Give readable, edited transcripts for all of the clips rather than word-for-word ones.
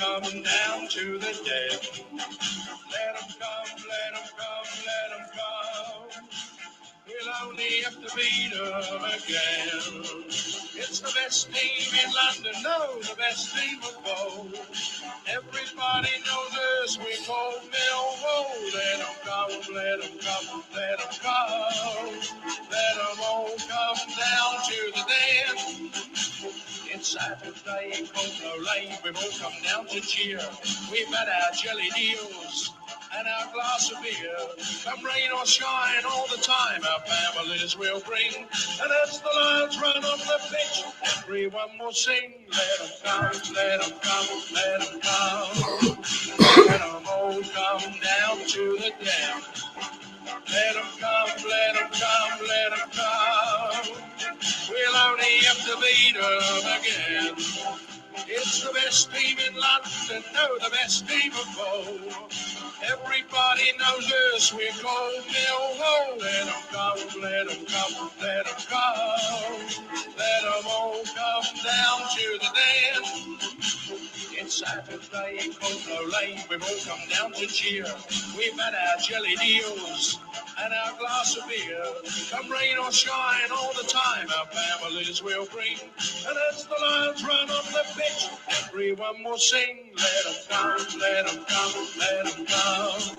come down to the dead. Let them come, let them come, let them come. We'll only have to beat them again. It's the best team in London, no, the best team of all. Everybody knows us, we call Millwall. Let them come, let them come, let them come. Let them all come down to the den. It's Saturday in Coldblow Lane, we've all come down to cheer. We've had our jelly deals and our glass of beer. Come rain or shine, all the time our families will bring. And as the Lions run on the pitch, everyone will sing. Let them come, let them come, let them come. Let them all come down to the den. Let them come, let them come, let them come. We'll only have to beat them again. It's the best team in London, no, the best team of all. Everybody knows us, we're called Millwall. Let them come, let them come, let them come. Let them all come down to the den. It's Saturday in Coldblow Lane, we've all come down to cheer. We've had our jelly deals and our glass of beer. Come rain or shine, all the time our families will bring. And as the Lions run on the pitch, everyone will sing. Let them come, let them come, let them come.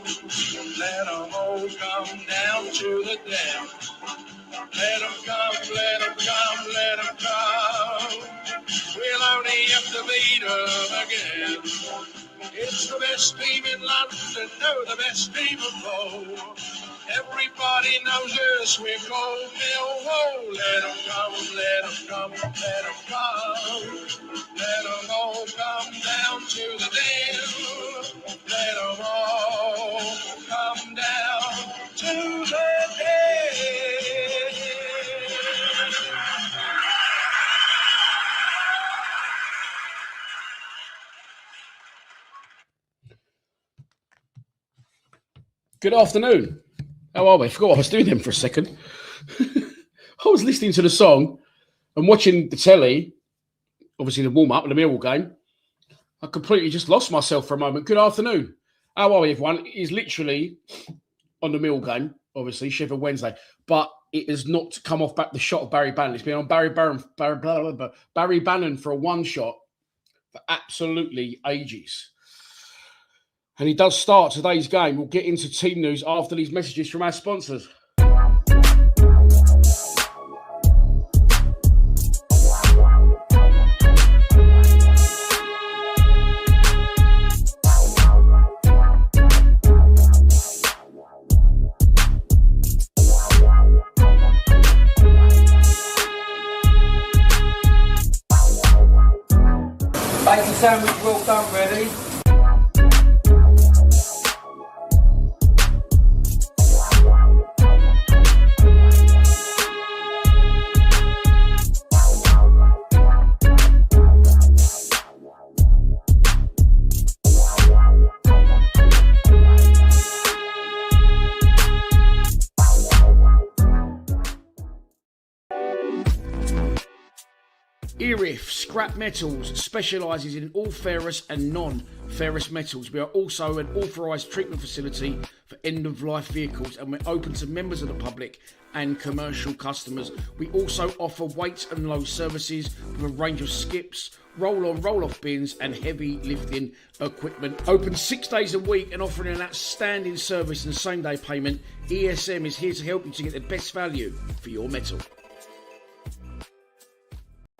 Let them all come down to the den. Let them come, let them come, let them come. We'll only have to beat them again. It's the best team in London, no, the best team of all. Everybody knows us, we're called Millwall. Let them come, let them come, let them come. Let them all come down to the den. Let them all come down to the den. Good afternoon. How are we? I forgot what I was doing then for a second. I was listening to the song and watching the telly, obviously the warm-up of the Millwall game. I completely just lost myself for a moment. Good afternoon. How are we, everyone? It is literally on the Millwall game, obviously, Sheffield Wednesday, but it has not come off back the shot of Barry Bannon. It's been on Barry Bannon for a one shot for absolutely ages. And he does start today's game. We'll get into team news after these messages from our sponsors. Bacon sandwich well done, ready? Erif Scrap Metals specialises in all ferrous and non-ferrous metals. We are also an authorised treatment facility for end-of-life vehicles, and we're open to members of the public and commercial customers. We also offer weight and load services with a range of skips, roll-on, roll-off bins and heavy lifting equipment. Open 6 days a week and offering an outstanding service and same-day payment. ESM is here to help you to get the best value for your metal.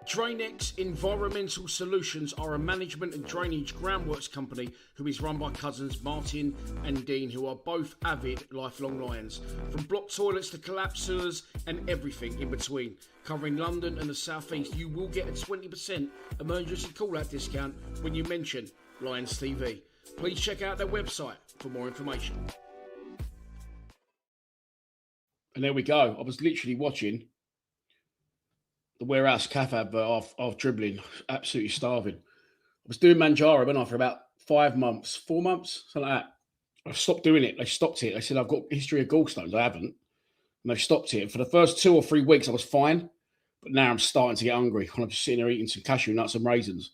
Drainex Environmental Solutions are a management and drainage groundworks company who is run by cousins Martin and Dean, who are both avid lifelong Lions. From block toilets to collapsed sewers and everything in between. Covering London and the South East, you will get a 20% emergency call-out discount when you mention Lions TV. Please check out their website for more information. And there we go. I was literally watching the Warehouse Cafe advert of dribbling, absolutely starving. I was doing Manjaro, wasn't I, for about 4 months, something like that. I stopped doing it. They stopped it. They said, I've got a history of gallstones. I haven't. And they stopped it. And for the first 2 or 3 weeks, I was fine. But now I'm starting to get hungry. I'm just sitting there eating some cashew nuts and raisins.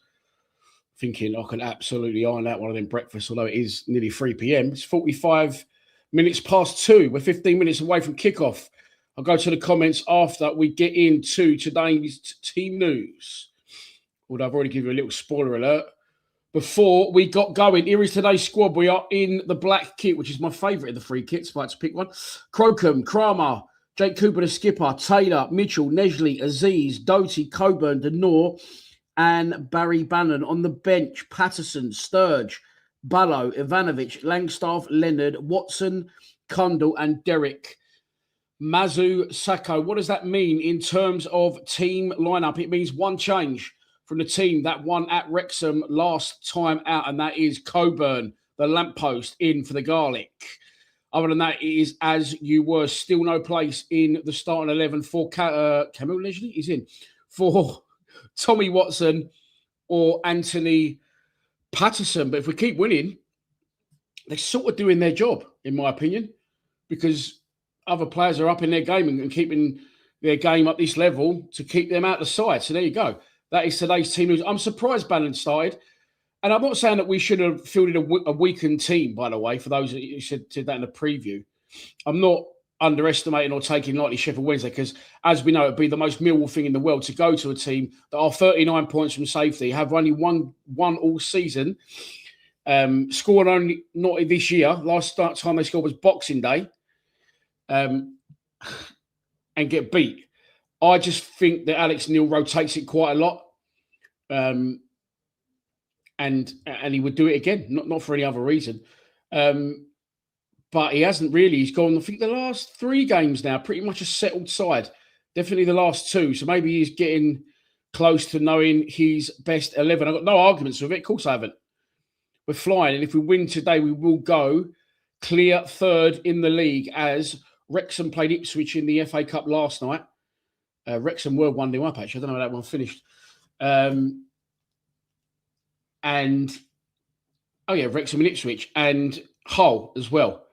thinking I can absolutely iron out one of them breakfasts, although it is nearly 3 p.m. It's 45 minutes past 2. We're 15 minutes away from kickoff. I'll go to the comments after we get into today's team news. Although I've already given you a little spoiler alert. Before we got going, here is today's squad. We are in the black kit, which is my favourite of the three kits, if I had to pick one. Crocombe, Kramer, Jake Cooper, the skipper, Taylor, Mitchell, Nesley, Aziz, Doty, Coburn, Denor, and Barry Bannon. On the bench, Patterson, Sturge, Ballo, Ivanovic, Langstaff, Leonard, Watson, Cundall, and Derek. Mazu Sacco. What does that mean in terms of team lineup? It means one change from the team that won at Wrexham last time out, and that is Coburn, the lamppost, in for the garlic. Other than that, it is as you were. Still no place in the starting 11 for Camille Lesley is in for Tommy Watson or Anthony Patterson. But if we keep winning, they're sort of doing their job, in my opinion, because other players are up in their game and keeping their game up this level to keep them out the side. So there you go. That is today's team news. I'm surprised Bannon started. And I'm not saying that we should have fielded a weakened team, by the way, for those who said that in the preview. I'm not underestimating or taking lightly Sheffield Wednesday because, as we know, it'd be the most Millwall thing in the world to go to a team that are 39 points from safety, have only won all season, scored only not this year. Last time they scored was Boxing Day, and get beat. I just think that Alex Neil rotates it quite a lot. And he would do it again, not for any other reason. But he hasn't really. He's gone, I think, the last 3 games now, pretty much a settled side. Definitely the last 2. So maybe he's getting close to knowing his best 11. I've got no arguments with it. Of course I haven't. We're flying. And if we win today, we will go clear 3rd in the league as Wrexham played Ipswich in the FA Cup last night. Wrexham were 1-0 up, actually. I don't know how that one finished. Wrexham and Ipswich and Hull as well.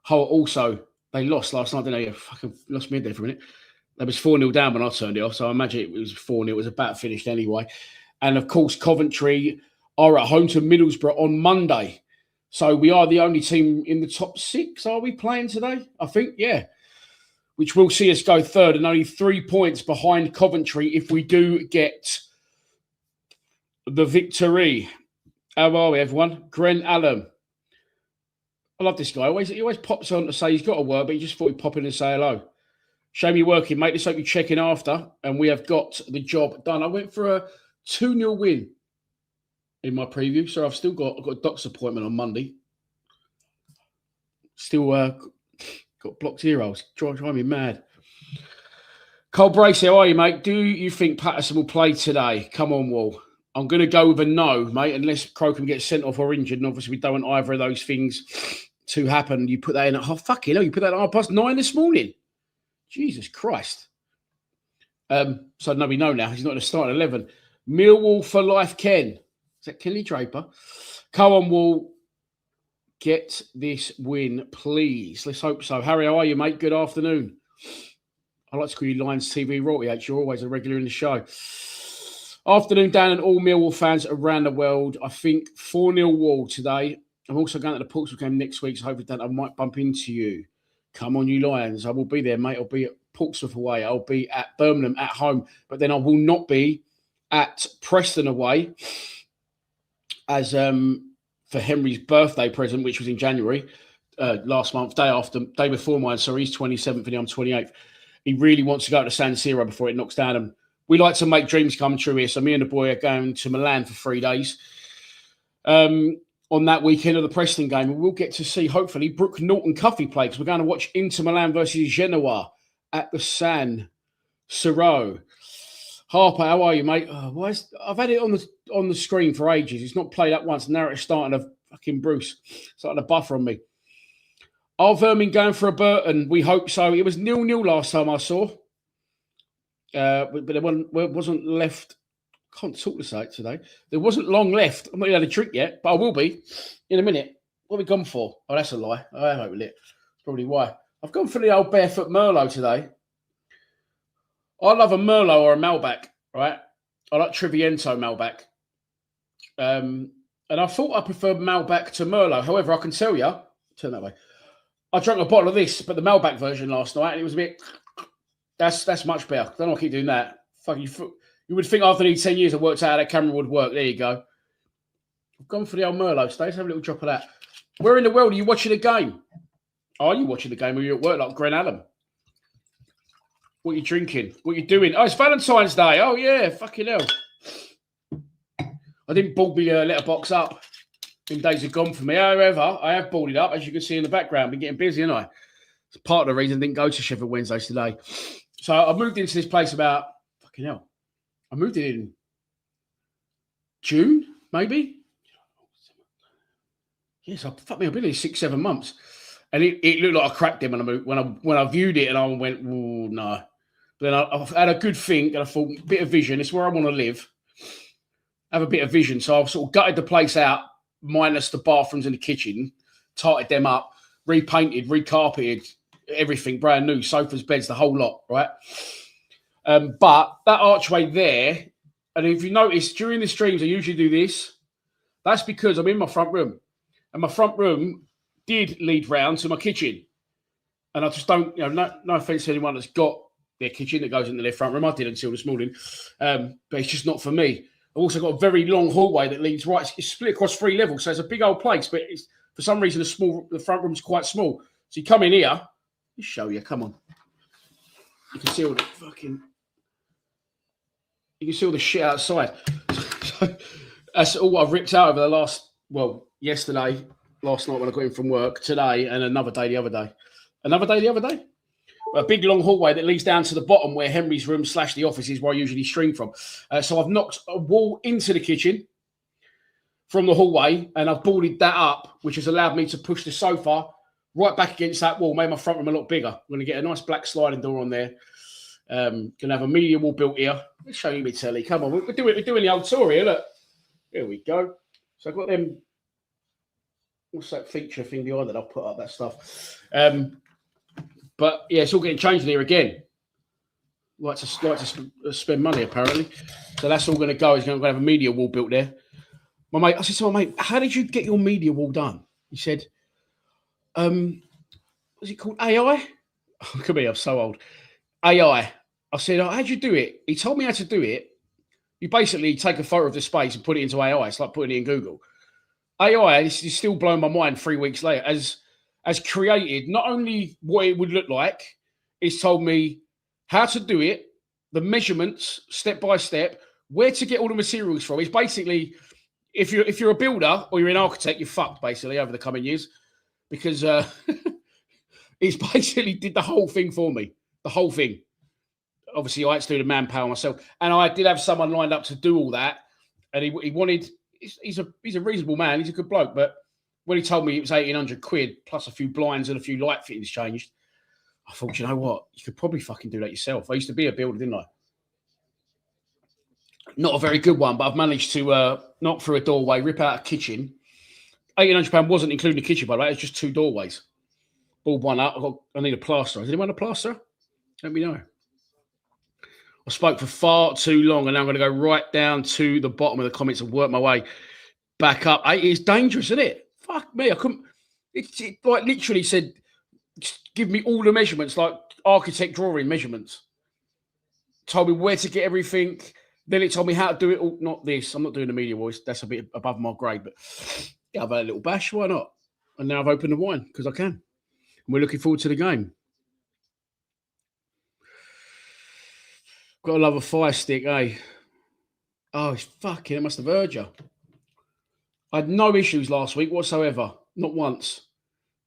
Hull also, they lost last night, didn't they? Fucking lost mid there for a minute. They was 4-0 down when I turned it off, so I imagine it was 4-0. It was about finished anyway. And of course, Coventry are at home to Middlesbrough on Monday. So we are the only team in the top 6. Are we playing today? I think, yeah. Which will see us go 3rd and only 3 points behind Coventry if we do get the victory. How are we, everyone? Gren Allen. I love this guy. He always pops on to say he's got to work, but he just thought he'd pop in and say hello. Shame you're working, mate. Let's hope you check in after. And we have got the job done. I went for a 2-0 win in my preview. So I've got a doctor's appointment on Monday. Still got blocked earholes. Drive me mad. Cole Bracey, how are you, mate? Do you think Patterson will play today? Come on, Wall. I'm going to go with a no, mate, unless Crocombe gets sent off or injured. And obviously, we don't want either of those things to happen. You put that in at you put that at 9:30 this morning. Jesus Christ. So no, we know now. He's not in the starting 11. Millwall for life, Ken. Is that Kenny Draper? Come on, Wall. Get this win, please. Let's hope so. Harry, how are you, mate? Good afternoon. I like to call you Lions TV Royalty, actually. You're always a regular in the show. Afternoon, Dan, and all Millwall fans around the world. I think 4-0 Wall today. I'm also going to the Portsmouth game next week, so hopefully, Dan, I might bump into you. Come on, you Lions. I will be there, mate. I'll be at Portsmouth away. I'll be at Birmingham at home. But then I will not be at Preston away as for Henry's birthday present, which was in January last month, day before mine. So he's 27th and I'm 28th. He really wants to go to San Siro before it knocks down him. We like to make dreams come true here. So me and the boy are going to Milan for 3 days on that weekend of the Preston game. And we'll get to see, hopefully, Brooke Norton Cuffy play because we're going to watch Inter Milan versus Genoa at the San Siro. Harper, how are you, mate? I've had it on the screen for ages. It's not played up once. Now it's starting to fucking Bruce. Starting to buffer on me. Are Vermin going for a Burton? We hope so. It was 0-0 last time I saw. But there wasn't left. I can't talk to say it today. There wasn't long left. I'm not even had a drink yet, but I will be in a minute. What have we gone for? Oh, that's a lie. I hope it. That's probably why. I've gone for the old Barefoot Merlot today. I love a Merlot or a Malbec, right? I like Triviento Malbec. And I thought I preferred Malbec to Merlot. However, I can tell you, turn that way. I drank a bottle of this, but the Malbec version last night, and it was a bit. That's much better. I don't know why I keep doing that. Fuck you. You would think after these 10 years I worked out how that camera would work. There you go. I've gone for the old Merlot today. Let's have a little drop of that. Where in the world are you watching the game? Are you watching the game or are you at work like Gren Allen? What are you drinking? What are you doing? Oh, it's Valentine's Day. Oh, yeah. Fucking hell. I didn't ball my letterbox up. Them days are gone for me. However, I have balled it up, as you can see in the background. Been getting busy, haven't I? It's part of the reason I didn't go to Sheffield Wednesdays today. So I moved into this place about, fucking hell. I moved in June, maybe. Yes, I've been here 6-7 months. And it looked like I cracked him when I moved, when I viewed it and I went, oh, no. But then I've had a good think and I thought, a bit of vision. It's where I want to live. Have a bit of vision. So I've sort of gutted the place out, minus the bathrooms and the kitchen, tightened them up, repainted, recarpeted, everything brand new, sofas, beds, the whole lot, right? But that archway there, and if you notice, during the streams, I usually do this. That's because I'm in my front room. And my front room did lead round to my kitchen. And I just don't, no offense to anyone that's got their kitchen that goes into their front room. I did until this morning. But it's just not for me. I've also got a very long hallway that leads right. It's split across 3 levels. So it's a big old place, but it's, for some reason, the front room's quite small. So you come in here, let me show you, come on. You can see all the shit outside. So that's all I've ripped out over the yesterday, last night when I got in from work, today, and another day the other day. A big long hallway that leads down to the bottom where Henry's room / the office is where I usually stream from. So I've knocked a wall into the kitchen from the hallway and I've boarded that up, which has allowed me to push the sofa right back against that wall, made my front room a lot bigger. I'm going to get a nice black sliding door on there. Going to have a media wall built here. Let's show you my telly. Come on, we're doing the old tour here. Look, here we go. So I've got them. What's that feature thing behind that? I'll put up that stuff. But yeah, it's all getting changed in here again. Like to spend money apparently. So that's all going to go. He's going to have a media wall built there. I said to my mate, how did you get your media wall done? He said, what's it called? AI? Oh, look at me, I'm so old. AI. I said, how'd you do it? He told me how to do it. You basically take a photo of the space and put it into AI. It's like putting it in Google. AI, this is still blowing my mind 3 weeks later, has created not only what it would look like, it's told me how to do it, the measurements, step by step, where to get all the materials from. It's basically, if you're a builder or you're an architect, you're fucked basically over the coming years, because it's basically did the whole thing for me, the whole thing. Obviously, I had to do the manpower myself, and I did have someone lined up to do all that, and he wanted. He's a reasonable man. He's a good bloke, but when he told me it was 1,800 quid plus a few blinds and a few light fittings changed, I thought, you know what? You could probably fucking do that yourself. I used to be a builder, didn't I? Not a very good one, but I've managed to knock through a doorway, rip out a kitchen. £1,800 wasn't including the kitchen, by the way. It was just 2 doorways. Balled one up. I need a plasterer. Does anyone want a plasterer? Let me know. I spoke for far too long, and now I'm going to go right down to the bottom of the comments and work my way back up. It's dangerous, isn't it? Fuck me. I couldn't. It like literally said, give me all the measurements, like architect drawing measurements. Told me where to get everything. Then it told me how to do it all. Not this. I'm not doing the media voice. That's a bit above my grade. But yeah, I've had a little bash. Why not? And now I've opened the wine because I can. And we're looking forward to the game. Got to love a fire stick, eh? Oh, it's fucking, it must have hurt you. I had no issues last week whatsoever. Not once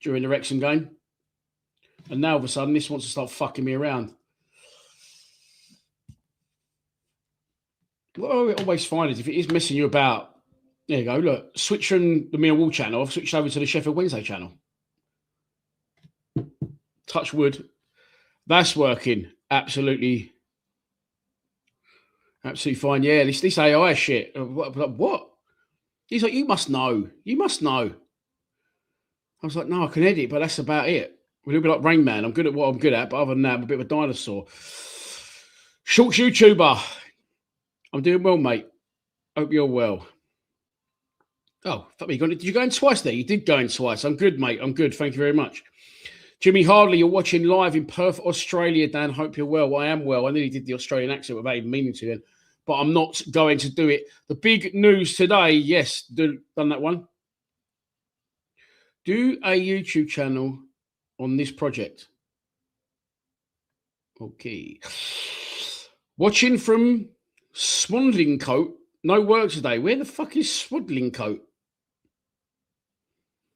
during the Wrexham game. And now all of a sudden, this wants to start fucking me around. What I always find is if it is messing you about, there you go, look, switch from the Millwall channel, I've switched over to the Sheffield Wednesday channel. Touch wood. That's working. Absolutely fine. Yeah, this AI shit. What? He's like, you must know. You must know. I was like, no, I can edit, but that's about it. We're a little bit like Rain Man. I'm good at what I'm good at, but other than that, I'm a bit of a dinosaur. Short YouTuber. I'm doing well, mate. Hope you're well. Oh, fuck me. Did you go in twice there? You did go in twice. I'm good, mate. I'm good. Thank you very much. Jimmy Hardley, you're watching live in Perth, Australia, Dan. Hope you're well. I am well. I nearly did the Australian accent without even meaning to, but I'm not going to do it. The big news today, yes, done that one. Do a YouTube channel on this project. Okay. Watching from Swadlincote. No work today. Where the fuck is Swadlincote?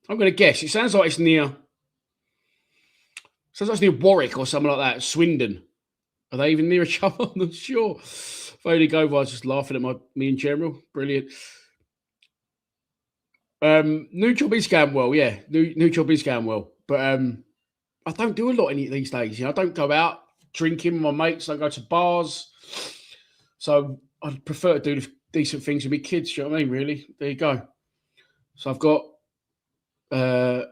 I'm going to guess. It sounds like it's near... Sounds like it's near Warwick or something like that. Swindon. Are they even near each other? I'm not sure. If I only go, I was just laughing at me in general. Brilliant. New job is going well, yeah. New job is going well. But I don't do a lot in it these days. You know, I don't go out drinking with my mates. I don't go to bars. So I prefer to do decent things with my kids. You know what I mean, really? There you go. So I've got... do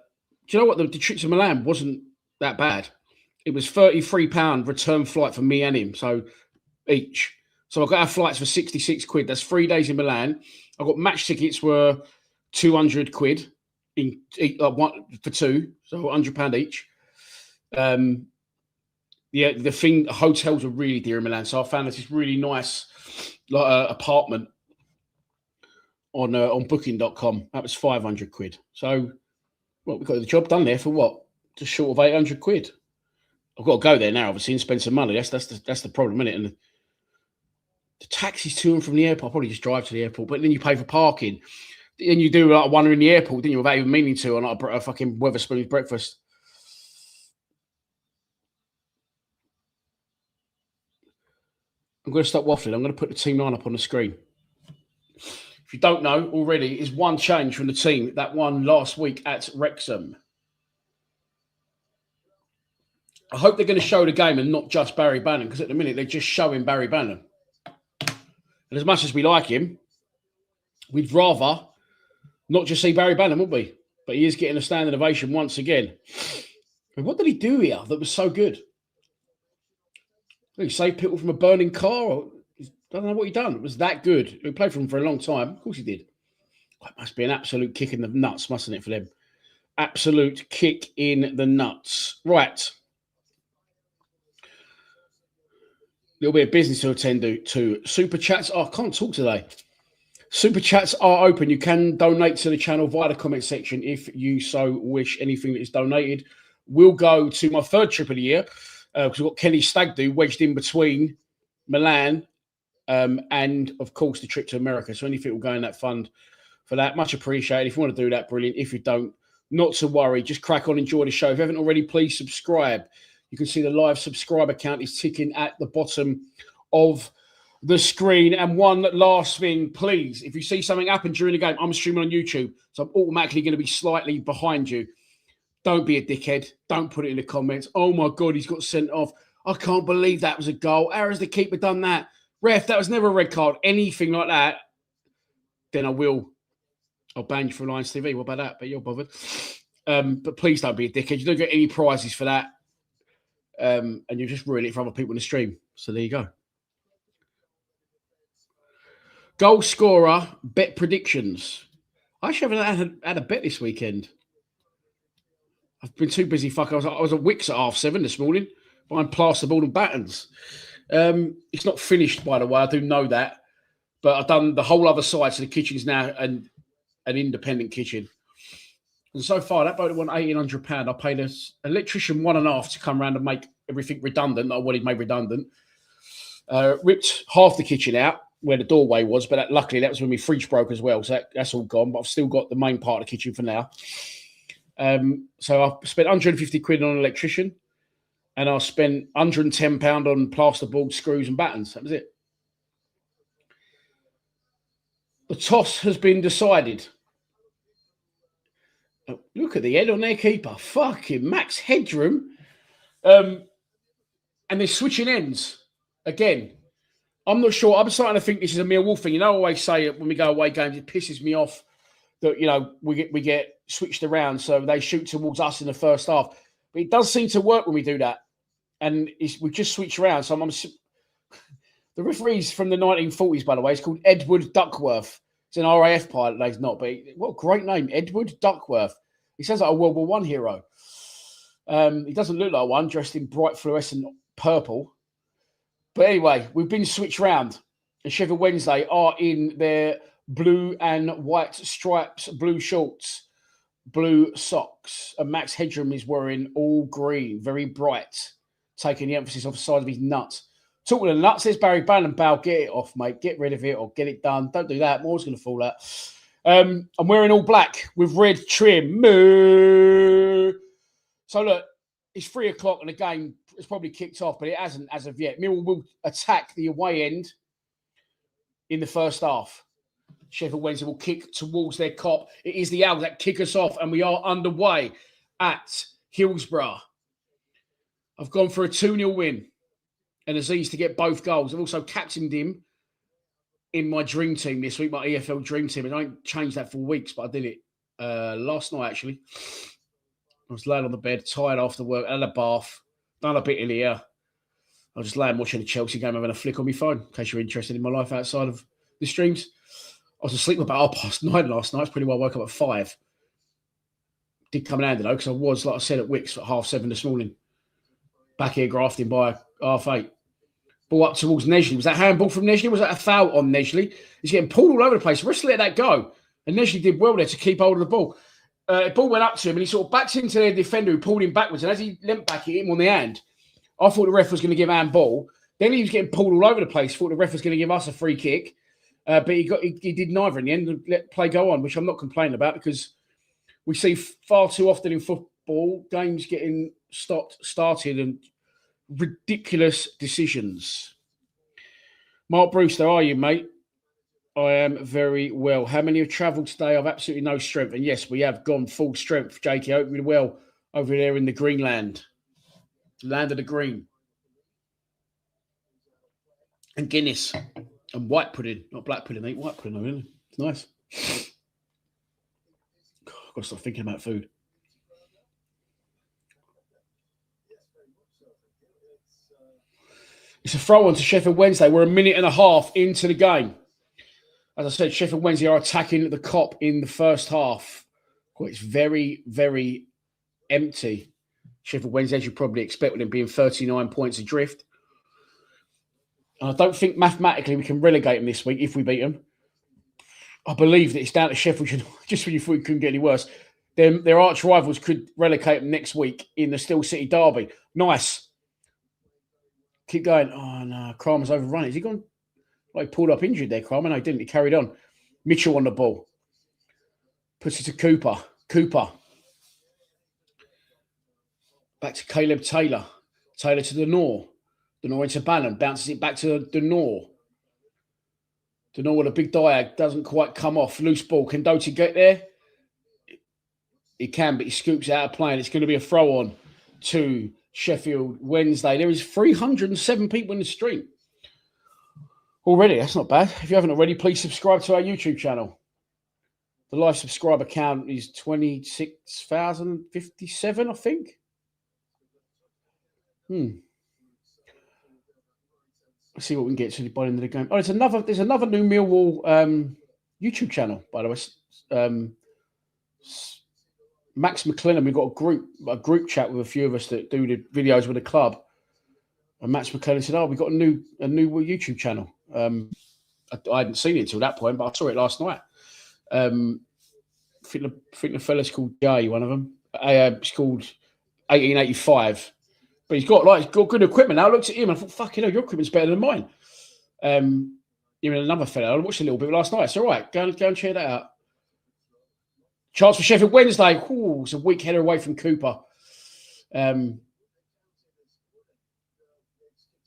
you know what? The trip to Milan wasn't that bad. It was £33 return flight for me and him, so each. So I got our flights for 66 quid. That's 3 days in Milan. I got match tickets were 200 quid in one for two, so £100 each. Yeah, the hotels are really dear in Milan, so I found this really nice apartment on Booking.com. That was 500 quid. So, well, we got the job done there for what? Just short of 800 quid. I've got to go there now, obviously, and spend some money. That's the problem, isn't it? And the taxis to and from the airport, I'll probably just drive to the airport, but then you pay for parking. Then you do like one in the airport, didn't you, without even meaning to, on like a fucking Wetherspoons breakfast. I'm going to stop waffling. I'm going to put the team line up on the screen. If you don't know already, is one change from the team that won last week at Wrexham. I hope they're going to show the game and not just Barry Bannon, because at the minute they're just showing Barry Bannon. And as much as we like him, we'd rather not just see Barry Bannon, would we? But he is getting a standing ovation once again. And what did he do here that was so good? Did he save people from a burning car? Or, I don't know what he done. It was that good. He played for him for a long time. Of course he did. It must be an absolute kick in the nuts, mustn't it, for them? Absolute kick in the nuts. Right. Little bit of business to attend to. Super chats. Oh, I can't talk today. Super chats are open. You can donate to the channel via the comment section if you so wish. Anything that is donated will go to my third trip of the year, because we've got Kenny Stag do wedged in between Milan and, of course, the trip to America. So anything will go in that fund for that. Much appreciated. If you want to do that, brilliant. If you don't, not to worry. Just crack on, enjoy the show. If you haven't already, please subscribe. You can see the live subscriber count is ticking at the bottom of the screen. And one last thing, please, if you see something happen during the game, I'm streaming on YouTube, so I'm automatically going to be slightly behind you. Don't be a dickhead. Don't put it in the comments. Oh, my God, he's got sent off. I can't believe that was a goal. How has the keeper done that? Ref, that was never a red card. Anything like that, then I'll ban you from Lions TV. What about that? But you're bothered. But please don't be a dickhead. You don't get any prizes for that. And you just ruin it for other people in the stream. So there you go. Goal scorer, bet predictions. I actually haven't had a bet this weekend. I've been too busy. I was at Wickes at 7:30 this morning buying plasterboard and battens. It's not finished, by the way. I do know that. But I've done the whole other side. So the kitchen's now an independent kitchen. And so far, that boat won £1,800. I paid an electrician 1.5 to come around and make everything redundant that I wanted made redundant. Ripped half the kitchen out where the doorway was, but luckily that was when my fridge broke as well. So that's all gone, but I've still got the main part of the kitchen for now. So I spent 150 quid on an electrician, and I spent £110 on plasterboard, screws and battens. That was it. The toss has been decided. Oh, look at the head on their keeper. Fucking Max Headroom. And they're switching ends again. I'm not sure. I'm starting to think this is a Millwall thing. You know, I always say when we go away games, it pisses me off that, you know, we get switched around, so they shoot towards us in the first half. But it does seem to work when we do that. And we just switch around. So the referee's from the 1940s, by the way. It's called Edward Duckworth. He's an RAF pilot, he's not, but what a great name. Edward Duckworth. He sounds like a World War I hero. He doesn't look like one, dressed in bright fluorescent purple. But anyway, we've been switched round. And Sheffield Wednesday are in their blue and white stripes, blue shorts, blue socks. And Max Headroom is wearing all green, very bright, taking the emphasis off the side of his nuts. Talking of nuts, there's Barry Ballenbow. Get it off, mate. Get rid of it or get it done. Don't do that. More's going to fall out. I'm wearing all black with red trim. Moo. So, look, it's 3 o'clock and the game has probably kicked off, but it hasn't as of yet. Millwall will attack the away end in the first half. Sheffield Wednesday will kick towards their cop. It is the Owls that kick us off, and we are underway at Hillsborough. I've gone for a 2-0 win and Aziz to get both goals. I've also captained him in my dream team this week, my EFL dream team. And I ain't changed that for weeks, but I did it last night, actually. I was laying on the bed, tired after work, had a bath, done a bit in here. I was just laying watching the Chelsea game, having a flick on my phone, in case you're interested in my life outside of the streams. I was asleep about 9:30 last night. It's pretty well I woke up at 5. Did come in handy, though, because I was, like I said, at Wicks at 7:30 this morning. Back here grafting by 8:30. Ball up towards Nesley. Was that handball from Nesley? Was that a foul on Nesley? He's getting pulled all over the place. Rest let that go. And Nesley did well there to keep hold of the ball. The ball went up to him and he sort of backed into their defender who pulled him backwards. And as he leant back, he hit him on the hand. I thought the ref was going to give handball. Then he was getting pulled all over the place. Thought the ref was going to give us a free kick. But he did neither in the end and let play go on, which I'm not complaining about because we see far too often in football games getting started and ridiculous decisions. Mark Brewster, how are you, mate? I am very well. How many have travelled today? I've absolutely no strength. And yes, we have gone full strength, Jakey. I hope you're well over there in the Greenland. Land of the green. And Guinness. And white pudding. Not black pudding, mate. White pudding, really. It's nice. God, I've got to start thinking about food. It's a throw-on to Sheffield Wednesday. We're a minute and a half into the game. As I said, Sheffield Wednesday are attacking the Kop in the first half. Well, it's very, very empty. Sheffield Wednesday, as you probably expect, with them being 39 points adrift. And I don't think mathematically we can relegate them this week if we beat them. I believe that it's down to Sheffield. Just when you thought it couldn't get any worse, their arch rivals could relegate them next week in the Steel City derby. Nice. Keep going. Oh, no. Kramer's overrun it. Is he gone? Well, he pulled up injured there, Kramer. No, he didn't. He carried on. Mitchell on the ball. Puts it to Cooper. Cooper. Back to Caleb Taylor. Taylor to Denor. Denor into Bannon. Bounces it back to Denor. Denor with a big diag. Doesn't quite come off. Loose ball. Can Doty get there? He can, but he scoops out of play. And it's going to be a throw-on to Sheffield Wednesday. There is 307 people in the stream. Already, that's not bad. If you haven't already, please subscribe to our YouTube channel. The live subscriber count is 26,057, I think. Let's see what we can get to by the end of the game. Oh, there's another new Millwall YouTube channel, by the way. Max McLennan, we've got a group chat with a few of us that do the videos with the club. And Max McLennan said, we've got a new YouTube channel. I hadn't seen it until that point, but I saw it last night. I think the fella's called Jay, one of them. It's called 1885. But he's got good equipment now. I looked at him and I thought, fucking hell, your equipment's better than mine. Even another fella, I watched a little bit last night. It's all right. Go and check that out. Chance for Sheffield Wednesday. Ooh, it's a weak header away from Cooper. And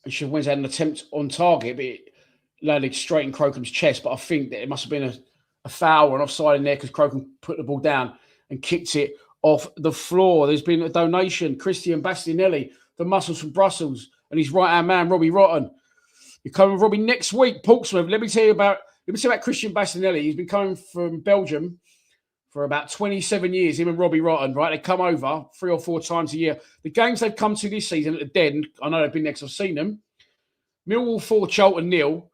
Sheffield Wednesday had an attempt on target, but it landed straight in Crocom's chest. But I think that it must have been a foul or an offside in there because Crocom put the ball down and kicked it off the floor. There's been a donation. Christian Bastinelli, the muscles from Brussels, and his right-hand man, Robbie Rotten. You're coming with Robbie next week, Portsmouth. Let me tell you about Christian Bastinelli. He's been coming from Belgium for about 27 years, him and Robbie Rotten, right? They come over 3 or 4 times a year. The games they've come to this season at the Den, I know they've been there because I've seen them. Millwall 4, Charlton 0.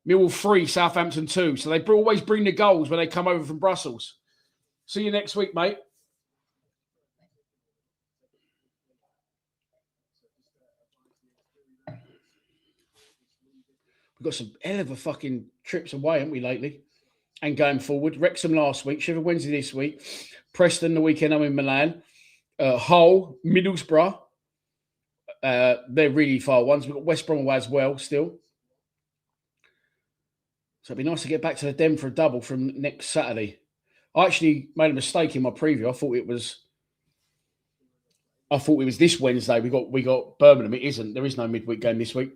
Millwall 3, Southampton 2. So they always bring the goals when they come over from Brussels. See you next week, mate. We've got some hell of a fucking trips away, haven't we, lately? And going forward. Wrexham last week, Sheffield Wednesday this week, Preston the weekend I'm in Milan, Hull, Middlesbrough. They're really far ones. We've got West Brom away as well still. So it'd be nice to get back to the Den for a double from next Saturday. I actually made a mistake in my preview. I thought it was this Wednesday. We got Birmingham. It isn't. There is no midweek game this week.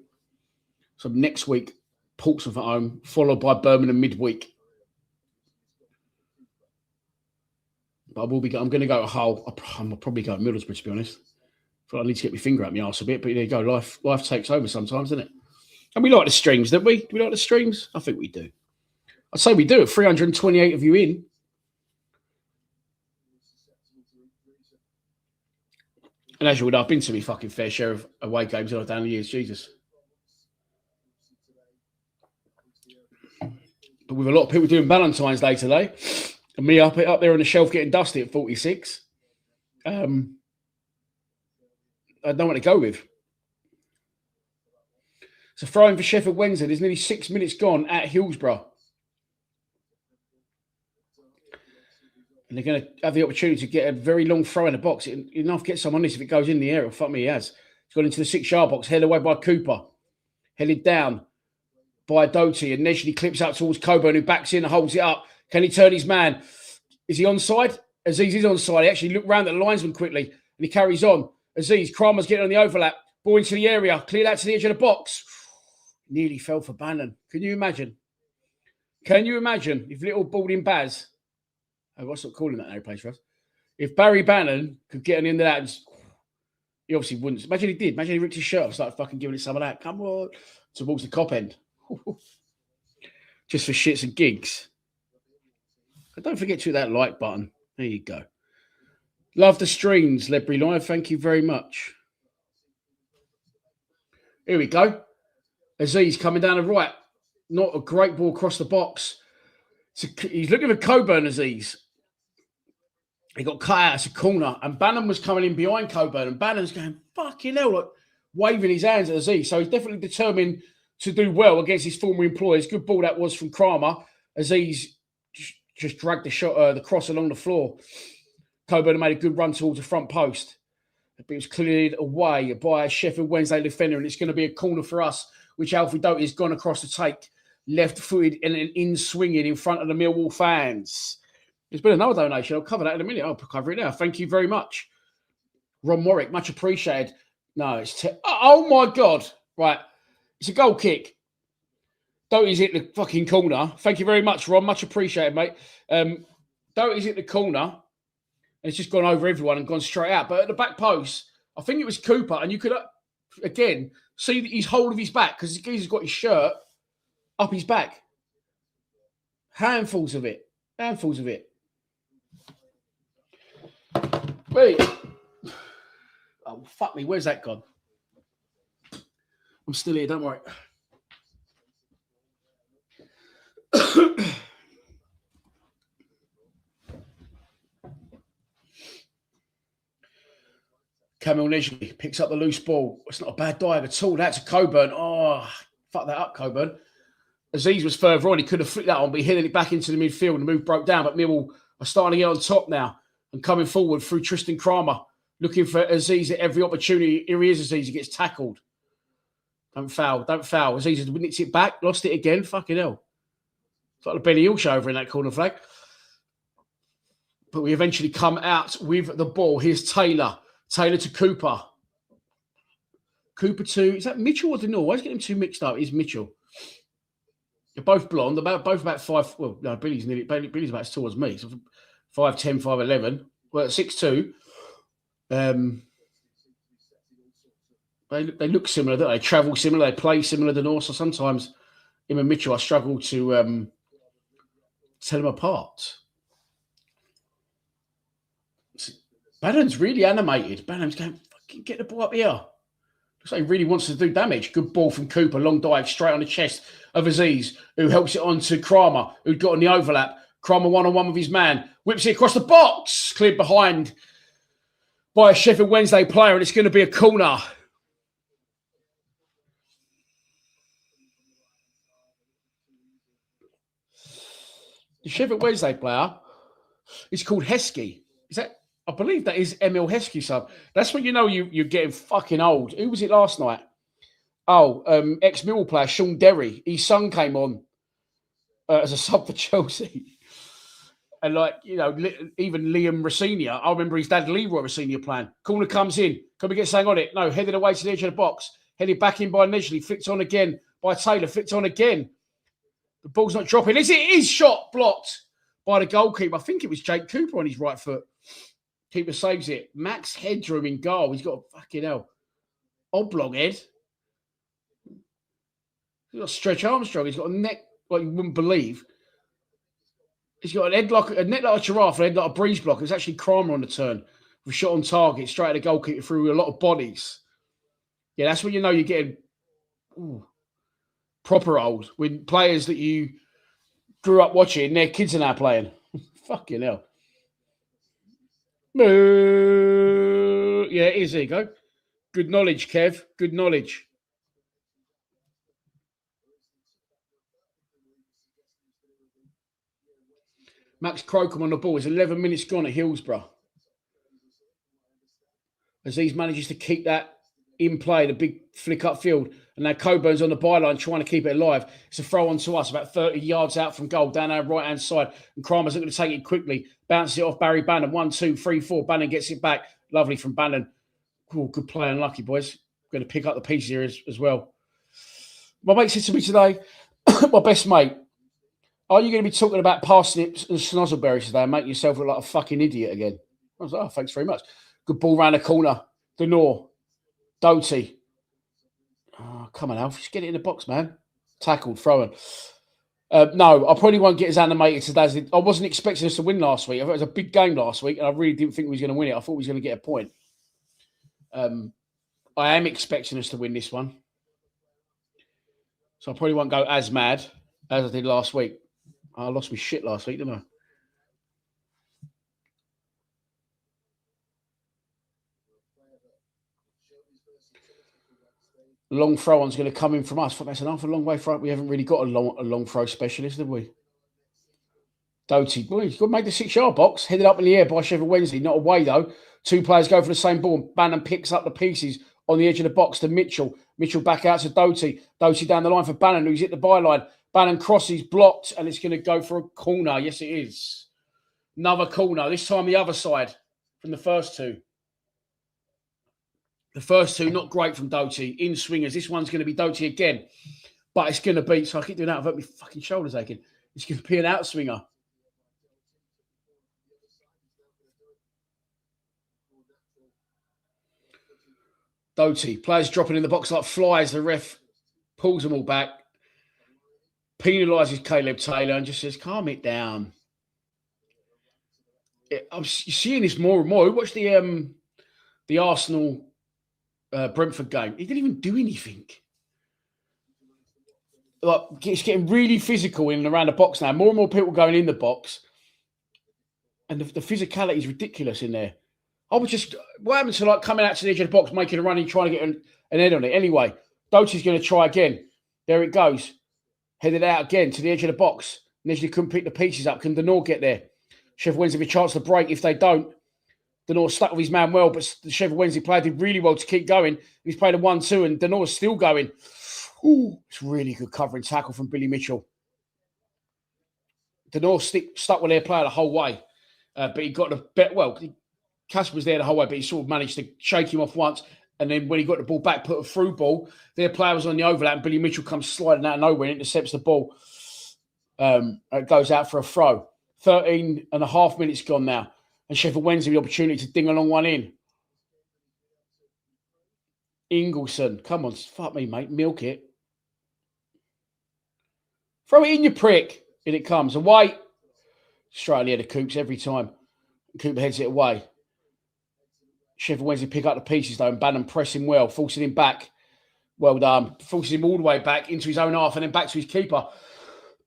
So next week, Portsmouth at home, followed by Birmingham midweek. But I'm going to go to Hull. I'll probably go to Middlesbrough, to be honest. I feel like I need to get my finger up my arse a bit, but there you go. Life takes over sometimes, doesn't it? And we like the streams, don't we? Do we like the streams? I think we do. I'd say we do. 328 of you in. And as you would know, I've been to my fucking fair share of away games down the years. Jesus. But with a lot of people doing Valentine's Day today, and me up there on the shelf getting dusty at 46, I don't know what to go with. So throwing for Sheffield Wednesday, there's nearly 6 minutes gone at Hillsborough. And they're going to have the opportunity to get a very long throw in the box. Enough to get some on this if it goes in the air. Fuck me, he has. He's gone into the 6-yard box, headed away by Cooper. Headed down by Doty, and initially clips out towards Coburn, who backs in and holds it up. Can he turn his man? Is he onside? Aziz is onside. He actually looked round at the linesman quickly, and he carries on. Aziz, Kramer's getting on the overlap. Ball into the area. Cleared out to the edge of the box. Nearly fell for Bannon. Can you imagine? Can you imagine if little balding Baz, what's not calling that now, place for us? If Barry Bannon could get an end of that, he obviously wouldn't. Imagine he did. Imagine he ripped his shirt and started fucking giving it some of that. Come on. Towards the cop end. Just for shits and gigs. But don't forget to hit that like button. There you go. Love the streams, Ledbury Live. Thank you very much. Here we go. Aziz coming down the right. Not a great ball across the box. He's looking for Coburn, Aziz. He got cut out as a corner, and Bannon was coming in behind Coburn, and Bannon's going, fucking hell, like, waving his hands at Aziz. So he's definitely determined to do well against his former employers. Good ball that was from Kramer. Aziz just dragged the cross along the floor. Coburn made a good run towards the front post. It was cleared away by a Sheffield Wednesday defender, and it's going to be a corner for us, which Alfie Doty has gone across to take, left-footed and an in-swinging in front of the Millwall fans. There's been another donation. I'll cover that in a minute. I'll cover it now. Thank you very much. Ron Warwick, much appreciated. No, it's... oh, my God. Right. It's a goal kick. Doty's hit the fucking corner. Thank you very much, Ron. Much appreciated, mate. Doty's hit the corner, and it's just gone over everyone and gone straight out. But at the back post, I think it was Cooper, and you could, again, see his hold of his back because he's got his shirt up his back. Handfuls of it. Handfuls of it. Wait. Oh, fuck me. Where's that gone? I'm still here. Don't worry. Camille Nesley picks up the loose ball. It's not a bad dive at all. That's a Coburn. Oh, fuck that up, Coburn. Aziz was further on. He could have flicked that on, but he headed it back into the midfield. The move broke down, but Millwall are starting to get on top now and coming forward through Tristan Kramer, looking for Aziz at every opportunity. Here he is, Aziz. He gets tackled. Don't foul. Don't foul. Aziz nicked it back, lost it again. Fucking hell. It's like the Benny Hill show over in that corner flag. But we eventually come out with the ball. Here's Taylor. Taylor to Cooper. Cooper to... Is that Mitchell or Denor? Why is getting them two mixed up? It's Mitchell. They're both blonde. They're both about 5... Well, no, Billy's about as tall as me. So 5'10", 5'11". Well, 6'2". They look similar, don't they? Travel similar. They play similar than us. So sometimes him and Mitchell, I struggle to tell them apart. Bannon's really animated. Bannon's going, fucking get the ball up here. Looks like he really wants to do damage. Good ball from Cooper. Long dive straight on the chest of Aziz, who helps it on to Kramer, who'd got on the overlap. Kramer one-on-one with his man. Whips it across the box. Cleared behind by a Sheffield Wednesday player, and it's going to be a corner. The Sheffield Wednesday player is called Heskey. Is that? I believe that is Emil Heskey, son. That's when you know you're getting fucking old. Who was it last night? Oh, ex-Millwall player Sean Derry. His son came on as a sub for Chelsea. And like, you know, even Liam Rossinia, I remember his dad Leroy Rossinia playing. Corner comes in. Can we get something on it? No, headed away to the edge of the box. Headed back in by Nedgley. Flicked on again by Taylor. Flicked on again. The ball's not dropping. It is shot blocked by the goalkeeper. I think it was Jake Cooper on his right foot. Keeper saves it. Max Headroom in goal. He's got a fucking hell oblong head. He's got a Stretch Armstrong. He's got a neck like you wouldn't believe. He's got a neck like a giraffe, a head like a breeze block. It's actually Kramer on the turn. With a shot on target, straight at the goalkeeper through a lot of bodies. Yeah, that's when you know you're getting proper old. When players that you grew up watching, their kids are now playing. Fucking hell. Yeah, it is. There you go. Good knowledge, Kev. Good knowledge. Max Crocombe on the ball. It's 11 minutes gone at Hillsborough. Aziz manages to keep that in play, the big flick upfield. And now Coburn's on the byline trying to keep it alive. It's a throw on to us, about 30 yards out from goal, down our right-hand side. And Kramer's going to take it quickly. Bounces it off Barry Bannon. 1, 2, 3, 4. Bannon gets it back. Lovely from Bannon. Cool, good play, unlucky, boys. Going to pick up the pieces here as well. My mate said to me today, my best mate, are you going to be talking about parsnips and snozzleberries today and make yourself look like a fucking idiot again? I was like, oh, thanks very much. Good ball round the corner. Denor. Doty. Oh, come on, Alf. Just get it in the box, man. Tackled, throwing. No, I probably won't get as animated today. I wasn't expecting us to win last week. I thought it was a big game last week, and I really didn't think we was going to win it. I thought we was going to get a point. I am expecting us to win this one. So I probably won't go as mad as I did last week. I lost my shit last week, didn't I? Long throw on's going to come in from us. That's enough. A long way for it. We haven't really got a long throw specialist, have we? Doty, boy, he's got to make the 6-yard box. Headed up in the air by Sheffield Wednesday. Not away, though. Two players go for the same ball. Bannon picks up the pieces on the edge of the box to Mitchell. Mitchell back out to Doty. Doty down the line for Bannon, who's hit the byline. Bannon crosses, blocked, and it's going to go for a corner. Yes, it is. Another corner. This time the other side from the first two. The first two, not great from Doty. In swingers. This one's going to be Doty again. But it's going to be, so I keep doing that. I've got my fucking shoulders aching. It's going to be an outswinger. Doty. Players dropping in the box like flies. The ref pulls them all back. Penalises Caleb Taylor and just says, calm it down. I'm seeing this more and more. Watch the Arsenal Brentford game. He didn't even do anything. Like, it's getting really physical in and around the box now. More and more people going in the box. And the physicality is ridiculous in there. I was just, what happened to like coming out to the edge of the box, making a run and trying to get an head on it? Anyway, Doty's going to try again. There it goes. Headed out again to the edge of the box. Nedgley couldn't pick the pieces up. Can Denor get there? Sheffield Wednesday have a chance to break. If they don't, Denor stuck with his man well, but the Sheffield Wednesday player did really well to keep going. He's played a 1-2 and Denor's still going. Ooh, it's really good covering tackle from Billy Mitchell. Denor stuck with their player the whole way, but he got the bet. Well, Casper was there the whole way, but he sort of managed to shake him off once. And then when he got the ball back, put a through ball, their player was on the overlap and Billy Mitchell comes sliding out of nowhere and intercepts the ball. It goes out for a throw. 13 and a half minutes gone now. And Sheffield Wednesday the opportunity to ding along one in. Ingleson. Come on, fuck me, mate. Milk it. Throw it in, you prick. In it comes. Away. Straight on the head of Coops every time. Cooper heads it away. Sheffield Wednesday pick up the pieces, though, and Bannon pressing well, forcing him back. Well done. Forces him all the way back into his own half and then back to his keeper.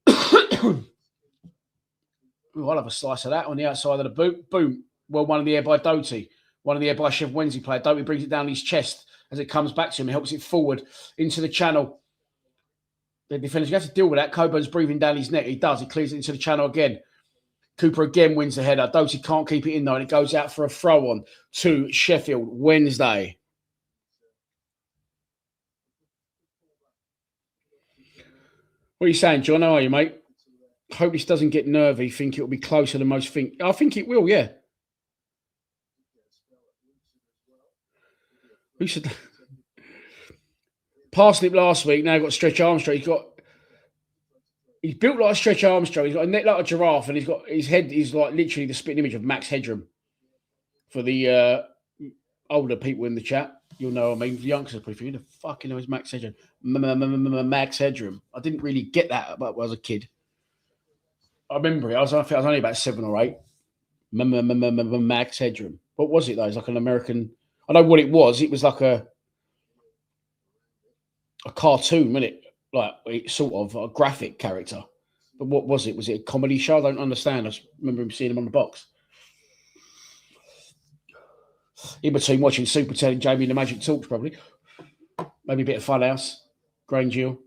I'll have a slice of that on the outside of the boot. Boom. Well, one in the air by Doty. One in the air by Sheffield Wednesday player. Doty brings it down his chest as it comes back to him. Helps it forward into the channel. The defenders, you have to deal with that. Coburn's breathing down his neck. He does. He clears it into the channel again. Cooper again wins the header. Doty can't keep it in though, and it goes out for a throw on to Sheffield Wednesday. What are you saying, John? How are you, mate? Hope this doesn't get nervy. Think it will be closer than most think. I think it will, yeah. Who said Parsnip last week, now got Stretch Armstrong. He's built like a Stretch Armstrong. He's got a neck like a giraffe, and he's got his head is like literally the spitting image of Max Headroom. For the older people in the chat, you'll know. I mean, the youngsters probably think, who the fuck you know is Max Headroom? Max Headroom. I didn't really get that when I was a kid. I remember it. I was only about 7 or 8. Max Headroom. What was it though? It's like an American. I know what it was. It was like a cartoon, wasn't it? Like sort of a graphic character. But what was it? Was it a comedy show? I don't understand. I just remember him seeing him on the box. In between watching Super Ted and Jamie and the Magic Talks, probably. Maybe a bit of Funhouse. Grange Hill.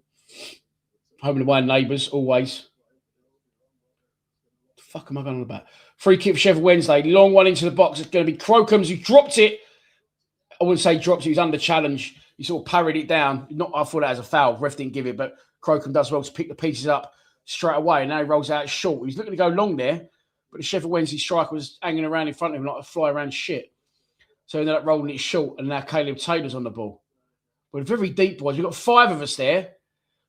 Home and Away Neighbours, always. What the fuck am I going on about? Free kick for Sheffield Wednesday. Long one into the box. It's going to be Crocom's who dropped it. I wouldn't say dropped it. He was under challenge. He sort of parried it down. I thought that was a foul. Ref didn't give it, but Crocombe does well to pick the pieces up straight away. And now he rolls out short. He's looking to go long there, but the Sheffield Wednesday striker was hanging around in front of him like a fly around shit. So he ended up rolling it short, and now Caleb Taylor's on the ball. But very deep, boys. We've got 5 of us there.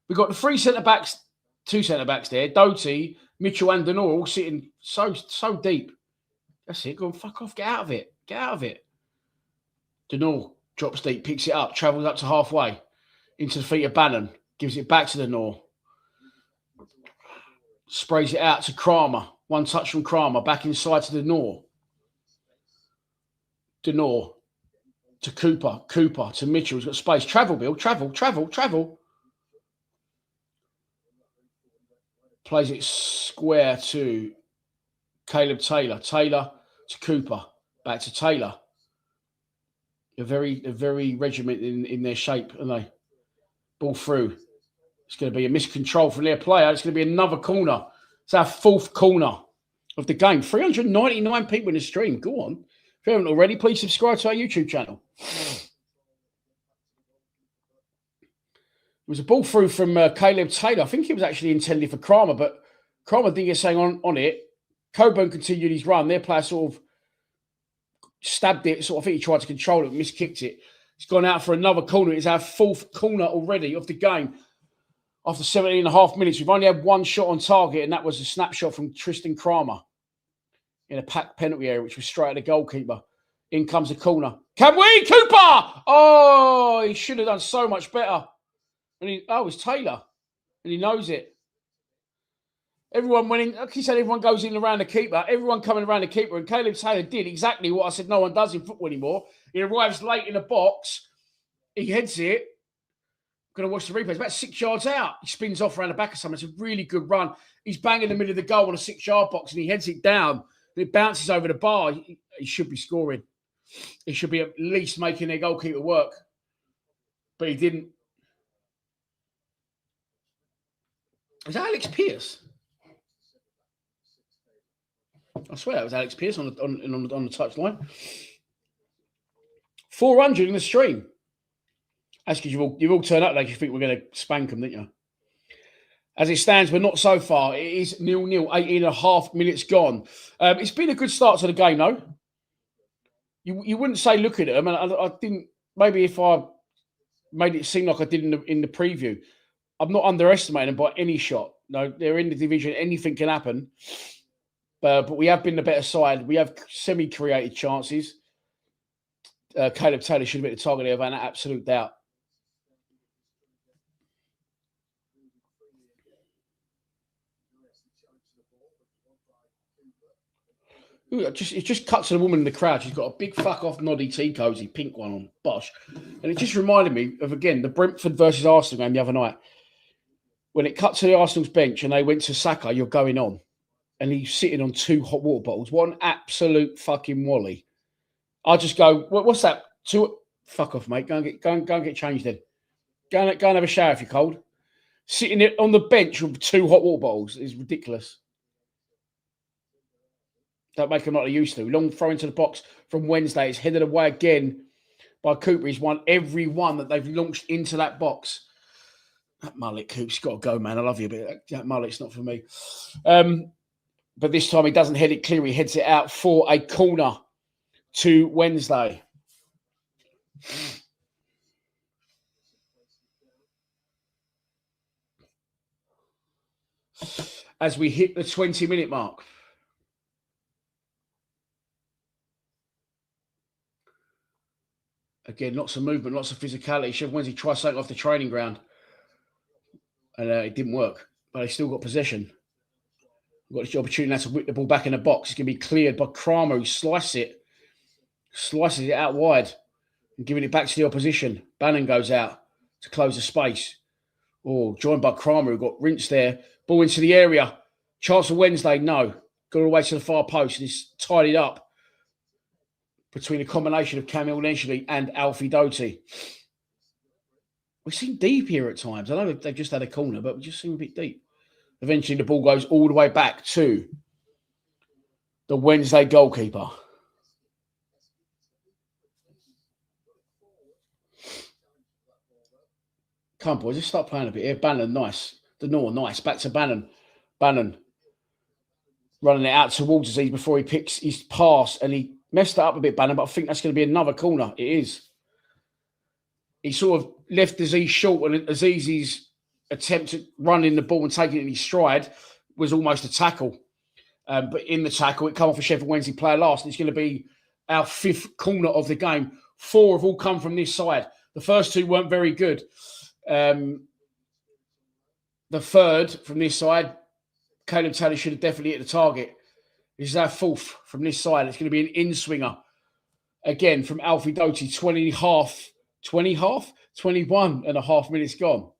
We've got the 3 centre-backs, 2 centre-backs there. Doty, Mitchell and Denor all sitting so deep. That's it. Go on, fuck off. Get out of it. Get out of it. Denor drops deep, picks it up, travels up to halfway into the feet of Bannon, gives it back to Denor. Sprays it out to Kramer. One touch from Kramer, back inside to Denor. Denor to Cooper. Cooper to Mitchell. He's got space. Travel, Bill. Travel. Plays it square to Caleb Taylor. Taylor to Cooper. Back to Taylor. They're very regimented in their shape, aren't they? Ball through. It's going to be a miscontrol from their player. It's going to be another corner. It's our 4th corner of the game. 399 people in the stream. Go on. If you haven't already, please subscribe to our YouTube channel. It was a ball through from Caleb Taylor. I think it was actually intended for Kramer, but Kramer didn't get something on it. Coburn continued his run. Their player sort of stabbed it. I think he tried to control it, miskicked it. It's gone out for another corner. It's our 4th corner already of the game. After 17 and a half minutes, we've only had 1 shot on target, and that was a snapshot from Tristan Kramer in a packed penalty area, which was straight at the goalkeeper. In comes a corner. Can we? Cooper! Oh, he should have done so much better. And it's Taylor. And he knows it. Everyone went in, like he said, everyone goes in around the keeper. Everyone coming around the keeper. And Caleb Taylor did exactly what I said no one does in football anymore. He arrives late in the box. He heads it. Going to watch the replay. It's about 6 yards out. He spins off around the back of someone. It's a really good run. He's banging in the middle of the goal on a 6-yard box and he heads it down. And it bounces over the bar. He should be scoring. He should be at least making their goalkeeper work. But he didn't. Is that Alex Pearce? I swear that was Alex Pearce on the touchline. 400 in the stream. That's because you've all turned up like you think we're going to spank them, didn't you? As it stands, we're not so far. It is 0-0, 18 and a half minutes gone. It's been a good start to the game, though. You wouldn't say look at them, and I didn't. Maybe if I made it seem like I did in the preview, I'm not underestimating them by any shot. No, they're in the division. Anything can happen. But we have been the better side. We have semi-created chances. Caleb Taylor should have been the target there, without absolute doubt. It just cuts to the woman in the crowd. She's got a big fuck off noddy tea cozy pink one on, bosh. And it just reminded me of, again, the Brentford versus Arsenal game the other night. When it cut to the Arsenal's bench and they went to Saka, you're going on. And he's sitting on 2 hot water bottles. What an absolute fucking wally. I just go, what's that? Fuck off, mate. Go and get changed then. Go and have a shower if you're cold. Sitting on the bench with 2 hot water bottles is ridiculous. Don't make them like they used to. Long throw into the box from Wednesday. It's headed away again by Cooper. He's won every one that they've launched into that box. That mullet, Cooper's got to go, man. I love you, but that mullet's not for me. But this time he doesn't head it clear. He heads it out for a corner to Wednesday. As we hit the 20-minute mark. Again, lots of movement, lots of physicality. Sheffield Wednesday tried something off the training ground. And it didn't work. But they still got possession. We've got the opportunity now to whip the ball back in the box. It's going to be cleared by Kramer, who slices it out wide and giving it back to the opposition. Bannon goes out to close the space. Oh, joined by Kramer, who got rinsed there. Ball into the area. Chance for Wednesday, no. Got all the way to the far post and it's tidied up between a combination of Camille Neshley and Alfie Doty. We seem deep here at times. I know they've just had a corner, but we just seem a bit deep. Eventually, the ball goes all the way back to the Wednesday goalkeeper. Come on, boys. Just start playing a bit here. Bannon, nice. Nice. Back to Bannon. Bannon running it out towards Aziz before he picks his pass. And he messed it up a bit, Bannon, but I think that's going to be another corner. It is. He sort of left Aziz short, and Aziz's attempt at running the ball and taking it in his stride was almost a tackle. But in the tackle, it came off a Sheffield Wednesday player last, and it's going to be our 5th corner of the game. 4 have all come from this side. The first 2 weren't very good. The 3rd from this side, Caleb Taylor should have definitely hit the target. This is our 4th from this side. It's going to be an in-swinger. Again, from Alfie Doty, 21 and a half minutes gone.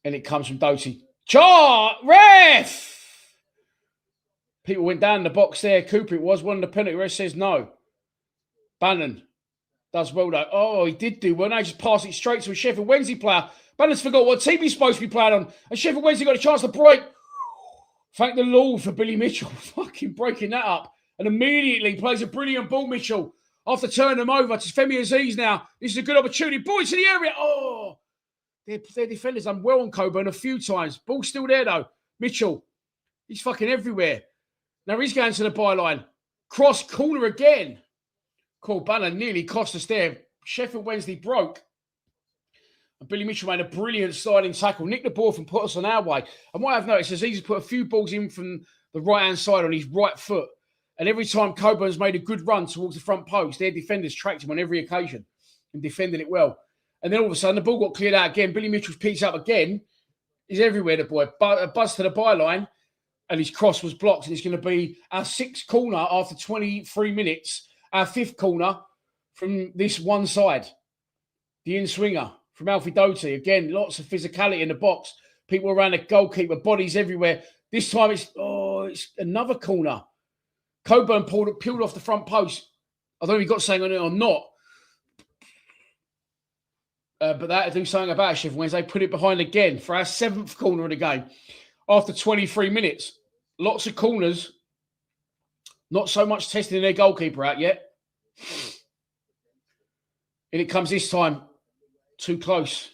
And it comes from Doty. Ref! People went down in the box there. Cooper, it was one of the penalty. Ref says no. Bannon does well though. Oh, he did do well. Now he just passed it straight to a Sheffield Wednesday player. Bannon's forgot what team he's supposed to be playing on. And Sheffield Wednesday got a chance to break. Thank the Lord for Billy Mitchell fucking breaking that up. And immediately plays a brilliant ball, Mitchell. After turning them over to Femi Aziz now. This is a good opportunity. Ball into the area. Oh, their defenders done well on Coburn a few times. Ball's still there, though. Mitchell, he's fucking everywhere. Now he's going to the byline. Cross corner again. Cool, Bannon nearly cost us there. Sheffield Wednesday broke. And Billy Mitchell made a brilliant sliding tackle. Nicked the ball and put us on our way. And what I've noticed is he's put a few balls in from the right-hand side on his right foot. And every time Coburn's made a good run towards the front post, their defenders tracked him on every occasion and defended it well. And then all of a sudden, the ball got cleared out again. Billy Mitchell's picked up again. He's everywhere, the boy. A buzz to the byline, and his cross was blocked. And it's going to be our 6th corner after 23 minutes. Our 5th corner from this one side. The in-swinger from Alfie Doty. Again, lots of physicality in the box. People around the goalkeeper, bodies everywhere. This time it's another corner. Coburn peeled off the front post. I don't know if he got something on it or not. But that to do something about it, Sheffield Wednesday. Put it behind again for our 7th corner of the game. After 23 minutes. Lots of corners. Not so much testing their goalkeeper out yet. And it comes this time too close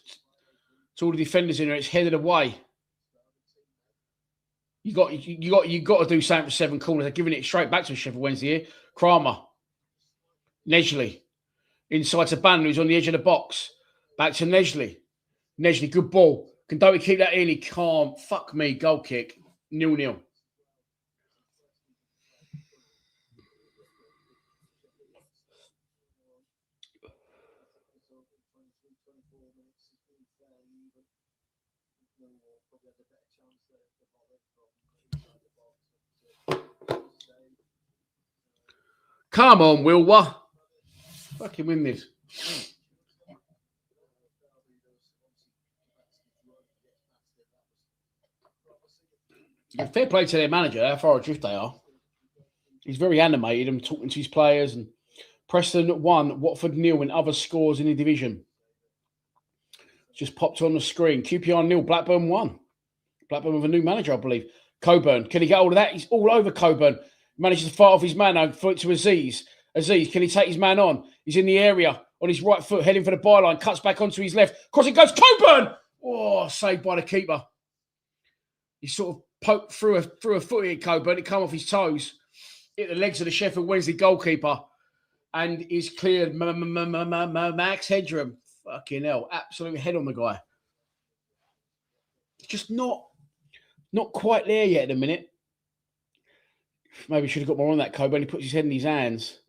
to all the defenders in there. It's headed away. You got to do something for 7 corners. They're giving it straight back to Sheffield Wednesday here. Kramer. Neshley. Inside to Bannon, who's on the edge of the box. Back to Neshley. Neshley, good ball. Can Doty keep that in? He can't. Fuck me. Goal kick. 0-0. Come on, Wilwa. Fucking win this. Fair play to their manager, how far adrift they are. He's very animated and talking to his players. And Preston 1, Watford 0 in other scores in the division. Just popped on the screen. QPR 0, Blackburn 1. Blackburn with a new manager, I believe. Coburn, can he get hold of that? He's all over Coburn. Manages to fight off his man over to Aziz. Aziz, can he take his man on? He's in the area on his right foot, heading for the byline, cuts back onto his left. Crossing goes, Coburn! Oh, saved by the keeper. He sort of poked through a foot here, Coburn. It come off his toes. Hit the legs of the Sheffield Wednesday goalkeeper. And is cleared Max Headroom. Fucking hell. Absolute head on the guy. Just not quite there yet at the minute. Maybe should have got more on that, Coburn. He puts his head in his hands.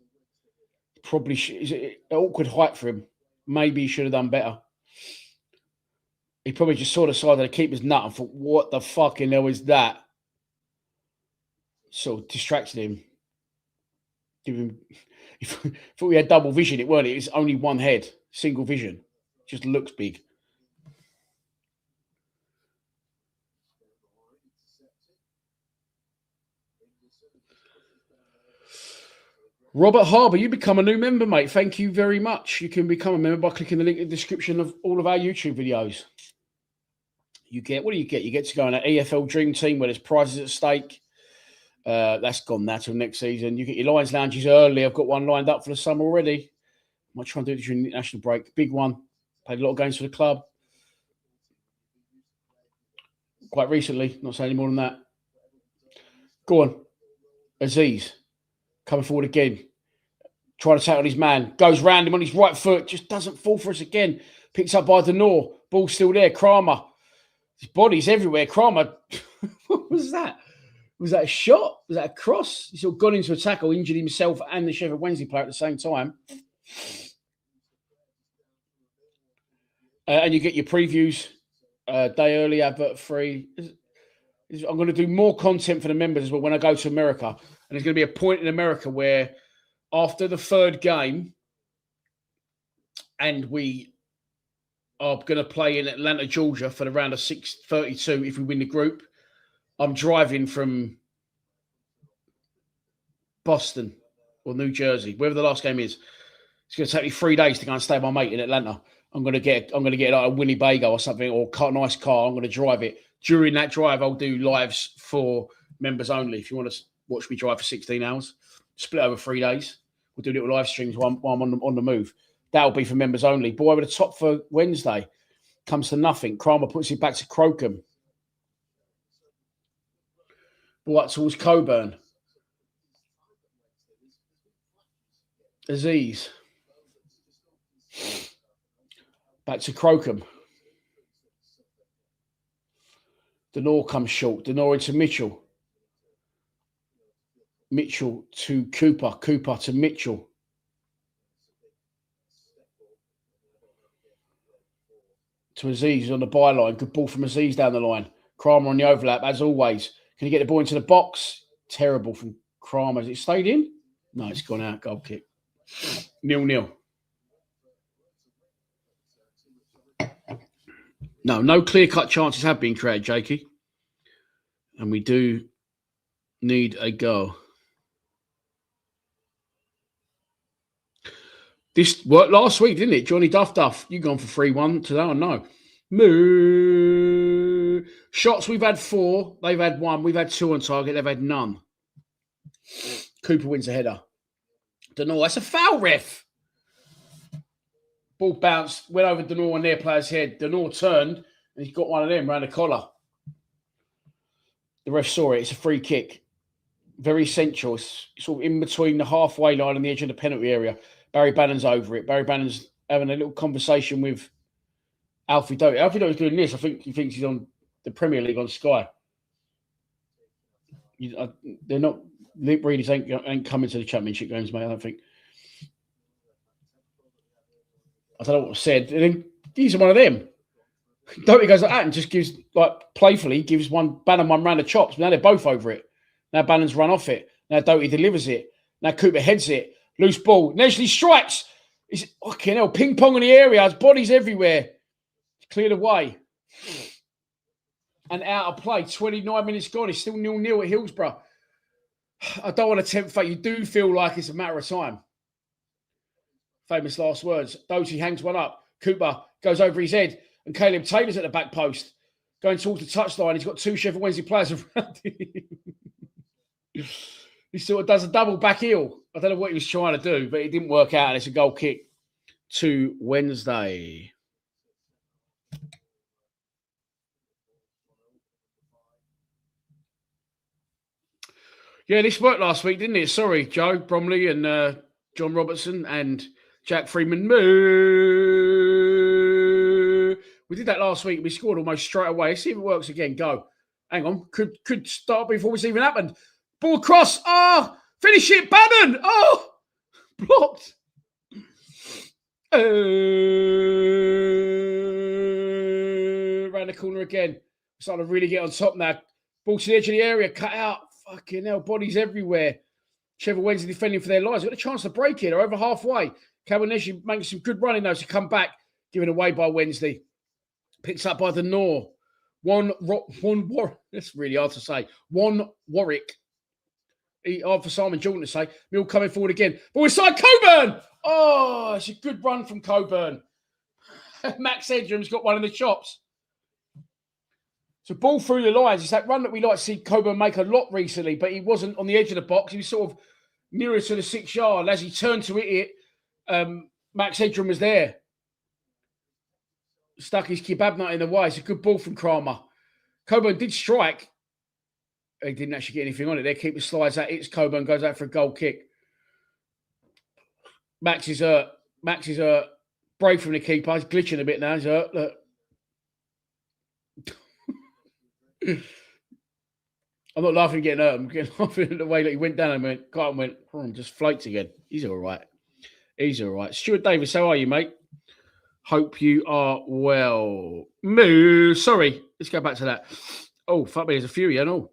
Probably is an awkward height for him. Maybe he should have done better. He probably just saw the side of the keeper's nut and thought, what the fucking hell is that? Sort of distracted him. He thought he had double vision. It weren't. It was only one head, single vision. Just looks big. Robert Harbour, you become a new member, mate. Thank you very much. You can become a member by clicking the link in the description of all of our YouTube videos. What do you get? You get to go on an EFL Dream Team where there's prizes at stake. That's gone now till next season. You get your Lions Lounges early. I've got one lined up for the summer already. I might try and do it during the international break. Big one. Played a lot of games for the club. Quite recently. Not saying any more than that. Go on. Aziz. Coming forward again. Trying to take on his man. Goes round him on his right foot. Just doesn't fall for us again. Picks up by Denor. Ball's still there. Kramer. His body's everywhere. Kramer. What was that? Was that a shot? Was that a cross? He's sort of gone into a tackle, injured himself and the Sheffield Wednesday player at the same time. And you get your previews day early, advert free. I'm going to do more content for the members as well when I go to America. And there's going to be a point in America where after the third game, and we are going to play in Atlanta, Georgia for the round of 6:32 if we win the group. I'm driving from Boston or New Jersey, wherever the last game is. It's going to take me 3 days to go and stay with my mate in Atlanta. I'm going to get like a Winnebago or something, or a nice car. I'm going to drive it. During that drive, I'll do lives for members only. If you want to watch me drive for 16 hours, split over 3 days. We'll do little live streams while I'm on the move. That'll be for members only. Boy, over the top for Wednesday. Comes to nothing. Kramer puts it back to Crocombe. What towards Coburn? Aziz. Back to Crocombe. Denor comes short. Denor into Mitchell. Mitchell to Cooper. Cooper to Mitchell. To Aziz on the byline. Good ball from Aziz down the line. Kramer on the overlap, as always. Can he get the ball into the box? Terrible from Kramer. Has it stayed in? No, it's gone out. Goal kick. 0-0. No clear-cut chances have been created, Jakey. And we do need a goal. This worked last week, didn't it? Johnny Duff. You gone for 3-1 today or no? Moo. Shots, we've had 4. They've had 1. We've had 2 on target. They've had none. Cooper wins a header. Denor. That's a foul, ref. Ball bounced, went over Denor and their player's head. Denor turned, and he's got one of them around the collar. The ref saw it. It's a free kick. Very central. It's sort of in between the halfway line and the edge of the penalty area. Barry Bannon's over it. Barry Bannon's having a little conversation with Alfie Doty. Alfie Doty's doing this. I think he thinks he's on the Premier League on Sky. They're not. Luke Reeders ain't coming to the Championship games, mate. I don't think. I don't know what was said. And then he's one of them. Doty goes like that and just gives, like, playfully, gives Bannon one round of chops. Now they're both over it. Now Bannon's run off it. Now Doty delivers it. Now Cooper heads it. Loose ball. Neshley strikes. He's fucking hell. Ping pong in the area. His body's everywhere. Cleared away. And out of play. 29 minutes gone. It's still 0-0 at Hillsborough. I don't want to tempt fate. You do feel like it's a matter of time. Famous last words. Doty hangs one up. Cooper goes over his head. And Caleb Taylor's at the back post. Going towards the touchline. He's got 2 Sheffield Wednesday players around him. He sort of does a double back heel. I don't know what he was trying to do, but it didn't work out. And it's a goal kick to Wednesday. Yeah, this worked last week, didn't it? Sorry, Joe Bromley and John Robertson and Jack Freeman. Moo. We did that last week. We scored almost straight away. Let's see if it works again. Go. Hang on. Could start before it's even happened. Ball cross. Oh, finish it. Bannon. Oh, blocked. Around the corner again. Starting to really get on top now. Ball to the edge of the area. Cut out. Fucking hell. Bodies everywhere. Sheffield Wednesday defending for their lives. Got a chance to break it. They're over halfway. Cabernetti making some good running though to come back. Given away by Wednesday. Picked up by the Nor. That's really hard to say. One Warwick. Hard for Simon Jordan to say. Mill coming forward again. Ball inside Coburn. Oh, it's a good run from Coburn. Max Edgram's got one in the chops. So ball through the lines. It's that run that we like to see Coburn make a lot recently, but he wasn't on the edge of the box. He was sort of nearer to the 6 yard. As he turned to hit it, Max Edgram was there. Stuck his kebab nut in the way. It's a good ball from Kramer. Coburn did strike. He didn't actually get anything on it. Their keeper slides out. It's Coburn, goes out for a goal kick. Max is brave from the keeper. He's glitching a bit now. He's hurt. Look. I'm not laughing at getting hurt. I'm getting laughing at the way that he went down and went, just floats again. He's all right. He's all right. Stuart Davis, how are you, mate? Hope you are well. Moo. Sorry. Let's go back to that. Oh, fuck me. There's a few here. No.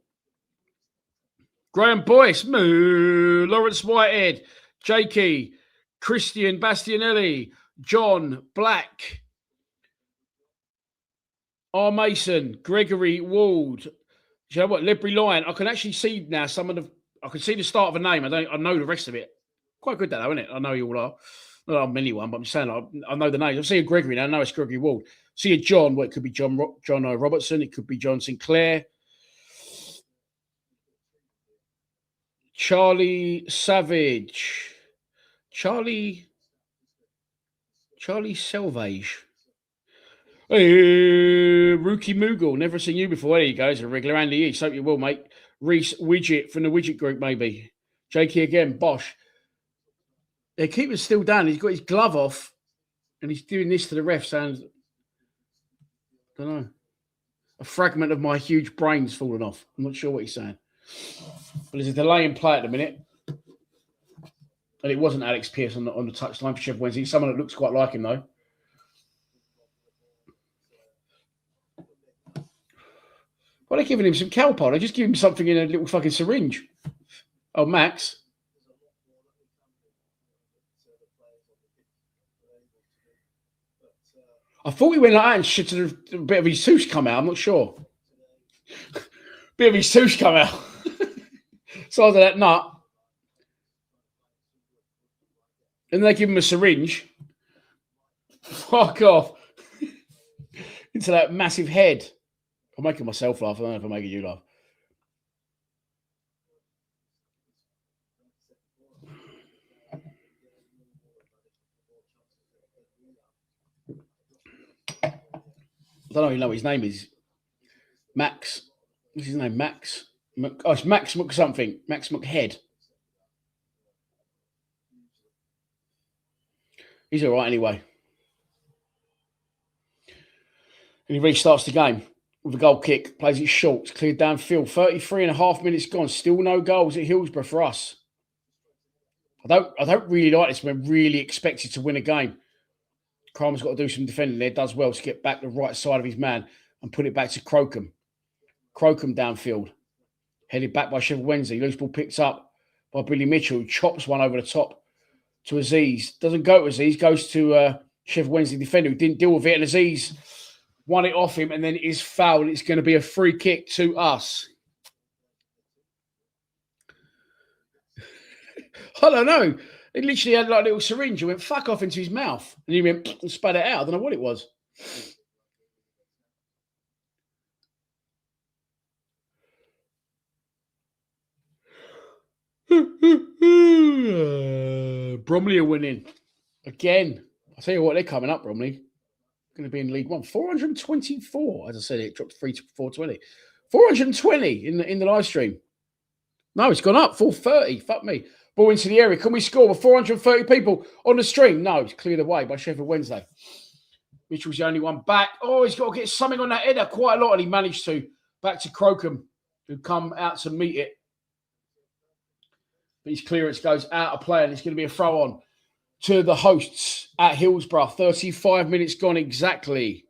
Graham Boyce. Moo. Lawrence Whitehead. Jakey. Christian Bastianelli. John Black. R. Mason. Gregory Wald. Do you know what? Libri Lion. I can actually see now I can see the start of a name. I know the rest of it. Quite good, that, though, isn't it? I know you all are. Not that I'm anyone, but I'm saying I know the names. I see a Gregory now. I know it's Gregory Wald. See a John. Well, it could be John Robertson. It could be John Sinclair. Charlie Savage. Charlie Selvage. Hey, Rookie Moogle. Never seen you before. There you go. It's a regular Andy East. Hope you will, mate. Reese Widget from the Widget Group, maybe. Jakey again. Bosch. Their keeper's still down. He's got his glove off and he's doing this to the ref. Sounds, I don't know. A fragment of my huge brain's fallen off. I'm not sure what he's saying. But there's a delay in play at the minute. And it wasn't Alex Pearce on the touchline for Sheffield Wednesday. Someone that looks quite like him, though. Why are they giving him some Calpol? They just give him something in a little fucking syringe. Oh, Max. I thought he went like that and shit to a bit of his souche come out. I'm not sure. Bit of his souche come out. Size of that nut. And they give him a syringe. Fuck off. Into that massive head. I'm making myself laugh. I don't know if I'm making you laugh. I don't even know what his name is. Max. What's his name? Max. It's Max Mc something. Max McHead. He's all right anyway. And he restarts the game with a goal kick. Plays it short. It's cleared downfield. 33.5 minutes gone. Still no goals at Hillsborough for us. I don't really like this. We're really expected to win a game. Kramer's got to do some defending there. Does well to get back the right side of his man and put it back to Crocombe. Crocombe downfield. Headed back by Sheffield Wednesday. Loose ball picked up by Billy Mitchell, who chops one over the top to Aziz. Doesn't go to Aziz, goes to Sheffield Wednesday defender who didn't deal with it, and Aziz won it off him, and then it is fouled. It's going to be a free kick to us. I don't know. He literally had like a little syringe and went fuck off into his mouth. And he went and spat it out. I don't know what it was. Bromley are winning. Again. I'll tell you what, they're coming up, Bromley. Going to be in League One. 424. As I said, it dropped 3 to 420. 420 in the live stream. No, it's gone up. 430. Fuck me. Ball into the area. Can we score with 430 people on the stream? No, it's cleared away by Sheffield Wednesday. Mitchell's the only one back. Oh, he's got to get something on that header quite a lot, and he managed to. Back to Crocombe, who come out to meet it. But his clearance goes out of play, and it's going to be a throw on to the hosts at Hillsborough. 35 minutes gone exactly.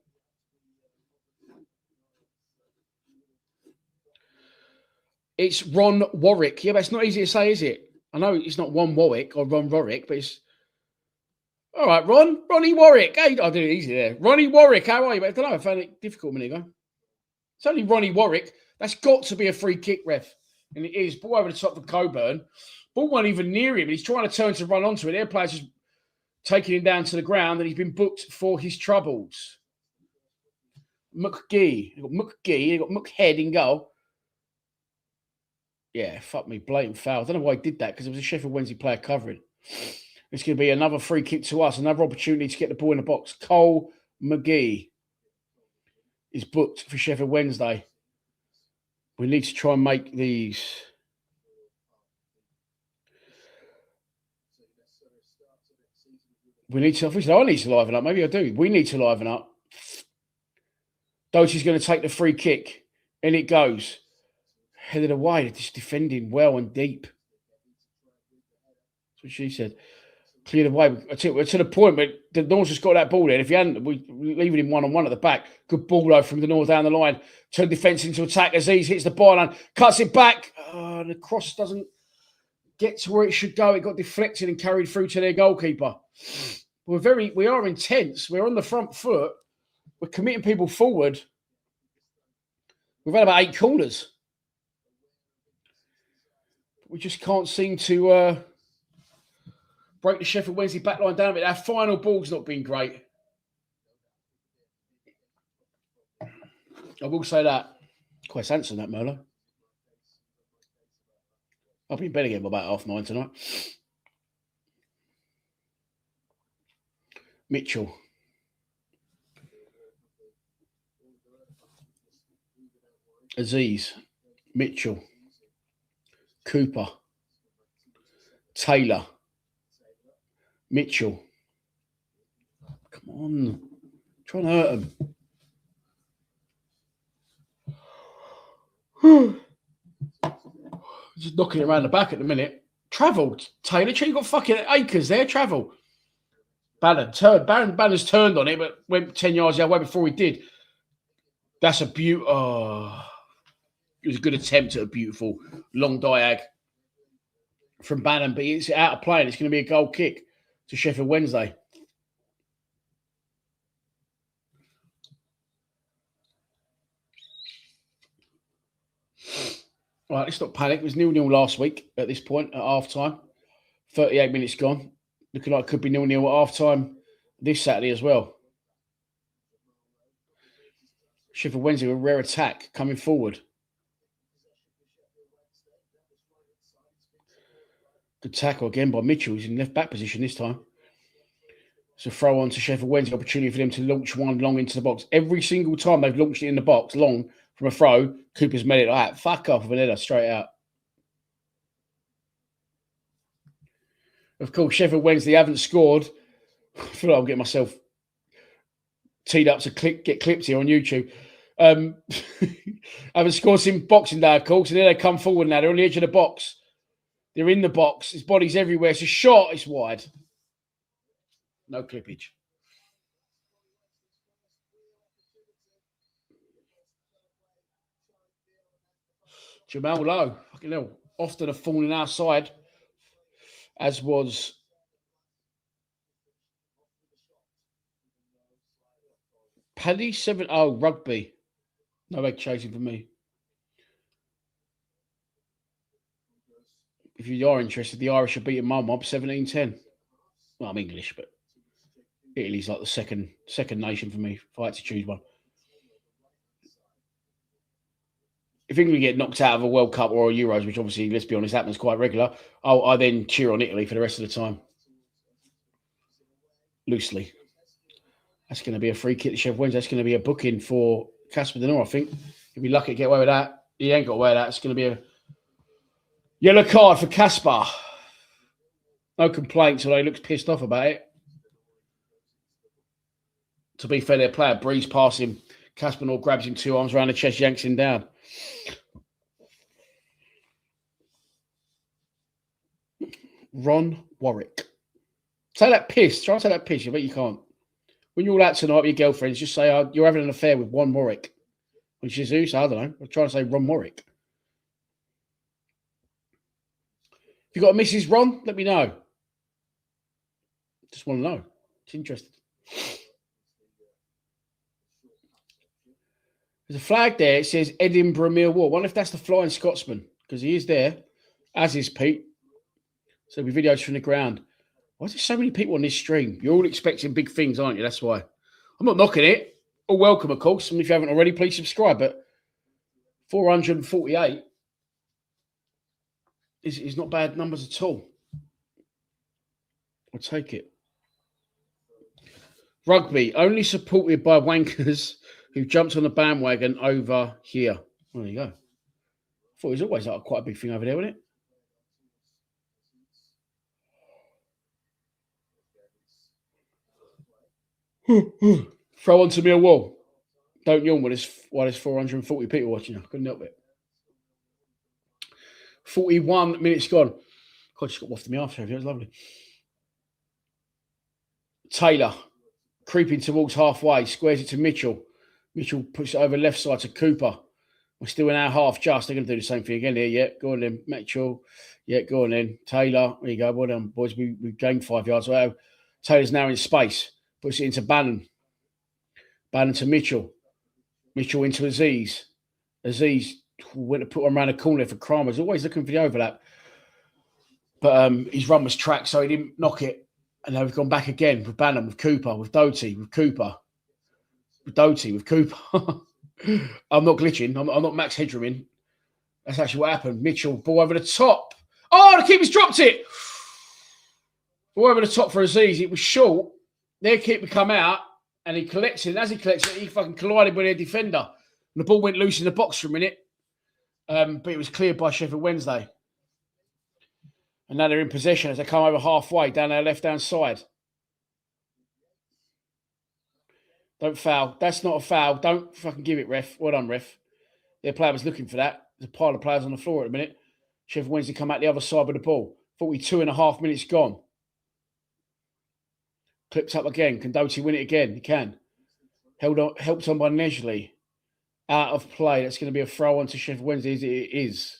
It's Ron Warwick. Yeah, but it's not easy to say, is it? I know it's not Ron Warwick or Ron Warwick, but it's... All right, Ronnie Warwick. Hey, I did it easy there. Ronnie Warwick, how are you? But I don't know, I found it difficult a minute ago. It's only Ronnie Warwick. That's got to be a free kick, ref. And it is. Ball over the top of Coburn. Ball wasn't even near him. He's trying to turn to run onto it. Their players just taking him down to the ground, and he's been booked for his troubles. McGee. You've got McGee. You've got McHead in goal. Yeah, fuck me. Blatant foul. I don't know why he did that, because it was a Sheffield Wednesday player covering. It's going to be another free kick to us. Another opportunity to get the ball in the box. Cole McGee is booked for Sheffield Wednesday. We need to try and make these... We need to... I need to liven up. Maybe I do. We need to liven up. Doty's going to take the free kick. And it goes. Headed away. They're just defending well and deep. That's what she said. Cleared away. We're to the point, but the North's just got that ball there. If you hadn't, we're leaving him one-on-one at the back. Good ball, though, from the North down the line. Turn defence into attack. Aziz hits the byline, cuts it back. The cross doesn't get to where it should go. It got deflected and carried through to their goalkeeper. We are intense. We're on the front foot. We're committing people forward. We've had about 8 corners. We just can't seem to break the Sheffield Wednesday backline down a bit. Our final ball's not been great. I will say that. Quite handsome, that Merlo. I'll be in bed again by about 9:30 tonight. Mitchell. Aziz. Mitchell. Cooper. Taylor. Mitchell. Come on. Try and hurt him. Just knocking it around the back at the minute. Travel, Taylor. You got fucking acres there. Travel. Banner's turned on it, but went 10 yards the other way before he did. That's a beaut. Oh. It was a good attempt at a beautiful long diag from Bannon, but it's out of play and it's going to be a goal kick to Sheffield Wednesday. All right, let's not panic. It was 0-0 last week at this point at half-time. 38 minutes gone. Looking like it could be 0-0 at half-time this Saturday as well. Sheffield Wednesday with a rare attack coming forward. Good tackle again by Mitchell. He's in left-back position this time. It's a throw on to Sheffield Wednesday. Opportunity for them to launch one long into the box. Every single time they've launched it in the box, long from a throw, Cooper's made it like that. Fuck off with an header straight out. Of course, Sheffield Wednesday haven't scored. I feel like I'll get myself teed up to get clipped here on YouTube. Haven't scored since Boxing Day, of course, and then they come forward now. They're on the edge of the box. They're in the box. His body's everywhere. It's a shot. It's wide. No clippage. Jamal Lowe. Fucking hell. Often a thorn in our side. as was Paddy 7. Oh, rugby. No egg chasing for me. If you are interested, the Irish are beating my mob 17-10. Well, I'm English, but Italy's like the second nation for me if I had to choose one. If England get knocked out of a World Cup or a Euros, which obviously, let's be honest, happens quite regular, I then cheer on Italy for the rest of the time. Loosely. That's going to be a free kick to Sheffield Wednesday. That's going to be a booking for Casper De Norre, I think. If you're lucky to get away with that, he ain't got away with that. It's going to be a yellow card for Casper. No complaints, although he looks pissed off about it. To be fair, their player breezes past him. Casper De Norre grabs him 2 arms around the chest, yanks him down. Ron Warwick. Say that piss. Try to say that piss. I bet you can't. When you're all out tonight with your girlfriends, just say you're having an affair with Ron Warwick. Which is who? So I don't know. I'm trying to say Ron Warwick. If you got a Mrs. Ron, let me know. Just want to know. It's interesting. There's a flag there. It says Edinburgh Millwall. I wonder if that's the Flying Scotsman, because he is there, as is Pete. So we videos from the ground. Why is there so many people on this stream? You're all expecting big things, aren't you? That's why. I'm not knocking it. All welcome, of course. And if you haven't already, please subscribe. But 448 is not bad numbers at all. I'll take it. Rugby, only supported by wankers who jumped on the bandwagon over here. There you go. I thought it was always like quite a big thing over there, wasn't it? Throw onto me a wall. Don't yawn while there's 440 people watching you. Couldn't help it. 41 minutes gone. God, just got wafted me after. It was lovely. Taylor, creeping towards halfway, squares it to Mitchell. Mitchell puts it over left side to Cooper. We're still in our half just. They're going to do the same thing again here. Yeah, go on then. Mitchell. Yeah, go on then. Taylor. There you go. Well done, boys. We gained 5 yards. Well, Taylor's now in space. Puts it into Bannon. Bannon to Mitchell. Mitchell into Aziz. Aziz went to put him around the corner for Kramer's. Always looking for the overlap. But his run was tracked, so he didn't knock it. And now we've gone back again with Bannon, with Cooper, with Doty, with Cooper. With Doty, with Cooper. I'm not glitching. I'm not Max Headrooming. That's actually what happened. Mitchell, ball over the top. Oh, the keeper's dropped it. Ball over the top for Aziz. It was short. Their keeper come out and he collects it. And as he collects it, he fucking collided with their defender. And the ball went loose in the box for a minute. But it was cleared by Sheffield Wednesday. And now they're in possession as they come over halfway down their left-hand side. Don't foul. That's not a foul. Don't fucking give it, ref. Well done, ref. Their player was looking for that. There's a pile of players on the floor at the minute. Sheffield Wednesday come out the other side with the ball. 42.5 minutes gone. Clipped up again. Can Doty win it again? He can. Helped on by Nesley. Out of play. That's going to be a throw on to Sheffield Wednesday. It is.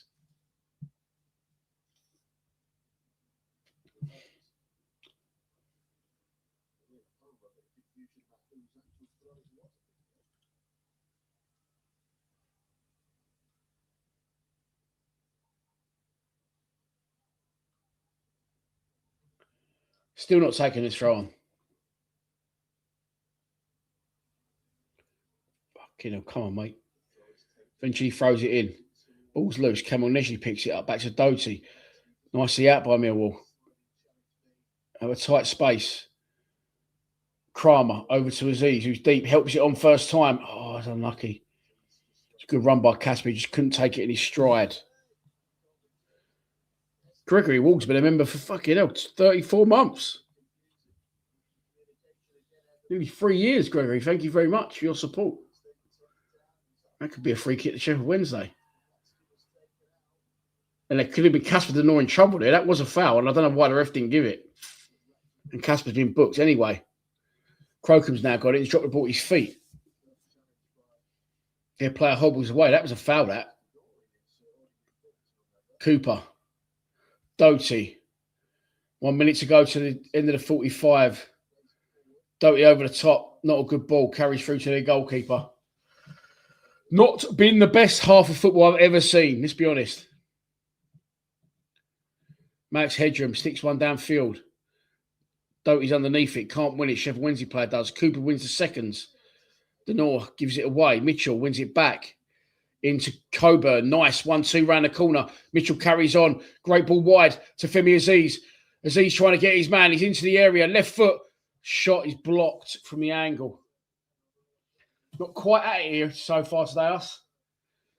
Still not taking this throw on. Fucking hell, come on, mate. Eventually throws it in. Ball's loose. Cameron Nesley picks it up. Back to Doty. Nicely out by Millwall. Have a tight space. Kramer over to Aziz, who's deep. Helps it on first time. Oh, it's unlucky. It's a good run by Casper. He just couldn't take it in his stride. Gregory Wall's been a member for fucking hell, 34 months. Nearly 3 years, Gregory. Thank you very much for your support. That could be a free kick to Sheffield Wednesday. And there could have been Casper De Norre in trouble there. That was a foul, and I don't know why the ref didn't give it. And Casper's been booked anyway. Crocom's now got it. He's dropped the ball at his feet. Their player hobbles away. That was a foul, that. Cooper. Doty. 1 minute to go to the end of the 45. Doty over the top. Not a good ball. Carries through to their goalkeeper. Not been the best half of football I've ever seen. Let's be honest. Max Headroom sticks one downfield. Doty's underneath it. Can't win it. Sheffield Wednesday player does. Cooper wins the seconds. Denor gives it away. Mitchell wins it back into Coburn. Nice. 1-2 round the corner. Mitchell carries on. Great ball wide to Femi Aziz. Aziz trying to get his man. He's into the area. Left foot. Shot is blocked from the angle. Not quite at it here so far today, us.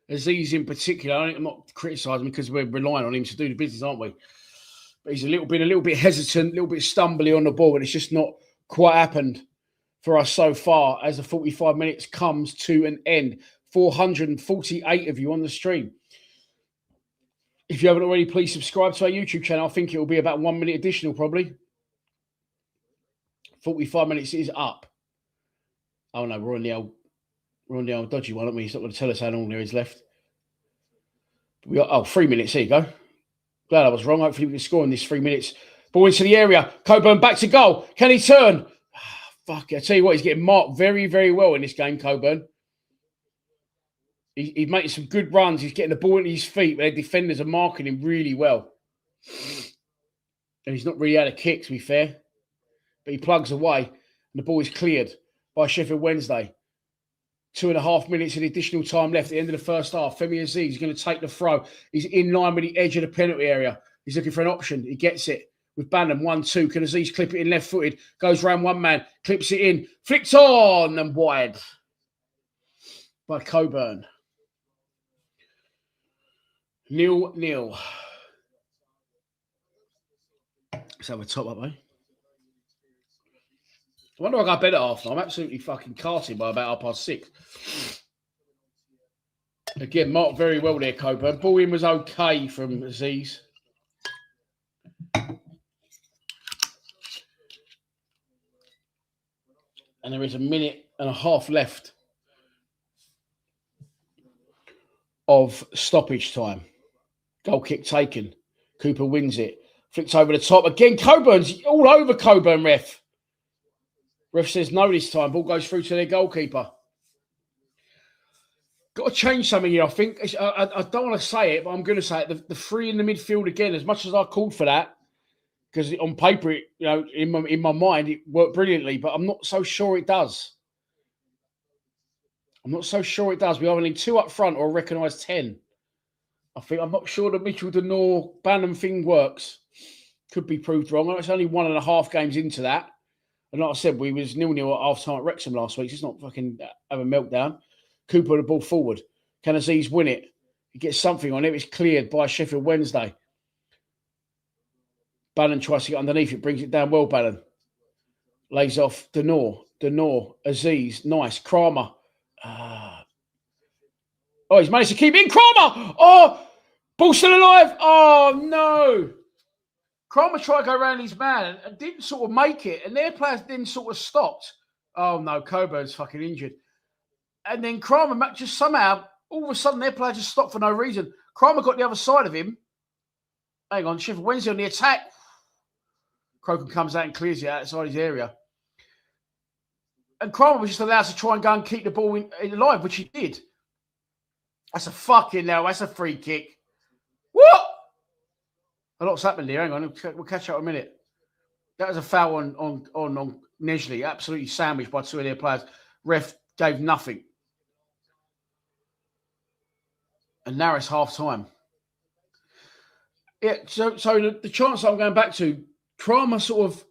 Aziz in particular. I'm not criticising because we're relying on him to do the business, aren't we? But he's a little bit hesitant, a little bit stumbly on the ball, and it's just not quite happened for us so far as the 45 minutes comes to an end. 448 of you on the stream. If you haven't already, please subscribe to our YouTube channel. I think it will be about 1 minute additional, probably. 45 minutes is up. Oh no, we're on the old dodgy one, aren't we? He's not going to tell us how long there is left. We got 3 minutes. Here you go. Glad I was wrong. Hopefully we can score in this 3 minutes. Ball into the area. Coburn back to goal. Can he turn? Fuck it. I tell you what, he's getting marked very, very well in this game, Coburn. He's making some good runs. He's getting the ball into his feet, but their defenders are marking him really well. And he's not really had a kick, to be fair. But he plugs away, and the ball is cleared by Sheffield Wednesday. 2.5 minutes of additional time left at the end of the first half. Femi Aziz is going to take the throw. He's in line with the edge of the penalty area. He's looking for an option. He gets it with Bannon. 1-2. Can Aziz clip it in left-footed? Goes round one man. Clips it in. Flicks on and wide by Coburn. 0-0. Let's have a top up, eh? I wonder if I got better after. I'm absolutely fucking carting by about 6:30. Again, marked very well there, Coburn. Ball in was okay from Aziz. And there is 1.5 minutes left of stoppage time. Goal kick taken. Cooper wins it. Flicks over the top. Again, Coburn's all over Coburn, ref. Ref says no this time. Ball goes through to their goalkeeper. Got to change something here, I think. I don't want to say it, but I'm going to say it. The three in the midfield again, as much as I called for that, because on paper, in my mind, it worked brilliantly, but I'm not so sure it does. We either need 2 up front or a recognised 10. I'm not sure the Mitchell Denor Bannon thing works. Could be proved wrong. It's only 1.5 games into that. And like I said, we was 0-0 at half-time at Wrexham last week. So it's not fucking have a meltdown. Cooper the ball forward. Can Aziz win it? He gets something on it. It's cleared by Sheffield Wednesday. Bannon tries to get underneath it. Brings it down well, Bannon. Lays off Denor. Aziz. Nice. Kramer. Oh, he's managed to keep in. Kramer! Oh! Ball still alive. Oh, no. Kramer tried to go around his man and didn't sort of make it. And their players then sort of stopped. Oh, no. Coburn's fucking injured. And then Kramer just somehow, all of a sudden, their player just stopped for no reason. Kramer got the other side of him. Hang on. Sheffield Wednesday on the attack. Croken comes out and clears it outside his area. And Kramer was just allowed to try and go and keep the ball in alive, which he did. That's a fucking no. That's a free kick. What? A lot's happened here. Hang on. We'll catch up in a minute. That was a foul on Nesley. Absolutely sandwiched by 2 of their players. Ref gave nothing. And now it's half time. Yeah, so the chance I'm going back to, Kramer sort of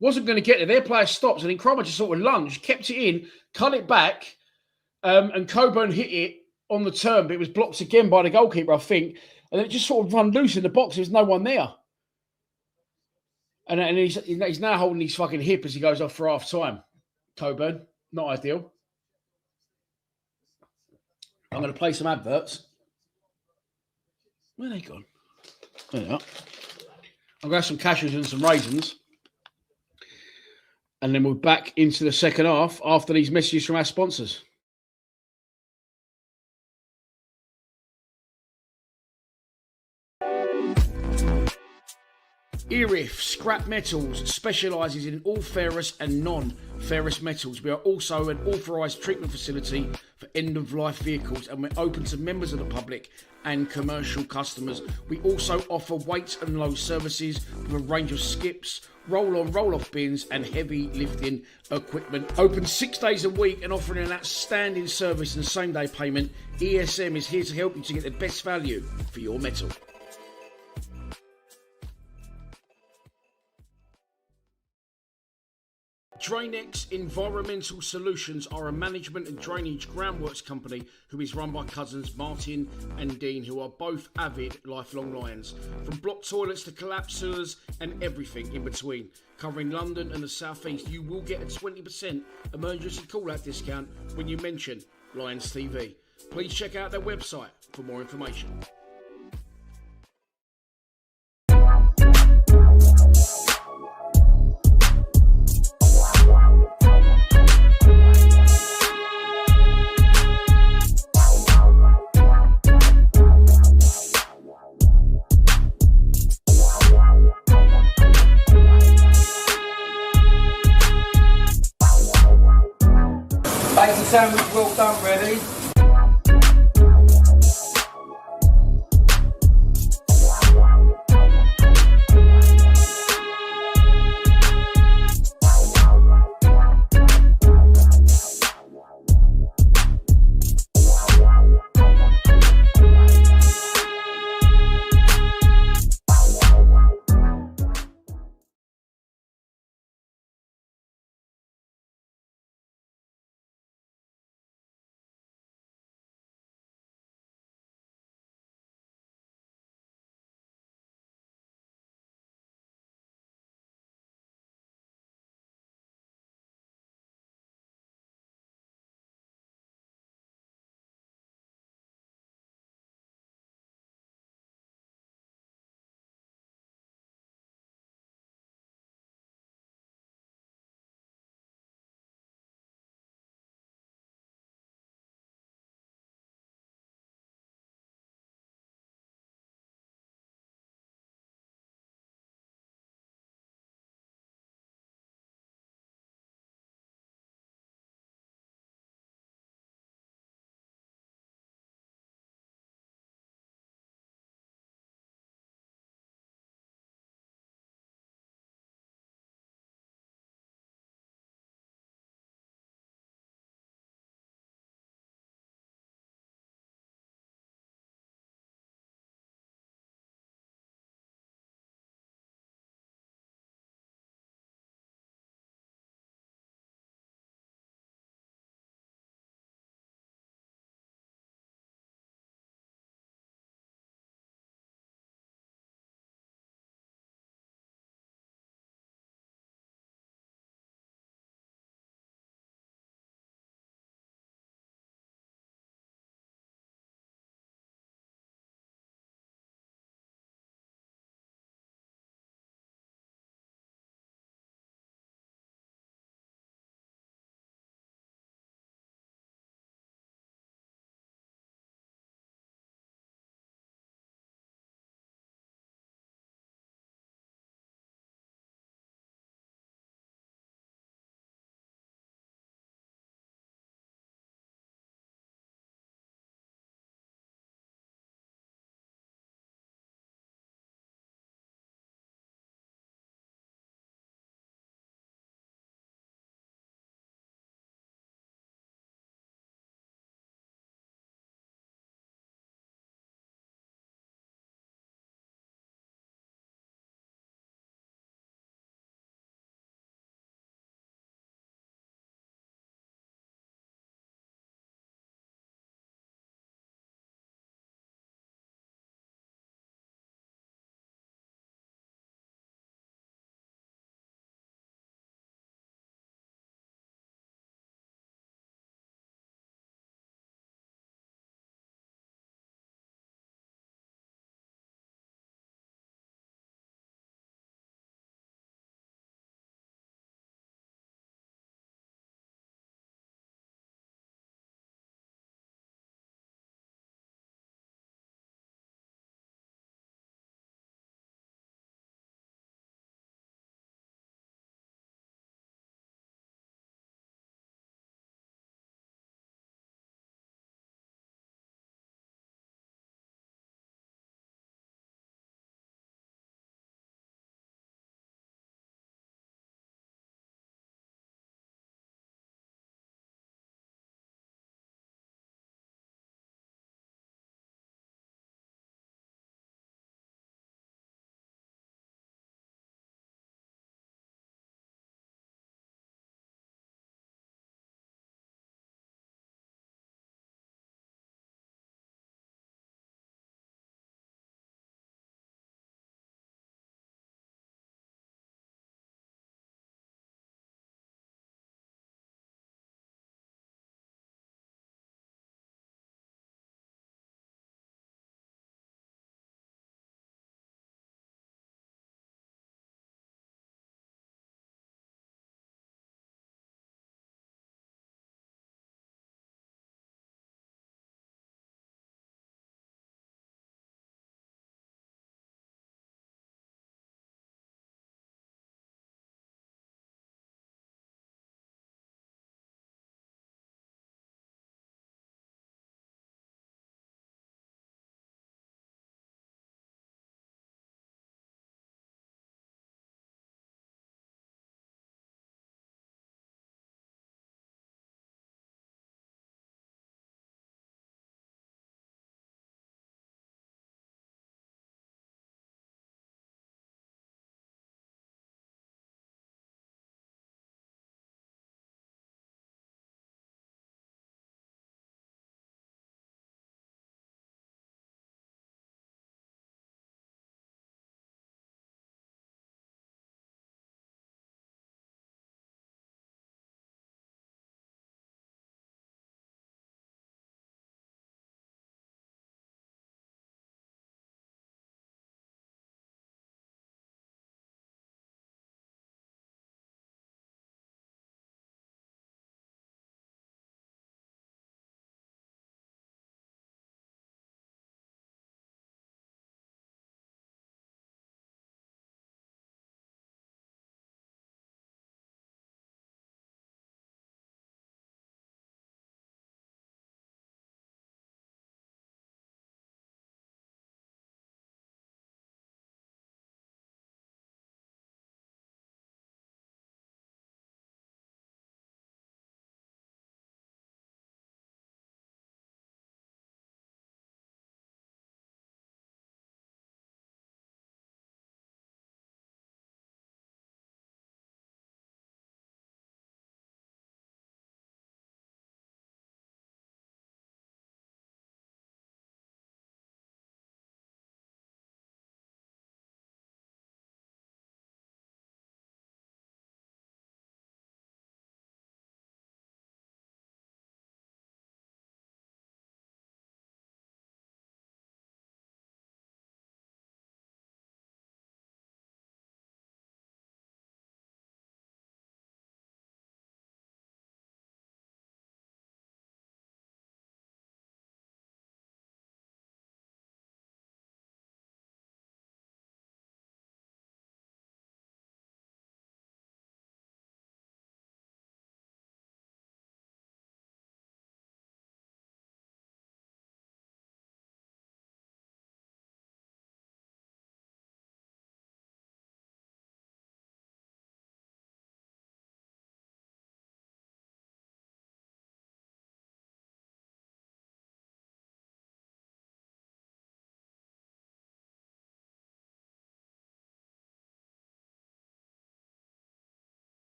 wasn't going to get there. Their player stops, and then Kramer just sort of lunged, kept it in, cut it back, and Coburn hit it on the turn, but it was blocked again by the goalkeeper, I think. And then it just sort of run loose in the box. There's no one there. And he's now holding his fucking hip as he goes off for half time. Coburn, not ideal. I'm going to play some adverts. Where are they gone? There they are. I'll grab some cashews and some raisins. And then we're back into the second half after these messages from our sponsors. Erif Scrap Metals specialises in all ferrous and non-ferrous metals. We are also an authorised treatment facility for end-of-life vehicles, and we're open to members of the public and commercial customers. We also offer weights and load services with a range of skips, roll-on, roll-off bins and heavy lifting equipment. Open 6 days a week and offering an outstanding service and same-day payment. ESM is here to help you to get the best value for your metal. Drainex Environmental Solutions are a management and drainage groundworks company who is run by cousins Martin and Dean, who are both avid lifelong Lions. From block toilets to collapsed sewers and everything in between. Covering London and the South East, you will get a 20% emergency call-out discount when you mention Lions TV. Please check out their website for more information. Bacon sandwich well done, ready?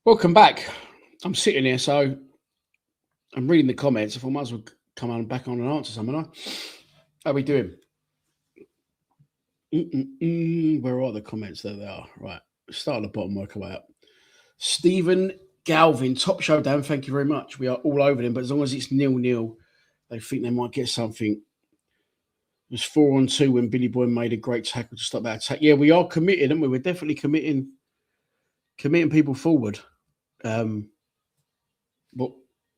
Welcome back. I'm sitting here, so I'm reading the comments. I thought I might as well come on back on and answer some, haven't I? How are we doing? Where are the comments? There they are. Right. Start at the bottom, work our way up. Stephen Galvin, Top Showdown, thank you very much. We are all over them, but as long as it's 0-0, they think they might get something. It was 4-2 when Billy Boy made a great tackle to stop that attack. Yeah, we are committed, aren't we? We're definitely committing people forward. But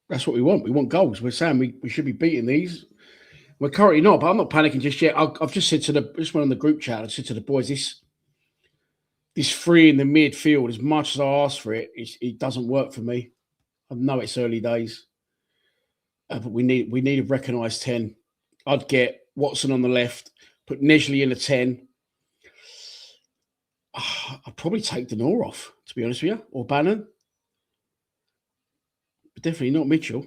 that's what we want. We want goals. We're saying we should be beating these. We're currently not, but I'm not panicking just yet. I've just said just went on the group chat. I said to the boys, this free in the midfield, as much as I ask for it, it doesn't work for me. I know it's early days, but we need a recognised 10. I'd get Watson on the left, put Nesley in a 10. I'd probably take Denor off, to be honest with you, or Bannon. But definitely not Mitchell.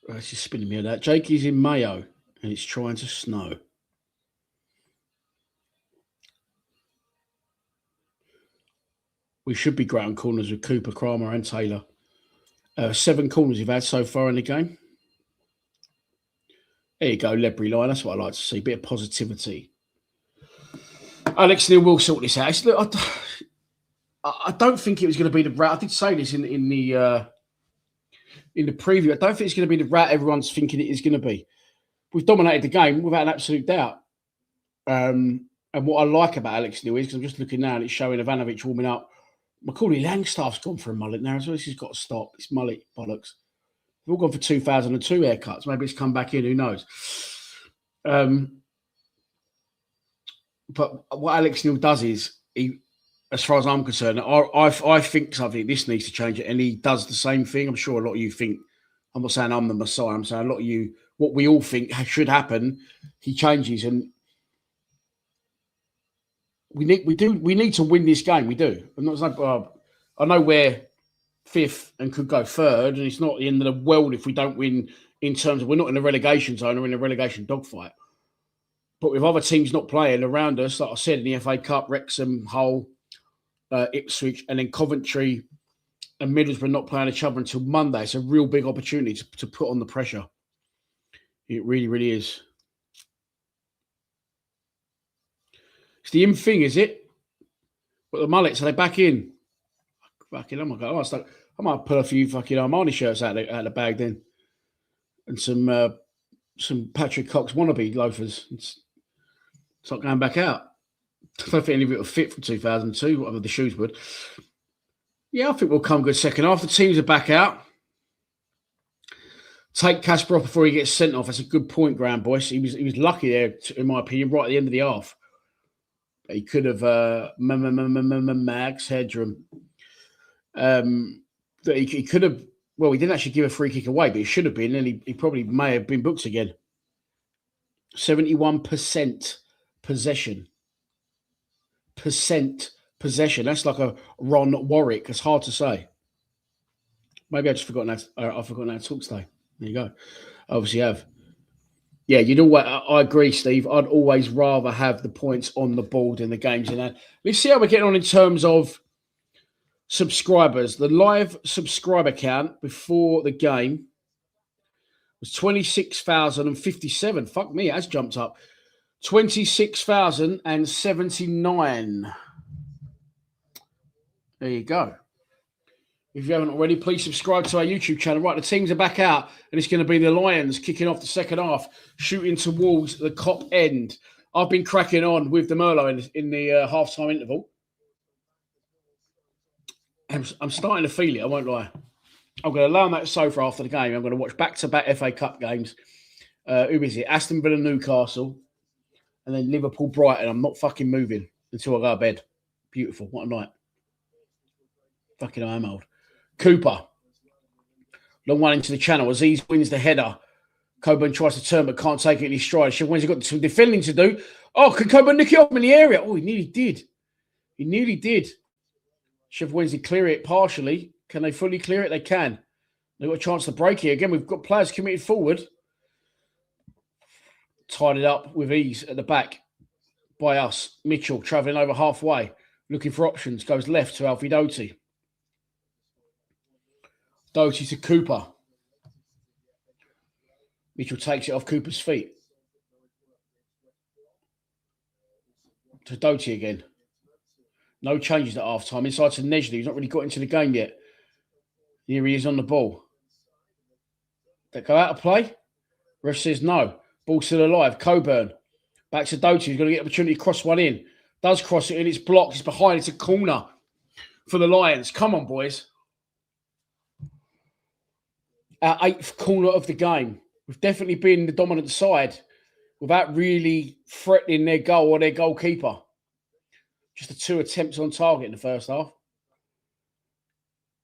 It's just spinning me on that. Jakey's in Mayo, and it's trying to snow. We should be ground corners with Cooper, Kramer, and Taylor. 7 corners we've had so far in the game. There you go, Ledbury line. That's what I like to see. Bit of positivity. Alex Neil will sort this out. Look, I don't think it was going to be the route. I did say this in the preview. I don't think it's going to be the route everyone's thinking it is going to be. We've dominated the game without an absolute doubt. And what I like about Alex Neil is, because I'm just looking now and it's showing Ivanovic warming up. Macaulay Langstaff's gone for a mullet now, so this has got to stop. It's mullet bollocks. We've all gone for 2002 haircuts. Maybe it's come back in. Who knows? But what Alex Neil does is, as far as I'm concerned, I think something this needs to change it, and he does the same thing. I'm sure a lot of you think. I'm not saying I'm the Messiah. I'm saying a lot of you, what we all think should happen, he changes, and we need to win this game. We do. I'm not saying, I know we're 5th and could go 3rd, and it's not the end of the world if we don't win. In terms of, we're not in a relegation zone or in a relegation dogfight. But with other teams not playing around us, like I said, in the FA Cup, Wrexham, Hull, Ipswich, and then Coventry and Middlesbrough not playing each other until Monday, it's a real big opportunity to put on the pressure. It really, really is. It's the in thing, is it? But the mullets, are they back in? Fucking, oh my God. I might put a few fucking Armani shirts out of the bag then. And some Patrick Cox wannabe loafers. It's not going back out. I don't think any of it will fit from 2002, whatever the shoes would. Yeah, I think we'll come good second half. The teams are back out. Take Casper off before he gets sent off. That's a good point, Graham Boyce. He was lucky there, in my opinion, right at the end of the half. He could have Max Headroom. He could have. Well, he didn't actually give a free kick away, but he should have been, and he probably may have been booked again. 71% possession. Possession. That's like a Ron Warwick. It's hard to say. Maybe I've forgotten how to talk today. There you go. I obviously have. Yeah, you know what? I agree, Steve. I'd always rather have the points on the board in the games. Let's see how we're getting on in terms of subscribers. The live subscriber count before the game was 26,057. Fuck me, it has jumped up. 26,079. There you go. If you haven't already, please subscribe to our YouTube channel. Right, the teams are back out, and it's going to be the Lions kicking off the second half, shooting towards the Kop end. I've been cracking on with the Merlot in the half-time interval. I'm starting to feel it, I won't lie. I'm going to lay on that sofa after the game. I'm going to watch back-to-back FA Cup games. Who is it? Aston Villa, Newcastle, and then Liverpool, Brighton. I'm not fucking moving until I go to bed. Beautiful. What a night. Fucking I am old. Cooper. Long one into the channel. Aziz wins the header. Coburn tries to turn but can't take it in his stride. Sheffield got some defending to do. Oh, can Coburn nick it off in the area? Oh, he nearly did. Sheffield Wednesday clear it partially. Can they fully clear it? They can. They've got a chance to break here. Again, we've got players committed forward. Tied it up with ease at the back. by us. Mitchell travelling over halfway, looking for options, goes left to Alfie Doty. Doty to Cooper. Mitchell takes it off Cooper's feet. To Doty again. No changes at half time. Inside to Nesley, who's not really got into the game yet. Here he is on the ball. That go out of play? Ref says no. Ball still alive. Coburn. Back to Doty. He's going to get opportunity to cross one in. Does cross it in. It's blocked. It's behind. It's a corner for the Lions. Come on, boys. Our 8th corner of the game. We've definitely been the dominant side without really threatening their goal or their goalkeeper. Just the 2 attempts on target in the first half.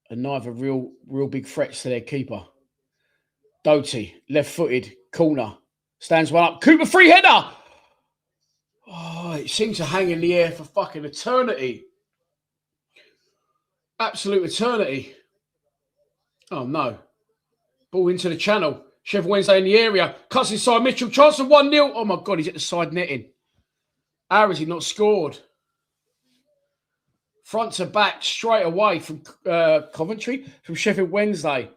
And neither real big threats to their keeper. Doty, left-footed, corner. Stands one up. Cooper, free header! Oh, it seems to hang in the air for fucking eternity. Absolute eternity. Oh, no. Ball into the channel. Sheffield Wednesday in the area. Cuts inside Mitchell. Chance of 1-0. Oh, my God, he's at the side netting. How has he not scored? Front to back straight away from Coventry, from Sheffield Wednesday.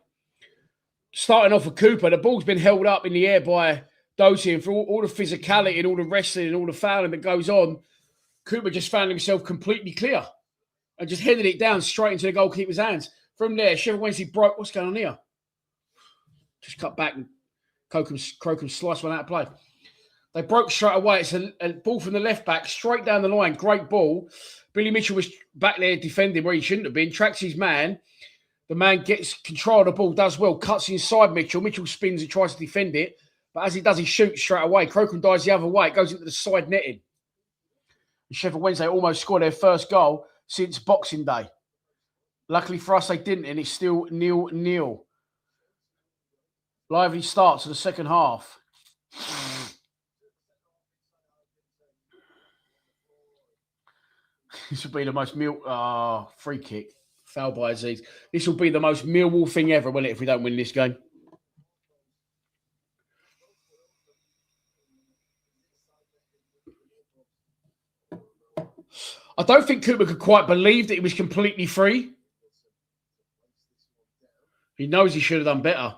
Starting off with Cooper, the ball's been held up in the air by Doty, and for all the physicality and all the wrestling and all the fouling that goes on, Cooper just found himself completely clear and just headed it down straight into the goalkeeper's hands. From there, Sheffield Wednesday broke. What's going on here? Just cut back and Crocombe sliced one out of play. They broke straight away. It's a ball from the left back, straight down the line. Great ball. Billy Mitchell was back there defending where he shouldn't have been. Tracks his man. The man gets control of the ball, does well, cuts inside Mitchell. Mitchell spins and tries to defend it. But as he does, he shoots straight away. Crocombe dives the other way. It goes into the side netting. And Sheffield Wednesday almost scored their first goal since Boxing Day. Luckily for us, they didn't, and it's still 0-0. Lively start to the second half. This will be the most free kick. Foul by Aziz. This will be the most Millwall thing ever, won't it, if we don't win this game? I don't think Cooper could quite believe that he was completely free. He knows he should have done better.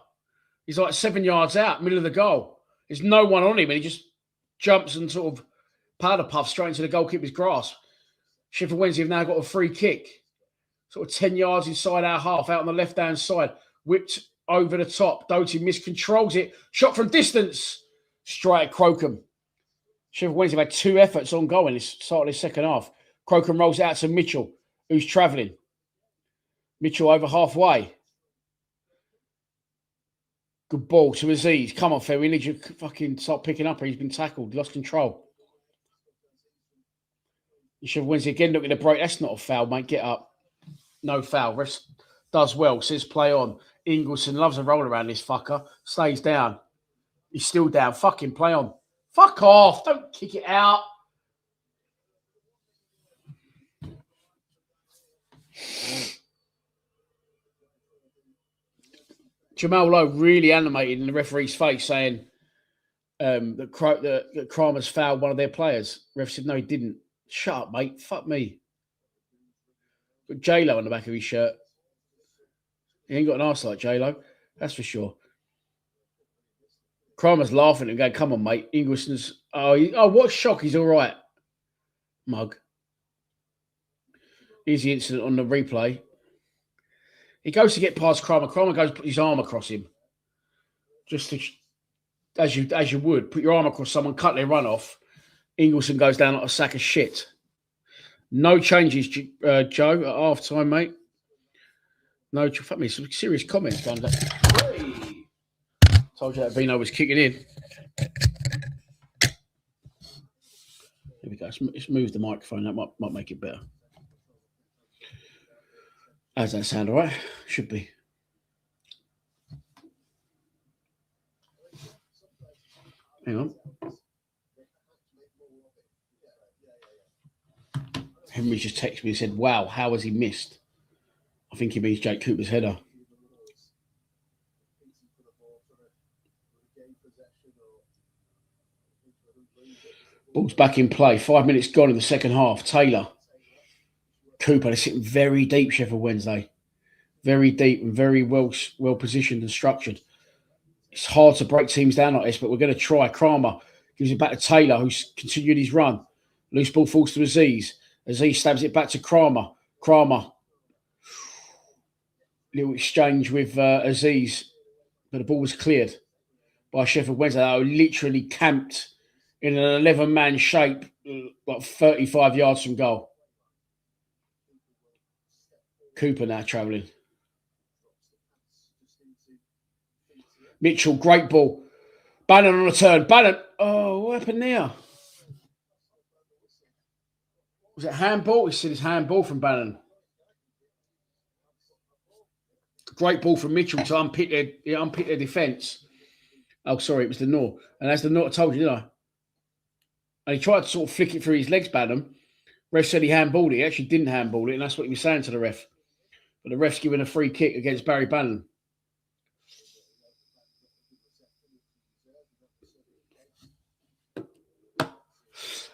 He's like 7 yards out, middle of the goal. There's no one on him, and he just jumps and sort of powder puffs straight into the goalkeeper's grasp. Sheffield Wednesday have now got a free kick. Sort of 10 yards inside our half, out on the left-hand side. Whipped over the top. Doty miscontrols it. Shot from distance. Straight at Crocombe. Sheffield Wednesday have had 2 efforts on goal in this start of this second half. Crocombe rolls out to Mitchell, who's travelling. Mitchell over halfway. Good ball to Aziz. Come on, Fair. We need you to fucking start picking up. He's been tackled. Lost control. Sheffield Wednesday again looking to break. That's not a foul, mate. Get up. No foul. Ref does well. Says play on. Ingleson loves a roll around this fucker. Stays down. He's still down. Fucking play on. Fuck off. Don't kick it out. Jamal Lowe really animated in the referee's face saying that Kramer's fouled one of their players. Ref said, no, he didn't. Shut up, mate. Fuck me. Got J-Lo on the back of his shirt. He ain't got an arse like J-Lo. That's for sure. Kramer's laughing and going, come on, mate. Ingleson's... Oh, what a shock. He's all right. Mug. Here's the incident on the replay. He goes to get past Kramer. Kramer goes to put his arm across him. Just to, as you would. Put your arm across someone, cut their run off. Ingleson goes down like a sack of shit. No changes, Joe, at half time, mate. No, fuck me, some serious comments. Hey. Told you that Vino was kicking in. Here we go. Let's move the microphone. That might make it better. How's that sound? All right? Should be. Hang on. Henry just texted me and said, wow, how has he missed? I think he means Jake Cooper's header. Ball's back in play. 5 minutes gone in the second half. Taylor. Cooper, they're sitting very deep, Sheffield Wednesday. Very deep and very well positioned and structured. It's hard to break teams down like this, but we're going to try. Kramer gives it back to Taylor, who's continued his run. Loose ball falls to Aziz. Aziz stabs it back to Kramer. Kramer. Little exchange with Aziz, but the ball was cleared by Sheffield Wednesday. They were literally camped in an 11-man shape, like 35 yards from goal. Cooper now travelling. Mitchell, great ball. Bannon on a turn. Bannon. Oh, what happened there? Was it handball? He said it's handball from Bannon. Great ball from Mitchell to unpick their defence. Oh, sorry, it was the Nor. And as the Nor told you, didn't I? And he tried to sort of flick it through his legs, Bannon. Ref said he handballed it. He actually didn't handball it, and that's what he was saying to the ref. But the ref's given a free kick against Barry Bannon.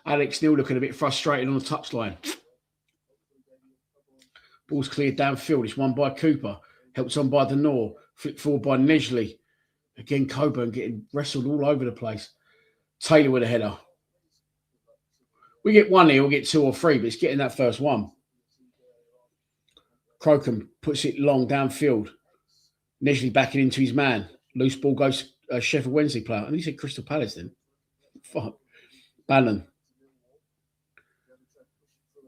Alex Neil looking a bit frustrated on the touchline. Ball's cleared downfield. It's won by Cooper. Helped on by the Nor. Flicked forward by Nesley. Again, Coburn getting wrestled all over the place. Taylor with a header. We get one here, we'll get 2 or 3, but it's getting that first one. Crocombe puts it long downfield. Nesley backing into his man. Loose ball goes Sheffield Wednesday player. And he said Crystal Palace then. Fuck. Bannon.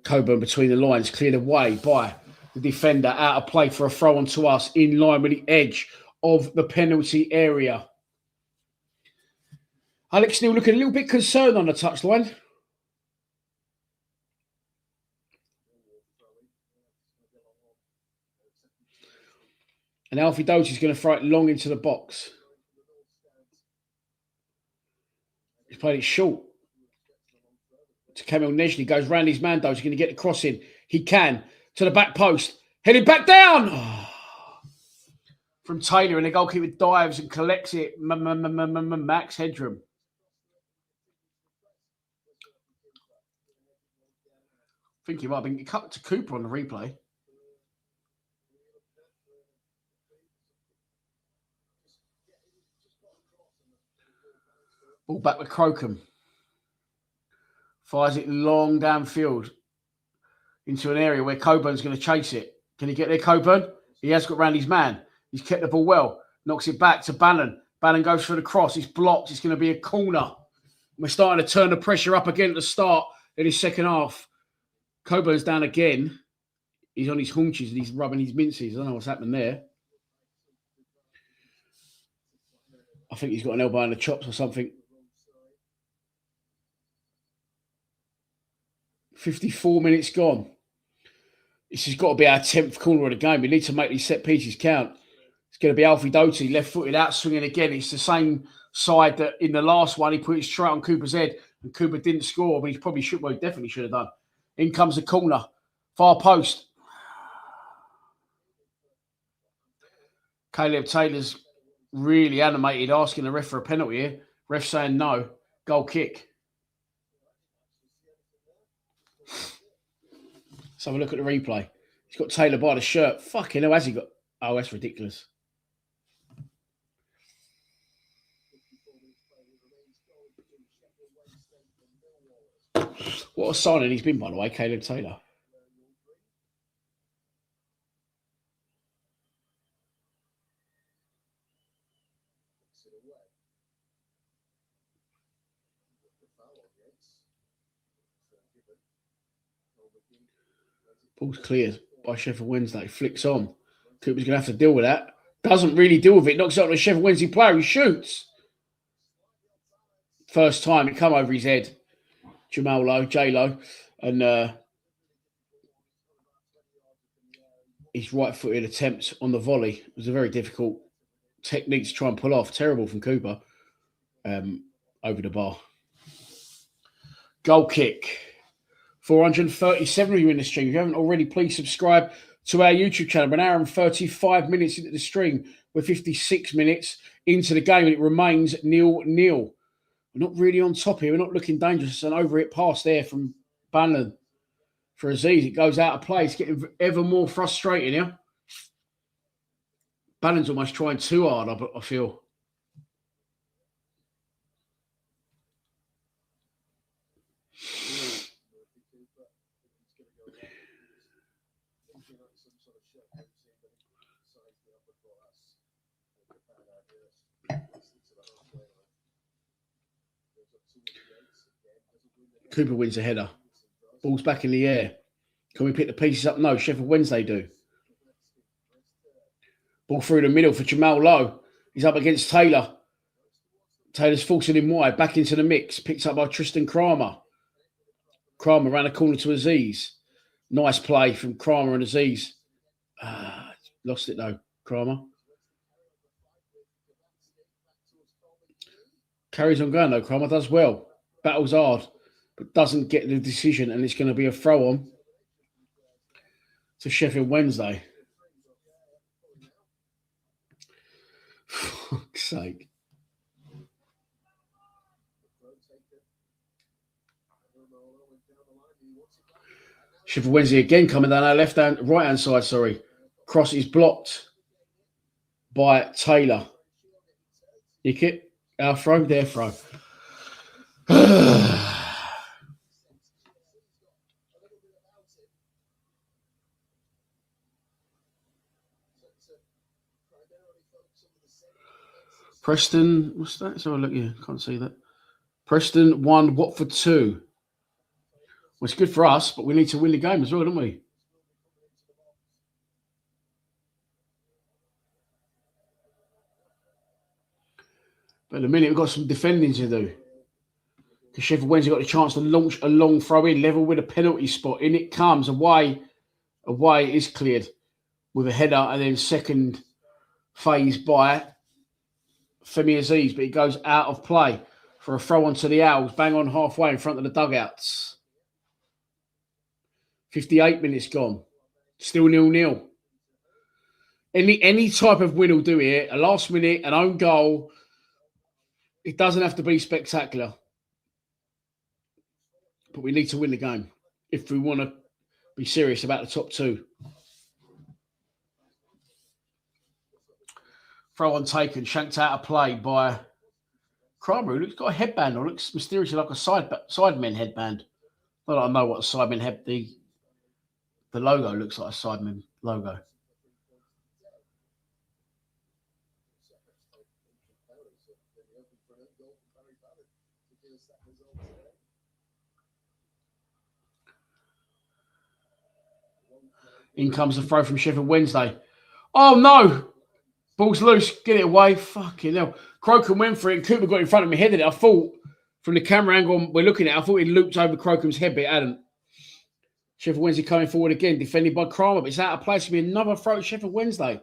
Coburn between the lines, cleared away by the defender, out of play for a throw on to us, in line with the edge of the penalty area. Alex Neil looking a little bit concerned on the touchline. And Alfie Doty's going to throw it long into the box. He's played it short. To Kamil Nesley, goes round his man, Doty's going to get the cross in. He can. To the back post. Headed back down. Oh. From Taylor, and the goalkeeper dives and collects it. Max Headroom. I think he might have been cut to Cooper on the replay. Ball back with Crocombe. Fires it long downfield into an area where Coburn's going to chase it. Can he get there, Coburn? He has got round his man. He's kept the ball well. Knocks it back to Bannon. Bannon goes for the cross. It's blocked. It's going to be a corner. We're starting to turn the pressure up again at the start in his second half. Coburn's down again. He's on his haunches and he's rubbing his minces. I don't know what's happening there. I think he's got an elbow in the chops or something. 54 minutes gone. This has got to be our 10th corner of the game. We need to make these set pieces count. It's going to be Alfie Doty, left-footed, out swinging again. It's the same side that in the last one, he put it straight on Cooper's head and Cooper didn't score, but he probably should, well, he definitely should have done. In comes the corner. Far post. Caleb Taylor's really animated, asking the ref for a penalty here. Ref saying no. Goal kick. Let's have a look at the replay. He's got Taylor by the shirt. Fucking hell, has he got... Oh, that's ridiculous. What a signing he's been, by the way, Caleb Taylor. Ball's cleared by Sheffield Wednesday. Flicks on. Cooper's going to have to deal with that. Doesn't really deal with it. Knocks it out to a Sheffield Wednesday player. He shoots. First time it come over his head. Jamal Lowe, J-Lo. And his right-footed attempt on the volley. It was a very difficult technique to try and pull off. Terrible from Cooper. Over the bar. Goal kick. 437 of you in the stream. If you haven't already, please subscribe to our YouTube channel. We're an hour and 35 minutes into the stream. We're 56 minutes into the game and it remains 0-0. We're not really on top here. We're not looking dangerous. An over it pass there from Bannon for Aziz. It goes out of play. It's getting ever more frustrating here. Bannon's almost trying too hard, I feel. Cooper wins a header. Ball's back in the air. Can we pick the pieces up? No, Sheffield Wednesday do. Ball through the middle for Jamal Lowe. He's up against Taylor. Taylor's forcing him wide. Back into the mix. Picked up by Tristan Kramer. Kramer around the corner to Aziz. Nice play from Kramer and Aziz. Lost it though, Kramer. Carries on going though, Kramer does well. Battles hard, but doesn't get the decision, and it's going to be a throw on to Sheffield Wednesday. For fuck's sake. Sheffield Wednesday again coming down our right-hand side, sorry. Cross is blocked by Taylor. Ickett, our throw, their throw. Preston, what's that? So look, yeah, can't see that. Preston 1, Watford 2. Well, it's good for us, but we need to win the game as well, don't we? But in a minute, we've got some defending to do. Because Sheffield Wednesday got the chance to launch a long throw in, level with a penalty spot. In it comes, away is cleared with a header, and then second phase by Femi Aziz, but he goes out of play for a throw onto the Owls, bang on halfway in front of the dugouts. 58 minutes gone. Still 0-0. Any type of win will do here. A last minute, an own goal. It doesn't have to be spectacular. But we need to win the game if we want to be serious about the top two. Throw on taken, shanked out of play by Kramer, who's got a headband on. Looks mysteriously like a sidemen headband. Not that I know what a sidemen head. The logo looks like a sidemen logo. In comes the throw from Sheffield Wednesday. Oh no! Ball's loose. Get it away. Fucking hell. Crocombe went for it and Cooper got in front of me, headed it. I thought, from the camera angle we're looking at, I thought it looped over Crocombe's head, but it hadn't. Sheffield Wednesday coming forward again, defended by Kramer, but it's out of place. To be another throw to Sheffield Wednesday.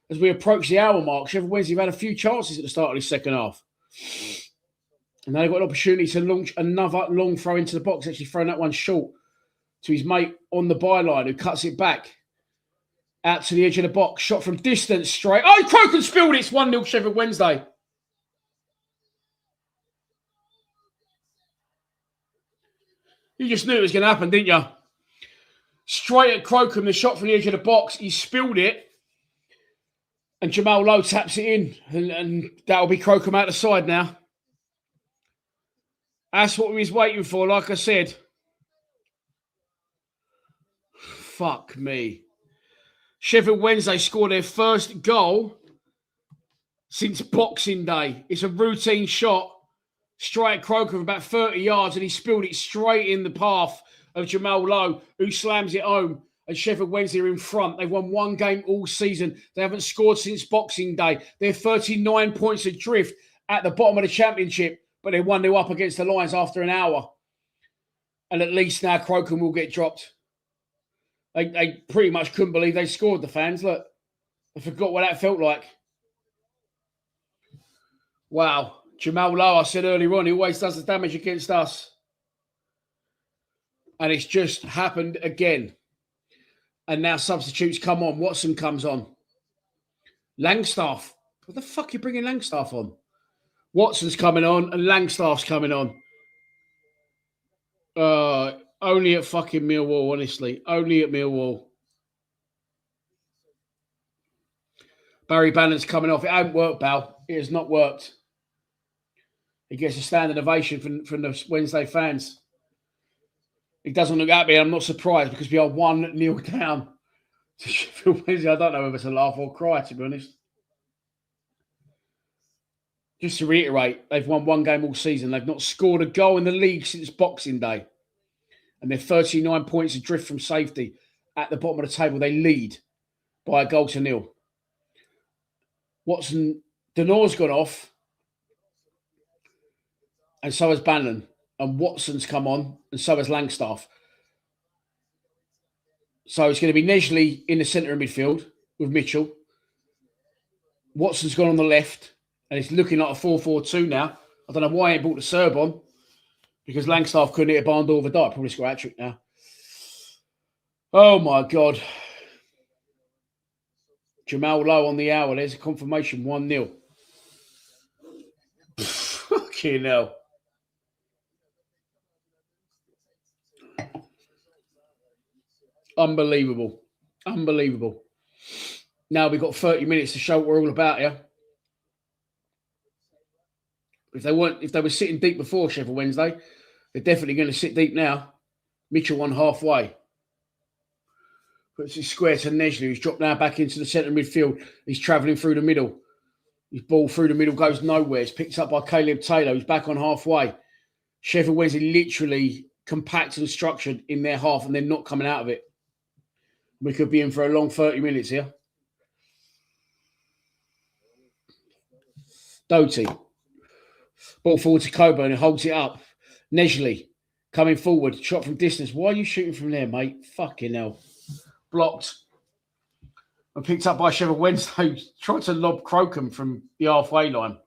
As we approach the hour mark, Sheffield Wednesday have had a few chances at the start of the second half. And now they've got an opportunity to launch another long throw into the box, actually throwing that one short to his mate on the byline, who cuts it back out to the edge of the box. Shot from distance straight. Oh, Crocombe spilled it. It's 1-0 Sheffield Wednesday. You just knew it was going to happen, didn't you? Straight at Crocombe, the shot from the edge of the box. He spilled it. And Jamal Lowe taps it in. And that'll be Crocombe out the side now. That's what we was waiting for, like I said. Fuck me. Sheffield Wednesday scored their first goal since Boxing Day. It's a routine shot. Straight at Crocombe about 30 yards, and he spilled it straight in the path of Jamal Lowe, who slams it home. And Sheffield Wednesday are in front. They've won one game all season. They haven't scored since Boxing Day. They're 39 points adrift at the bottom of the championship, but they're 1-0 up against the Lions after an hour. And at least now Crocombe will get dropped. They pretty much couldn't believe they scored, the fans. Look, I forgot what that felt like. Wow. Jamal Lowe, I said earlier on, he always does the damage against us. And it's just happened again. And now substitutes come on. Watson comes on. Langstaff. What the fuck are you bringing Langstaff on? Watson's coming on and Langstaff's coming on. Only at fucking Millwall, honestly. Only at Millwall. Barry Bannon's coming off. It hasn't worked, Bal. It has not worked. He gets a standing ovation from the Wednesday fans. He doesn't look happy. I'm not surprised because we are 1-0 down to Sheffield Wednesday. I don't know if it's a laugh or cry, to be honest. Just to reiterate, they've won one game all season. They've not scored a goal in the league since Boxing Day. And they're 39 points adrift from safety. At the bottom of the table, they lead by 1-0. Watson, Denor's gone off. And so has Bannon. And Watson's come on. And so has Langstaff. So it's going to be Nesley in the centre of midfield with Mitchell. Watson's gone on the left. And it's looking like a 4-4-2 now. I don't know why he ain't brought the Serb on. Because Langstaff couldn't hit a barn door with a dart. Probably score a hat-trick now. Oh, my God. Jamal Lowe on the hour. There's a confirmation. 1-0. Fucking hell. Unbelievable. Unbelievable. Now we've got 30 minutes to show what we're all about here. If they were sitting deep before Sheffield Wednesday, they're definitely going to sit deep now. Mitchell on halfway. Puts his square to Nesley, who's dropped now back into the centre midfield. He's travelling through the middle. His ball through the middle goes nowhere. It's picked up by Caleb Taylor, who's back on halfway. Sheffield Wednesday literally compact and structured in their half, and they're not coming out of it. We could be in for a long 30 minutes here. Doty. Ball forward to Coburn, who holds it up. Nesley coming forward, shot from distance. Why are you shooting from there, mate? Fucking hell. Blocked. And picked up by Sheffield Wednesday. Tried to lob Crocombe from the halfway line.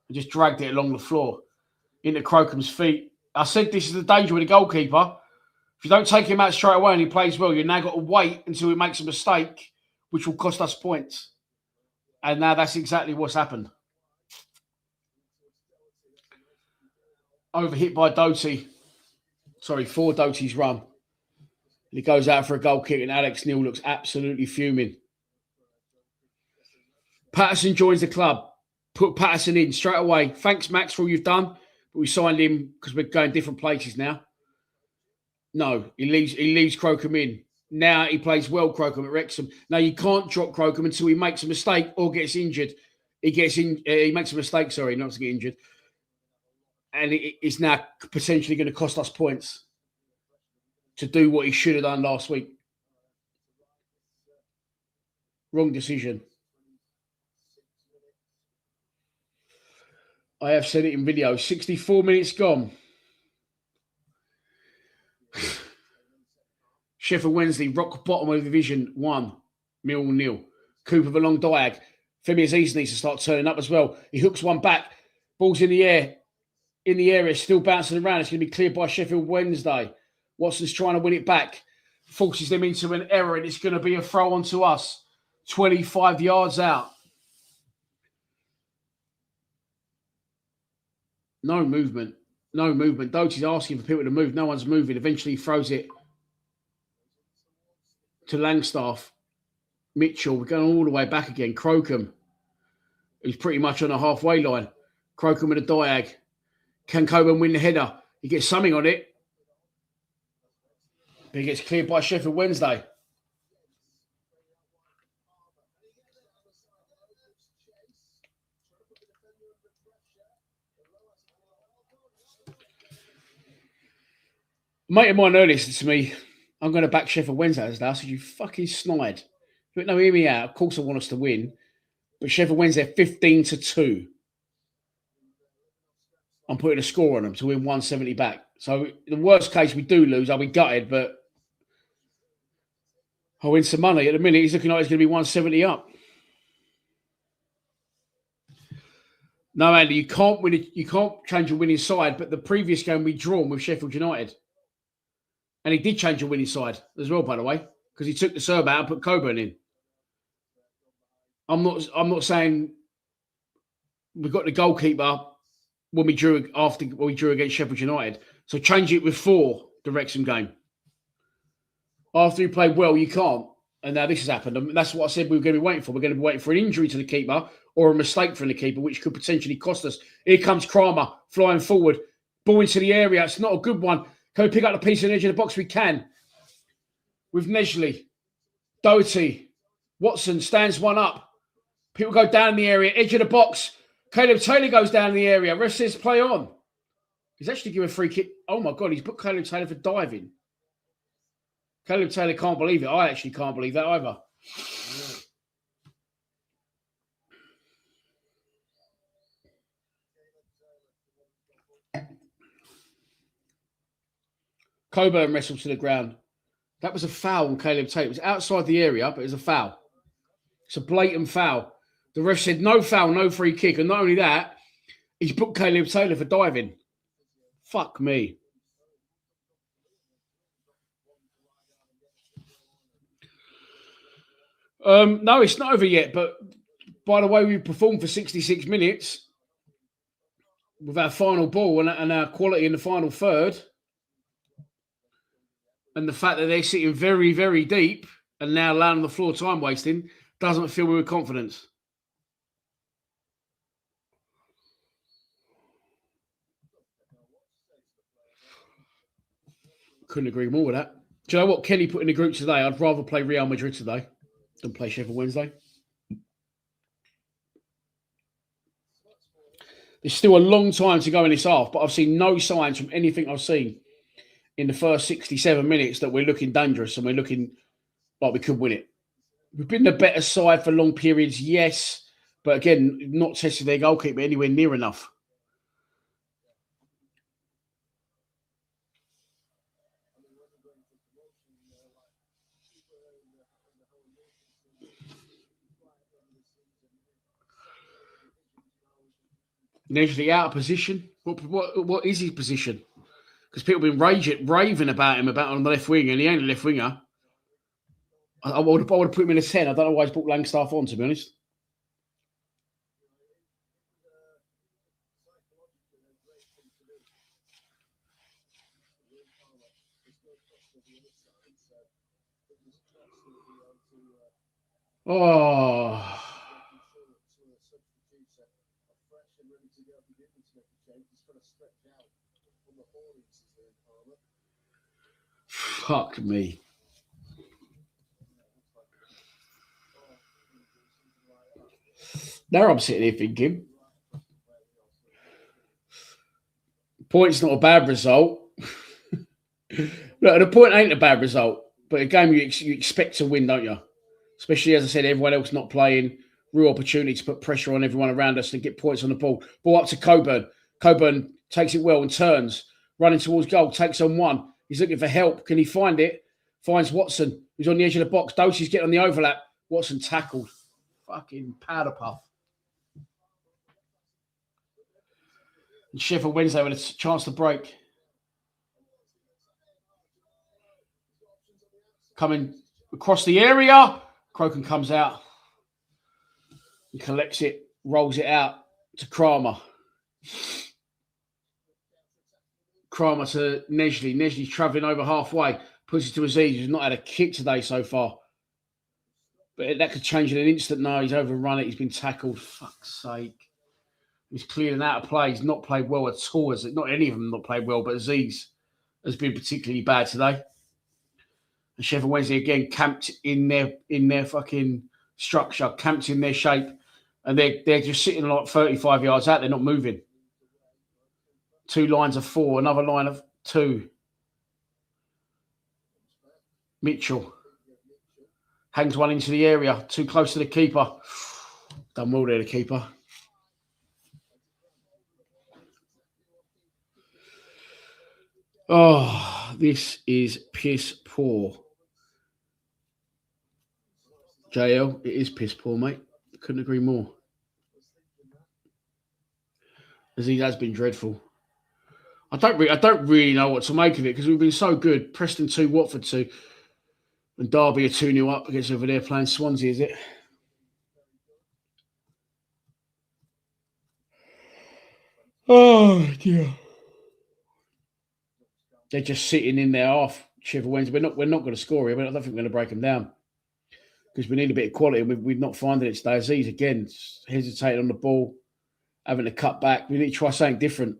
And just dragged it along the floor into Crocombe's feet. I said this is the danger with the goalkeeper. If you don't take him out straight away and he plays well, you've now got to wait until he makes a mistake, which will cost us points. And now that's exactly what's happened. Overhit by Doty. Sorry, for Doty's run. And he goes out for a goal kick and Alex Neil looks absolutely fuming. Patterson joins the club. Put Patterson in straight away. Thanks, Max, for all you've done. But we signed him because we're going different places now. No, he leaves Crocombe in. Now he plays well, Crocombe at Wrexham. Now you can't drop Crocombe until he makes a mistake or gets injured. He makes a mistake, sorry, not to get injured. And it's now potentially going to cost us points to do what he should have done last week. Wrong decision. I have said it in video. 64 minutes gone. Sheffield Wednesday, rock bottom of Division 1. Millwall 0. Cooper the long diag. Femi Aziz needs to start turning up as well. He hooks one back. Ball's in the air. In the area, still bouncing around. It's going to be cleared by Sheffield Wednesday. Watson's trying to win it back. Forces them into an error, and it's going to be a throw on to us. 25 yards out. No movement. No movement. Doty's asking for people to move. No one's moving. Eventually, he throws it to Langstaff. Mitchell. We're going all the way back again. Crocombe, who's pretty much on a halfway line. Crocombe with a diag. Can Coburn win the header? He gets something on it. But he gets cleared by Sheffield Wednesday. A mate of mine earlier said to me, I'm going to back Sheffield Wednesday as now. I said, you fucking snide. But no, hear me out. Of course I want us to win. But Sheffield Wednesday 15-2. I'm putting a score on them to win 170 back. So the worst case we do lose, I'll be gutted, but I'll win some money. At the minute, he's looking like he's going to be 170 up. No, Andy, you can't win it. You can't change your winning side, but the previous game we drawn with Sheffield United. And he did change your winning side as well, by the way, because he took the Serb out and put Coburn in. I'm not saying we've got the goalkeeper when we drew against Sheffield United. So change it with 4, the Wrexham game. After you played well, you can't. And now this has happened. And that's what I said we were going to be waiting for. We're going to be waiting for an injury to the keeper or a mistake from the keeper, which could potentially cost us. Here comes Kramer flying forward. Ball into the area. It's not a good one. Can we pick up the piece on the edge of the box? We can. With Nesley. Doty. Watson stands one up. People go down the area. Edge of the box. Caleb Taylor goes down the area. Ref says play on. He's actually given a free kick. Oh, my God. He's put Caleb Taylor for diving. Caleb Taylor can't believe it. I actually can't believe that either. Coburn wrestled to the ground. That was a foul on Caleb Taylor. It was outside the area, but it was a foul. It's a blatant foul. The ref said no foul, no free kick. And not only that, he's booked Caleb Taylor for diving. Fuck me. No, it's not over yet. But by the way we performed for 66 minutes with our final ball and our quality in the final third, and the fact that they're sitting very, very deep and now laying on the floor time wasting, doesn't fill me with confidence. Couldn't agree more with that. Do you know what Kenny put in the group today? I'd rather play Real Madrid today than play Sheffield Wednesday. There's still a long time to go in this half, but I've seen no signs from anything I've seen in the first 67 minutes that we're looking dangerous and we're looking like we could win it. We've been the better side for long periods, yes, but again, not testing their goalkeeper anywhere near enough. Nesley out of position. What is his position? Because people have been raving about him on the left wing, and he ain't a left winger. I would have put him in a 10. I don't know why he's put Langstaff on, to be honest. Oh. Fuck me. Now I'm sitting here thinking, point's not a bad result. Look, the point ain't a bad result, but a game you expect to win, don't you? Especially, as I said, everyone else not playing. Real opportunity to put pressure on everyone around us and get points on the ball. Ball up to Coburn. Coburn takes it well and turns. Running towards goal, takes on one. He's looking for help. Can he find it? Finds Watson, who's on the edge of the box. Doty's getting on the overlap. Watson tackled. Fucking powder puff. And Sheffield Wednesday with a chance to break. Coming across the area. Croken comes out. He collects it, rolls it out to Kramer. Kramer to Nesley. Nesley's travelling over halfway. Puts it to Aziz, who's not had a kick today so far. But that could change in an instant. No, he's overrun it. He's been tackled. Fuck's sake. He's clearing out of play. He's not played well at all. Not any of them not played well, but Aziz has been particularly bad today. And Sheffield Wednesday again camped in their fucking structure, camped in their shape, and they're just sitting like 35 yards out. They're not moving. 2 lines of 4, another line of 2. Mitchell hangs one into the area, too close to the keeper. Done well there, the keeper. Oh, this is piss poor. JL, it is piss poor, mate. Couldn't agree more. Aziz has been dreadful. I don't really know what to make of it because we've been so good. Preston 2, Watford 2. And Derby are 2-0 up against over there playing Swansea, is it? Oh, dear. They're just sitting in their half, Sheffield Wednesday. We're not going to score here, but I don't think we're going to break them down because we need a bit of quality, and we're not finding it today. Aziz, again, hesitating on the ball, having to cut back. We need to try something different.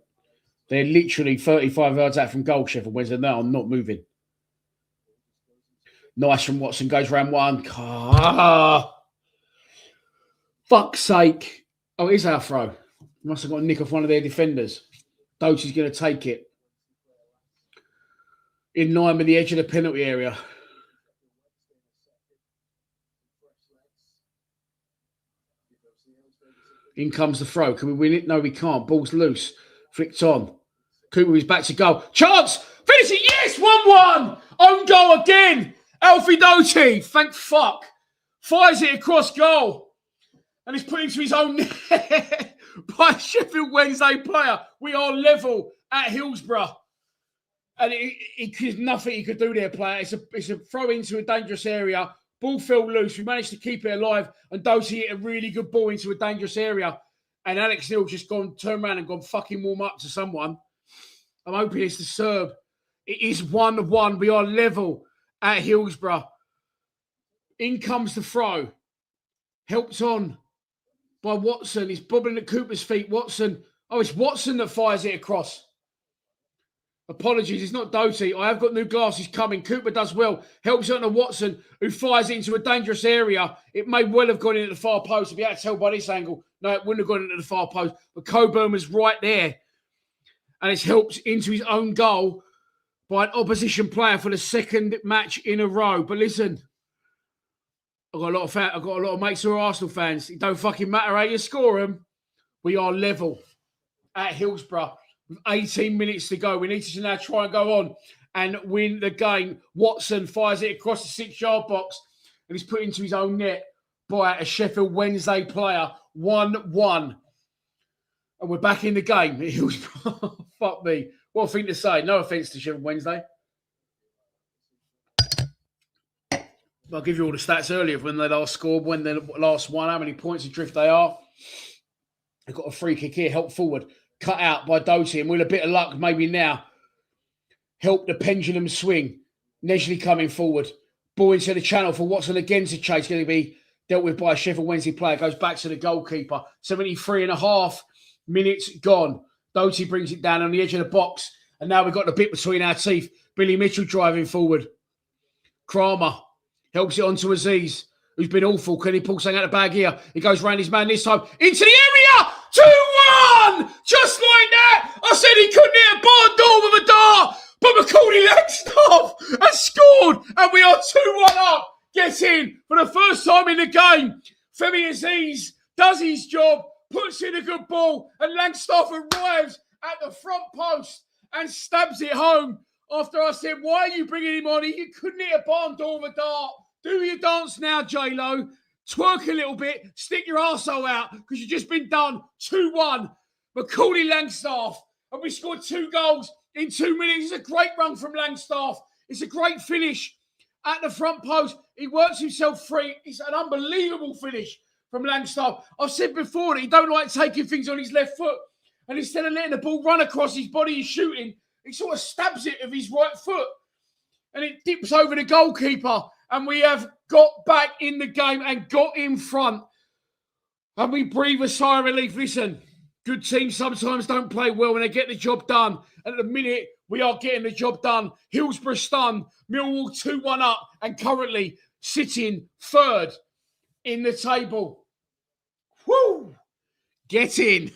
They're literally 35 yards out from goal, Sheffield Wednesday. No, I'm not moving. Nice from Watson, goes round one. Fuck's sake. Oh, it is our throw. Must have got a nick off one of their defenders. Doty's going to take it. In line with the edge of the penalty area. In comes the throw. Can we win it? No, we can't. Ball's loose. Flicked on. Cooper is back to goal. Chance! Finish it! Yes! 1-1! Own goal again! Alfie Doty, thank fuck. Fires it across goal. And he's put into his own net by a Sheffield Wednesday player. We are level at Hillsborough. And there's nothing he could do there, player. It's a throw into a dangerous area. Ball fell loose. We managed to keep it alive. And Doty hit a really good ball into a dangerous area. And Alex Neil just turned around and gone fucking warm up to someone. I'm hoping it's the Serb. It is 1-1. We are level at Hillsborough. In comes the throw. Helped on by Watson. He's bobbling at Cooper's feet. Watson. Oh, it's Watson that fires it across. Apologies, it's not Doty. I have got new glasses coming. Cooper does well. Helps on to Watson, who fires it into a dangerous area. It may well have gone into the far post. If you had to tell by this angle, no, it wouldn't have gone into the far post. But Coburn was right there. And it's helped into his own goal by an opposition player for the second match in a row. But listen, I've got a lot of mates who are Arsenal fans. It don't fucking matter how you score them. We are level at Hillsborough. With 18 minutes to go. We need to now try and go on and win the game. Watson fires it across the 6-yard box and he's put into his own net by a Sheffield Wednesday player. 1-1. And we're back in the game. Fuck me. What a thing to say. No offence to Sheffield Wednesday. I'll give you all the stats earlier of when they last scored, when they last won, how many points adrift they are. They've got a free kick here, help forward. Cut out by Doty, and with a bit of luck, maybe now, help the pendulum swing. Nesley coming forward. Ball into the channel for Watson again to chase. Going to be dealt with by a Sheffield Wednesday player. Goes back to the goalkeeper. 73.5 minutes gone. Doty brings it down on the edge of the box. And now we've got the bit between our teeth. Billy Mitchell driving forward. Kramer helps it on to Aziz, who's been awful. Can he pull something out of the bag here? He goes round his man this time. Into the area! 2-1! Just like that! I said he couldn't hit a barn door with a dart, but McCauley Langstaff has scored, and we are 2-1 up. Get in for the first time in the game. Femi Aziz does his job, puts in a good ball, and Langstaff arrives at the front post and stabs it home. After I said, why are you bringing him on? He couldn't hit a barn door with a dart. Do your dance now, J-Lo. Twerk a little bit. Stick your arsehole out because you've just been done. 2-1. McCauley Langstaff. And we scored 2 goals in 2 minutes. It's a great run from Langstaff. It's a great finish at the front post. He works himself free. It's an unbelievable finish from Langstaff. I've said before that he don't like taking things on his left foot. And instead of letting the ball run across his body and shooting, he sort of stabs it with his right foot. And it dips over the goalkeeper. And we have got back in the game and got in front. And we breathe a sigh of relief. Listen, good teams sometimes don't play well when they get the job done. And at the minute, we are getting the job done. Hillsborough stunned. Millwall 2-1 up. And currently sitting third in the table. Woo! Get in.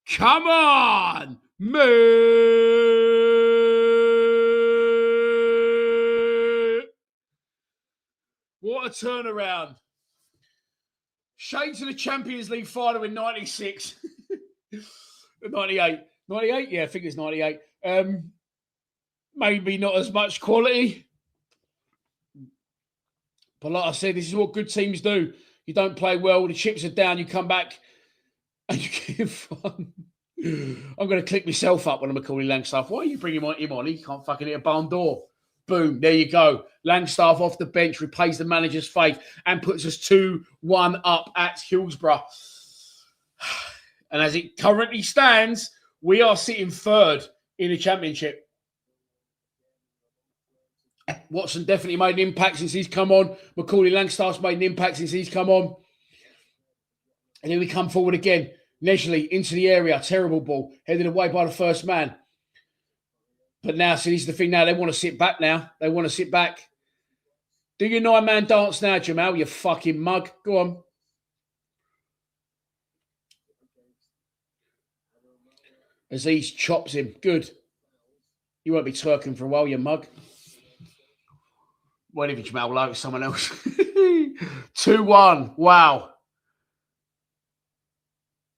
Come on. What a turnaround. Shades of the Champions League final in 96. 98. 98? Yeah, I think it's 98. Maybe not as much quality. But like I said, this is what good teams do. You don't play well, the chips are down, you come back and you get in front. I'm going to click myself up when I'm calling Langstaff. Why are you bringing him on? He can't fucking hit a barn door. Boom, there you go. Langstaff off the bench, repays the manager's faith and puts us 2-1 up at Hillsborough. And as it currently stands, we are sitting third in the championship. Watson definitely made an impact since he's come on. Macaulay Langstaff's made an impact since he's come on. And then we come forward again. Nesley into the area. Terrible ball. Headed away by the first man. But now, see, this is the thing now. They want to sit back now. They want to sit back. Do your 9-man dance now, Jamal, you fucking mug. Go on. Aziz chops him. Good. You won't be twerking for a while, you mug. Won't even Jamal Lowe, it's someone else. 2-1. Wow.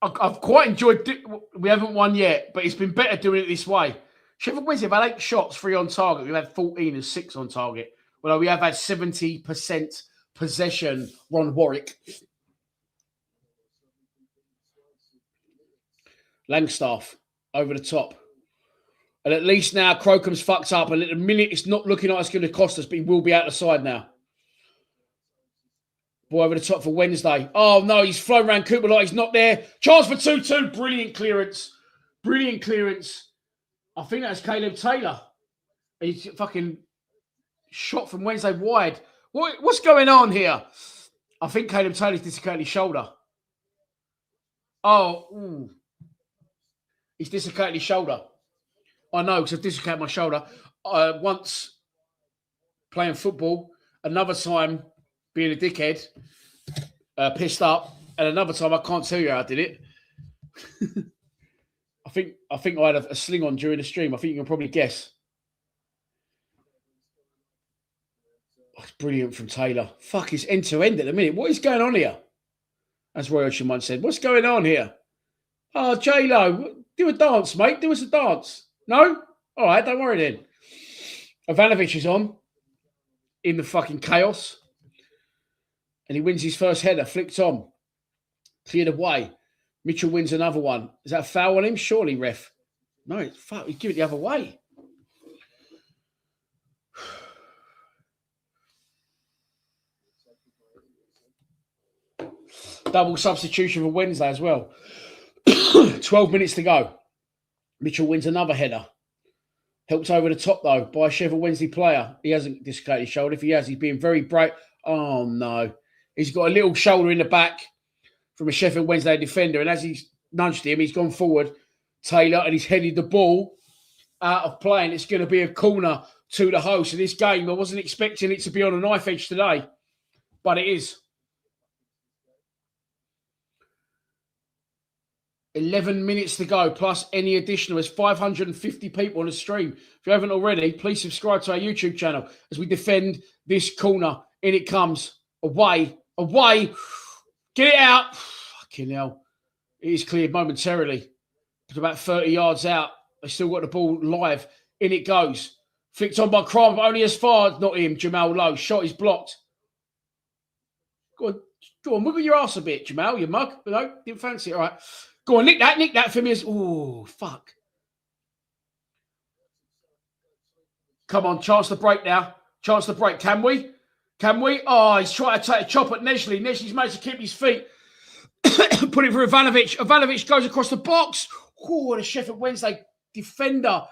I've quite enjoyed it. We haven't won yet, but it's been better doing it this way. Sheffield Wednesday have had 8 shots, 3 on target. We've had 14 and 6 on target. Well, we have had 70% possession, Ron Warwick. Langstaff over the top. And at least now Crocom's fucked up. And at the minute, it's not looking like it's going to cost us, but he will be out the side now. Ball over the top for Wednesday. Oh, no, he's flown around Cooper like he's not there. Chance for 2-2. Brilliant clearance. Brilliant clearance. I think that's Caleb Taylor. He's fucking shot from Wednesday wide. What's going on here? I think Caleb Taylor's dislocated his shoulder. Oh, ooh. He's dislocated his shoulder. I know, because I've dislocated my shoulder. Once playing football, another time being a dickhead, pissed up, and another time I can't tell you how I did it. I think I had a sling on during the stream. I think you can probably guess. Oh, it's brilliant from Taylor. Fuck, it's end to end at the minute. What is going on here? As Roy Ocean once said, what's going on here? Oh, J-Lo, do a dance, mate. Do us a dance. No? All right, don't worry then. Ivanovic is on in the fucking chaos. And he wins his first header. Flicked on. Cleared away. Mitchell wins another one. Is that a foul on him? Surely, ref. No, fuck, he'd give it the other way. Double substitution for Wednesday as well. 12 minutes to go. Mitchell wins another header. Helped over the top, though, by a Sheffield Wednesday player. He hasn't dislocated his shoulder. If he has, he's being very brave. Oh, no. He's got a little shoulder in the back from a Sheffield Wednesday defender. And as he's nudged him, he's gone forward, Taylor, and he's headed the ball out of play. And it's going to be a corner to the host of this game. I wasn't expecting it to be on a knife edge today, but it is. 11 minutes to go, plus any additional. There's 550 people on the stream. If you haven't already, please subscribe to our YouTube channel as we defend this corner. In it comes. Away. Get it out. Fucking hell. It is cleared momentarily. It's about 30 yards out. They still got the ball live. In it goes. Flicked on by Crom, but only as far. Not him. Jamal Lowe. Shot is blocked. Go on. Wiggle your ass a bit, Jamal, you mug. No, didn't fancy it. All right. Go on, nick that for me. Oh, fuck. Come on, chance to break now. Chance to break. Can we? Oh, he's trying to take a chop at Nesley. Nesley's managed to keep his feet. Put it for Ivanovic. Ivanovic goes across the box. Oh, and a Sheffield Wednesday defender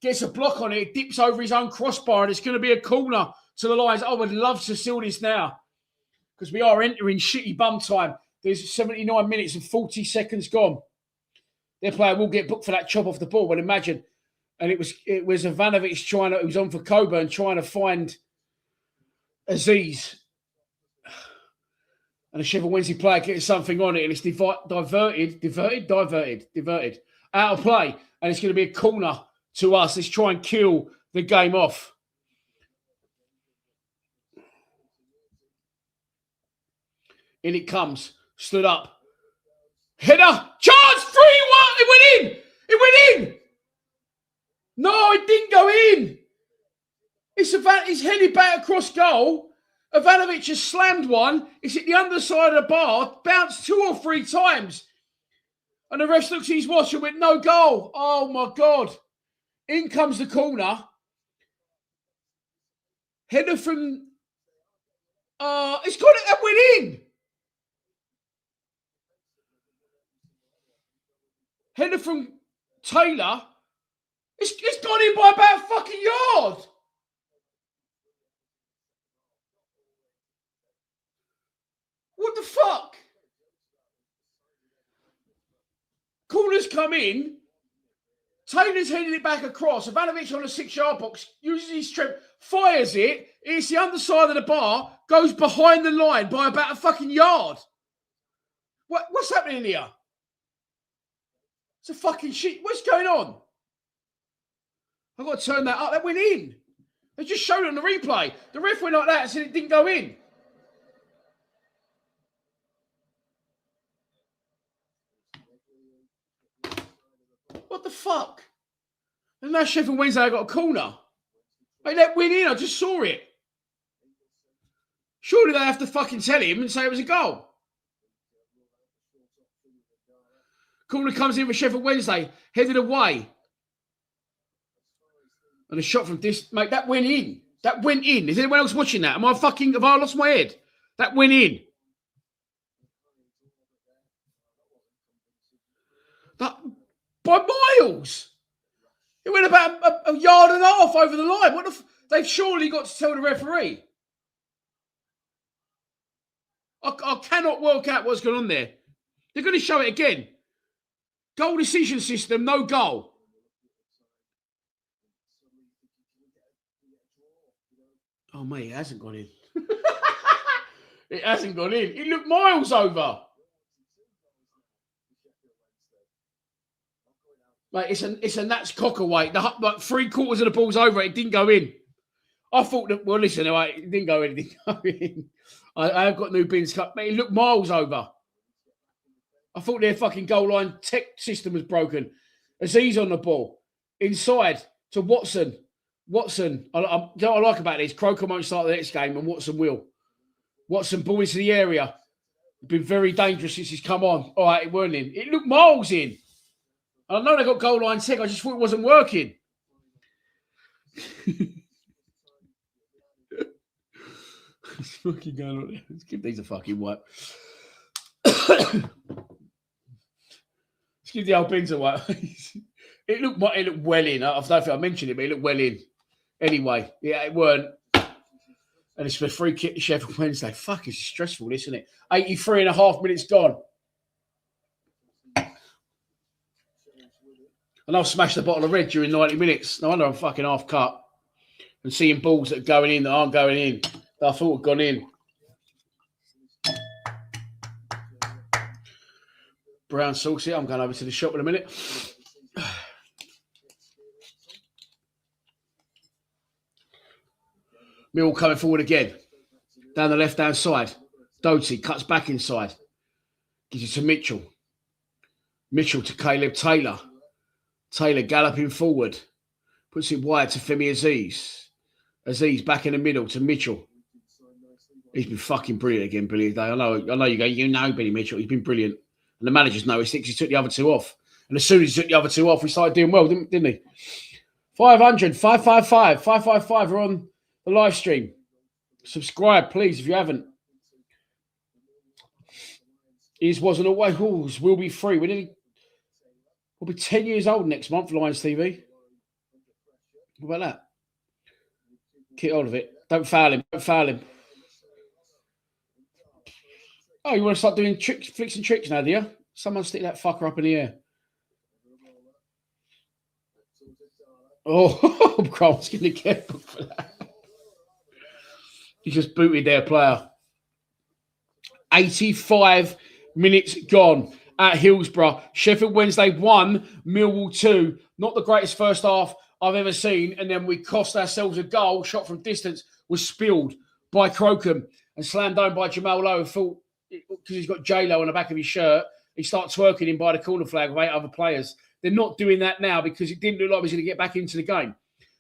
gets a block on it. Dips over his own crossbar, and it's going to be a corner to the Lions. I would love to seal this now because we are entering shitty bum time. There's 79 minutes and 40 seconds gone. Their player will get booked for that chop off the ball, but imagine. And it was Ivanovic who was on for Coburn, trying to find Aziz. And the Sheffield Wednesday player getting something on it, and it's diverted. Out of play. And it's going to be a corner to us. Let's try and kill the game off. In it comes. Stood up. Header. Chance. 3-1. It went in. No, it didn't go in. It's headed back across goal. Ivanovic has slammed one. It's hit the underside of the bar. Bounced 2 or 3 times. And the ref looks at his watch and went, no goal. Oh, my God. In comes the corner. Header from... it's got it. That went in. Header from Taylor. It's gone in by about a fucking yard. What the fuck? Corner's come in. Taylor's headed it back across. Ivanovic on the 6-yard box, uses his strength, fires it. It's the underside of the bar, goes behind the line by about a fucking yard. What's happening here? It's a fucking shit. What's going on? I've got to turn that up. That went in. They just showed it on the replay. The ref went like that and said it didn't go in. What the fuck? And now Sheffield Wednesday got a corner. Hey, that went in. I just saw it. Surely they have to fucking tell him and say it was a goal. Corner comes in for Sheffield Wednesday, headed away. And a shot from this, mate, that went in. That went in. Is anyone else watching that? Have I lost my head? That went in. That, by miles. It went about a yard and a half over the line. They've surely got to tell the referee. I cannot work out what's going on there. They're going to show it again. Goal decision system, no goal. Oh, mate, it hasn't gone in. It hasn't gone in. It looked miles over. Mate, it's a Nats Cocker-weight. Like 3/4 of the ball's over. It didn't go in. I thought that, well, listen, it didn't go in. It didn't go in. I have got new bins cut. Mate, it looked miles over. I thought their fucking goal line tech system was broken. Aziz on the ball. Inside to Watson. Watson. You know what I like about this? Croker won't start the next game and Watson will. Watson ball into the area. Been very dangerous since he's come on. All right, it weren't in. It looked miles in. I know they got goal line tech. I just thought it wasn't working. It's fucking going on. Let's give these a fucking wipe. Let's give the old bins a wipe. It looked well in. I don't think I mentioned it, but it looked well in. Anyway, yeah, it weren't. And it's for free kick to Sheffield Wednesday. Fuck, it's stressful, isn't it? 83 and a half minutes gone. And I've smashed a bottle of red during 90 minutes. No wonder I'm fucking half cut. And seeing balls that are going in that aren't going in. That I thought had gone in. Brown sauce here. I'm going over to the shop in a minute. Millwall coming forward again. Down the left-hand side. Doty cuts back inside. Gives it to Mitchell. Mitchell to Caleb Taylor. Taylor galloping forward. Puts it wide to Femi Aziz. Aziz back in the middle to Mitchell. He's been fucking brilliant again, Billy. I know you go, you know Billy Mitchell. He's been brilliant. And the manager's noticed it because he took the other two off. And as soon as he took the other two off, we started doing well, didn't he? 500, 555, 555 are on the live stream. Subscribe, please, if you haven't. His wasn't always rules. Will be free. We'll be 10 years old next month, Lions TV. What about that? Get hold of it. Don't foul him. Don't foul him. Oh, you want to start doing flicks and tricks now, do you? Someone stick that fucker up in the air. Oh, Grant's going to get booked for that. He just booted their player. 85 minutes gone at Hillsborough. Sheffield Wednesday 1, Millwall 2. Not the greatest first half I've ever seen. And then we cost ourselves a goal. Shot from distance was spilled by Crocombe and slammed down by Jamal Lowe. Thought, because he's got J-Lo on the back of his shirt, he started twerking him by the corner flag with 8 other players. They're not doing that now because it didn't look like he was going to get back into the game.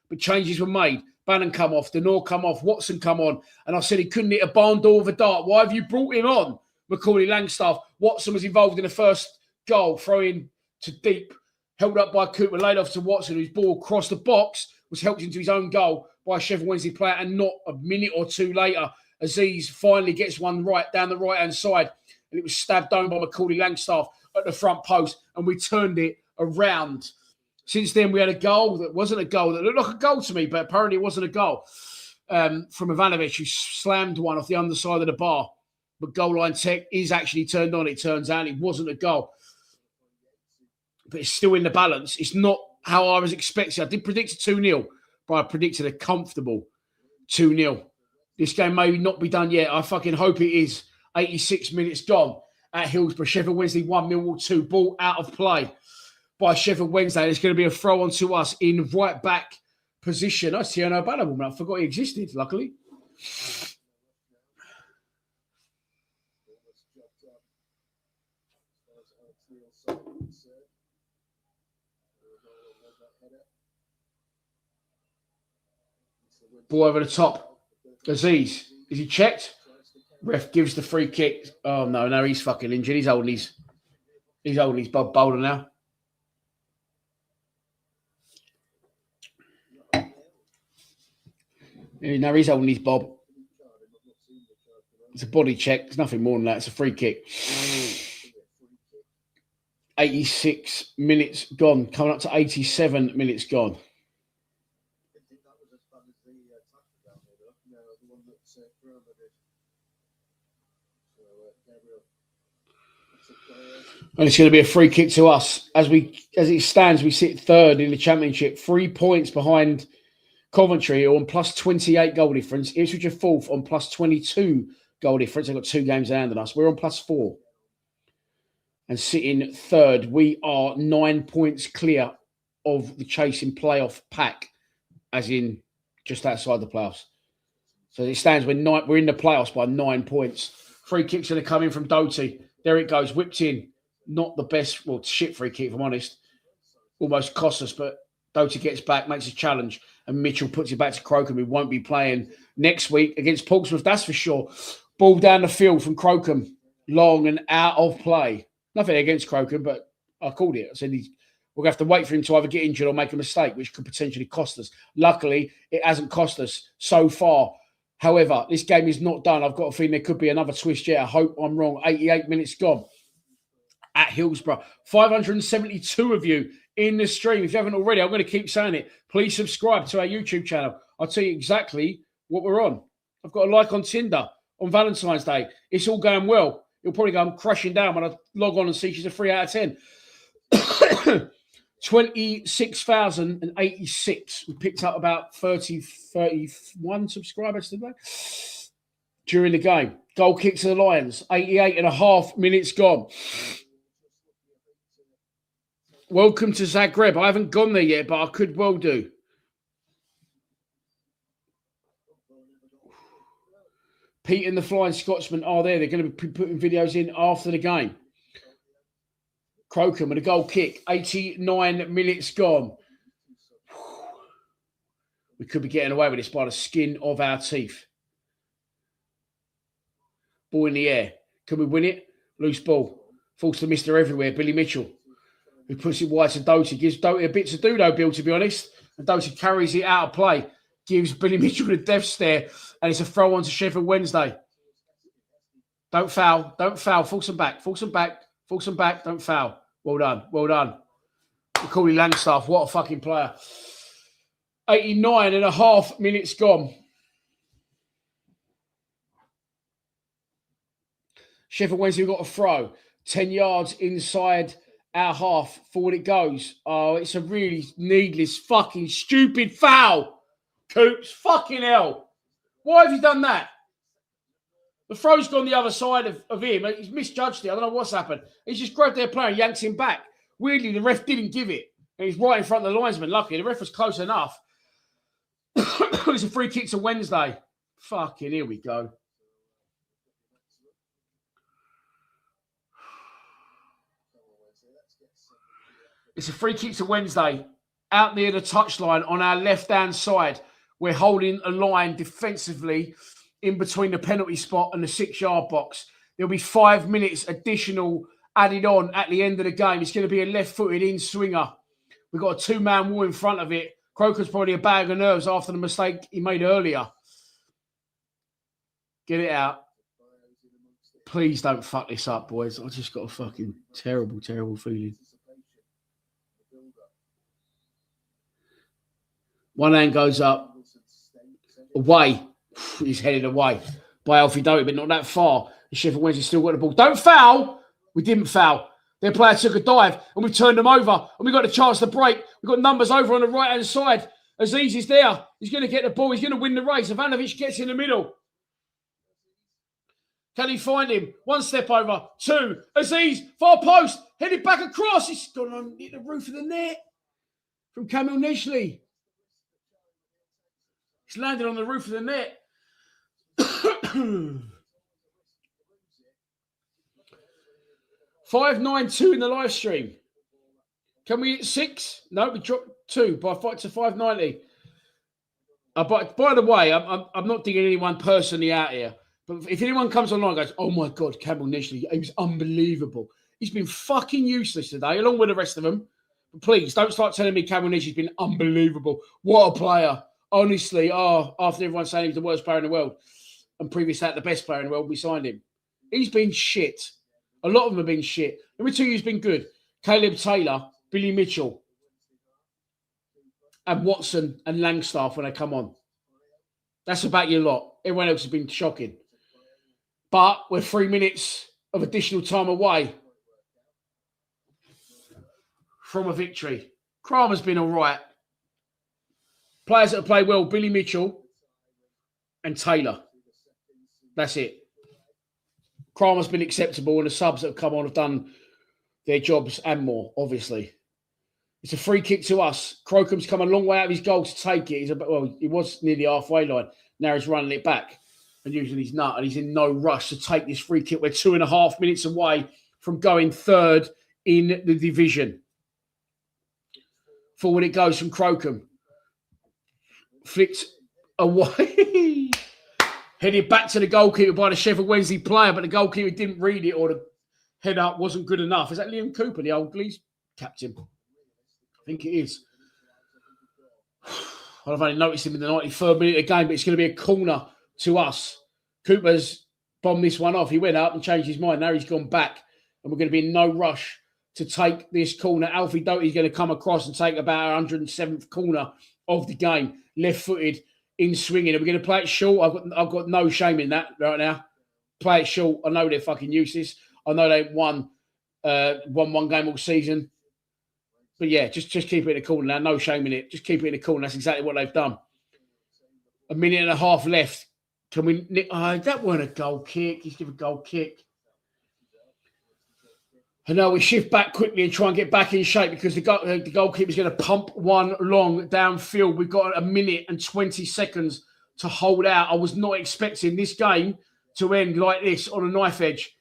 But changes were made. Bannon come off, Denor come off, Watson come on. And I said he couldn't hit a barn door with a dart. Why have you brought him on, Macaulay Langstaff? Watson was involved in the first goal, throwing to deep, held up by Cooper, laid off to Watson, whose ball crossed the box, was helped into his own goal by a Sheffield Wednesday player. And not a minute or two later, Aziz finally gets one right down the right-hand side. And it was stabbed down by Macaulay Langstaff at the front post. And we turned it around. Since then, we had a goal that wasn't a goal, that looked like a goal to me, but apparently it wasn't a goal, from Ivanovic, who slammed one off the underside of the bar. But goal line tech is actually turned on, it turns out. It wasn't a goal. But it's still in the balance. It's not how I was expecting. I did predict a 2-0, but I predicted a comfortable 2-0. This game may not be done yet. I fucking hope it is. 86 minutes gone at Hillsborough. Sheffield Wednesday 1, Millwall 2. Ball out of play by Sheffield Wednesday. There's going to be a throw on to us in right back position. I see no Ballable, man. I forgot he existed, luckily. Ball over the top. Aziz. Is he checked? Ref gives the free kick. Oh, no, he's fucking injured. He's holding his Bob Boulder now. No, he's holding his Bob. It's a body check. It's nothing more than that. It's a free kick. 86 minutes gone. Coming up to 87 minutes gone. And it's going to be a free kick to us. As it stands, we sit third in the Championship, 3 points behind Coventry on plus 28 goal difference. Ipswich are fourth on plus 22 goal difference. They've got 2 games down than us. We're on plus 4. And sitting third, we are 9 points clear of the chasing playoff pack, as in just outside the playoffs. So as it stands, we're in the playoffs by 9 points. Free kicks are going to come in from Doty. There it goes, whipped in. Not the best, shit free kick, if I'm honest. Almost cost us, but Doty gets back, makes a challenge, and Mitchell puts it back to Crocombe, who won't be playing next week against Portsmouth, that's for sure. Ball down the field from Crocombe, long and out of play. Nothing against Crocombe, but I called it. I said we're going to have to wait for him to either get injured or make a mistake, which could potentially cost us. Luckily, it hasn't cost us so far. However, this game is not done. I've got a feeling there could be another twist yet. I hope I'm wrong. 88 minutes gone at Hillsborough. 572 of you in the stream. If you haven't already, I'm going to keep saying it. Please subscribe to our YouTube channel. I'll tell you exactly what we're on. I've got a like on Tinder on Valentine's Day. It's all going well. You'll probably go, I'm crashing down when I log on and see she's a 3 out of 10. 26,086. We picked up about 31 subscribers today during the game. Goal kick to the Lions. 88 and a half minutes gone. Welcome to Zagreb. I haven't gone there yet, but I could well do. Pete and the Flying Scotsman are there. They're going to be putting videos in after the game. Crocombe with a goal kick. 89 minutes gone. We could be getting away with this by the skin of our teeth. Ball in the air. Can we win it? Loose ball. Falls to Mr. Everywhere, Billy Mitchell, who puts it wide to Doty. Gives Doty a bit to do, though, Bill, to be honest. And Doty carries it out of play. Gives Billy Mitchell the death stare. And it's a throw on to Sheffield Wednesday. Don't foul. Don't foul. Force them back. Force them back. Force them back. Don't foul. Well done. Well done. Macaulay Langstaff. What a fucking player. 89 and a half minutes gone. Sheffield Wednesday got a throw. 10 yards inside our half. Forward it goes. Oh, it's a really needless, fucking stupid foul. Coops. Fucking hell. Why have you done that? The throw's gone the other side of him. He's misjudged it. I don't know what's happened. He's just grabbed their player and yanked him back. Weirdly, the ref didn't give it. And he's right in front of the linesman. Luckily, the ref was close enough. It's a free kick to Wednesday. Fucking, here we go. It's a free kick to Wednesday. Out near the touchline on our left-hand side. We're holding a line defensively in between the penalty spot and the 6-yard box. There'll be 5 minutes additional added on at the end of the game. It's going to be a left-footed in-swinger. We've got a 2-man wall in front of it. Croker's probably a bag of nerves after the mistake he made earlier. Get it out. Please don't fuck this up, boys. I just got a fucking terrible, terrible feeling. One hand goes up. Away. He's headed away by Alfie Doty, but not that far. And Sheffield Wednesday still got the ball. Don't foul! We didn't foul. Their player took a dive and we turned them over and we got a chance to break. We've got numbers over on the right-hand side. Aziz is there. He's going to get the ball. He's going to win the race. Ivanovic gets in the middle. Can he find him? One step over. Two. Aziz, far post. Headed back across. He's gone on hit the roof of the net from Kamil Nishley. He's landed on the roof of the net. 592 in the live stream. Can we hit 6? No, we dropped 2 by fight to 590. By the way, I'm not digging anyone personally out here, but if anyone comes online and goes, "Oh my God, Kamil Nishley, he was unbelievable. He's been fucking useless today," along with the rest of them. But please don't start telling me Kamil Nishley's been unbelievable. What a player. Honestly, after everyone saying he was the worst player in the world and previous to that, the best player in the world, we signed him. He's been shit. A lot of them have been shit. Number 2 who's been good. Caleb Taylor, Billy Mitchell, and Watson and Langstaff when they come on. That's about your lot. Everyone else has been shocking. But we're 3 minutes of additional time away from a victory. Kramer's been all right. Players that have played well, Billy Mitchell and Taylor. That's it. Kramer's been acceptable, and the subs that have come on have done their jobs and more, obviously. It's a free kick to us. Crocom's come a long way out of his goal to take it. He was near the halfway line. Now he's running it back and using his nut, and he's in no rush to take this free kick. We're 2.5 minutes away from going third in the division. Forward it goes from Crocombe. Flicked away. Headed back to the goalkeeper by the Sheffield Wednesday player, but the goalkeeper didn't read it, or the head up wasn't good enough. Is that Liam Cooper, the old Leeds captain? I think it is. I've only noticed him in the 93rd minute of the game, but it's going to be a corner to us. Cooper's bombed this one off. He went up and changed his mind. Now he's gone back, and we're going to be in no rush to take this corner. Alfie Doty's going to come across and take about our 107th corner of the game, left-footed, in swinging. And we're going to play it short. I've got no shame in that right now. Play it short. I know they're fucking useless. I know they won one game all season. But yeah, just keep it in the corner now. No shame in it. Just keep it in the corner. That's exactly what they've done. 1.5 minutes left. Can we... that weren't a goal kick. He's given a goal kick. And now we shift back quickly and try and get back in shape because the goalkeeper's going to pump one long downfield. We've got 1 minute and 20 seconds to hold out. I was not expecting this game to end like this on a knife edge.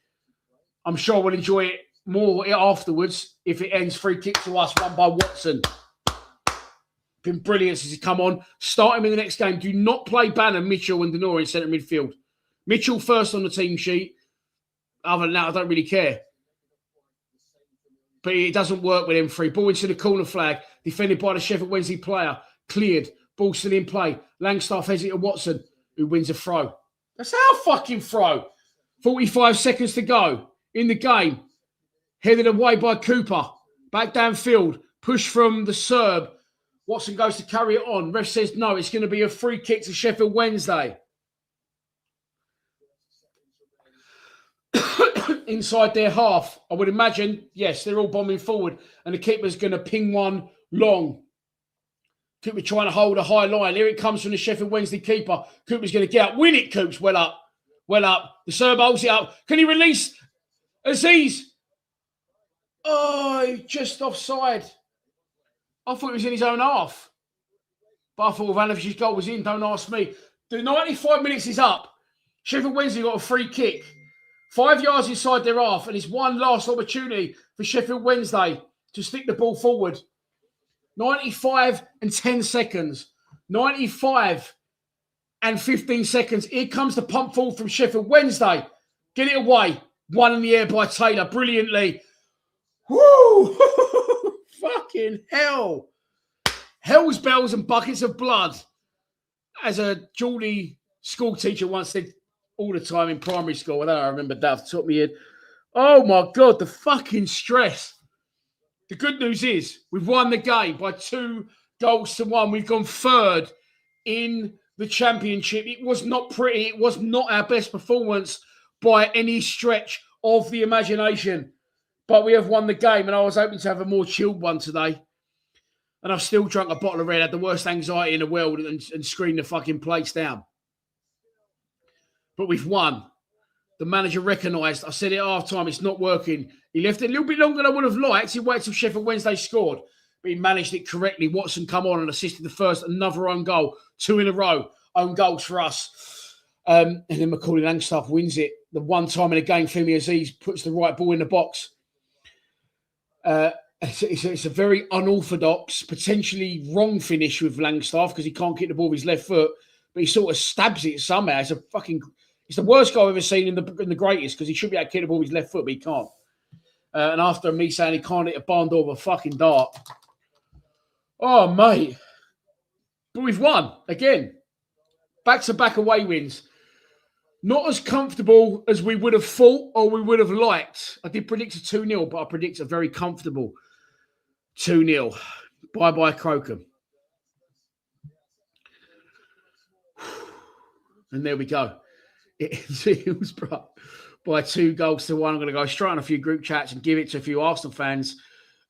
I'm sure we'll enjoy it more afterwards if it ends free kick to us, won by Watson. Been brilliant since he's come on. Start him in the next game. Do not play Bannon, Mitchell and Denora in centre midfield. Mitchell first on the team sheet. Other than that, I don't really care. But it doesn't work with them three. Ball into the corner flag. Defended by the Sheffield Wednesday player. Cleared. Ball still in play. Langstaff heads it to Watson, who wins a throw. That's our fucking throw. 45 seconds to go in the game. Headed away by Cooper. Back downfield. Push from the Serb. Watson goes to carry it on. Ref says no. It's going to be a free kick to Sheffield Wednesday. Inside their half. I would imagine, yes, they're all bombing forward. And the keeper's going to ping one long. Cooper trying to hold a high line. Here it comes from the Sheffield Wednesday keeper. Cooper's going to get up. Win it, Coops. Well up. Well up. The Serb holds it up. Can he release Aziz? Oh, just offside. I thought he was in his own half. But I thought Ivanovic's goal was in. Don't ask me. The 95 minutes is up. Sheffield Wednesday got a free kick. 5 yards inside their half. And it's one last opportunity for Sheffield Wednesday to stick the ball forward. 95 and 10 seconds. 95 and 15 seconds. Here comes the pump forward from Sheffield Wednesday. Get it away. One in the air by Taylor. Brilliantly. Woo! Fucking hell. Hell's bells and buckets of blood. As a Geordie school teacher once said all the time in primary school, I don't know, I remember that off the top of my head. Oh my God, the fucking stress. The good news is we've won the game by 2 goals to 1. We've gone third in the championship. It was not pretty. It was not our best performance by any stretch of the imagination. But we have won the game, and I was hoping to have a more chilled one today. And I've still drunk a bottle of red, had the worst anxiety in the world, and screamed the fucking place down. But we've won. The manager recognised. I said it at half-time, it's not working. He left it a little bit longer than I would have liked. He waited till Sheffield Wednesday scored. But he managed it correctly. Watson come on and assisted the first, another own goal. 2 in a row. Own goals for us. And then Macaulay Langstaff wins it. The one time in a game, Femi Aziz puts the right ball in the box. It's a very unorthodox, potentially wrong finish with Langstaff because he can't get the ball with his left foot. But he sort of stabs it somehow. It's the worst goal I've ever seen in the greatest because he should be able to kick the ball with his left foot, but he can't. And after me saying he can't hit a barn door with a fucking dart. Oh, mate. But we've won again. Back-to-back away wins. Not as comfortable as we would have thought or we would have liked. I did predict a 2-0, but I predict a very comfortable 2-0. Bye-bye, Crocombe. And there we go. It was by 2 goals to 1. I'm going to go straight on a few group chats and give it to a few Arsenal fans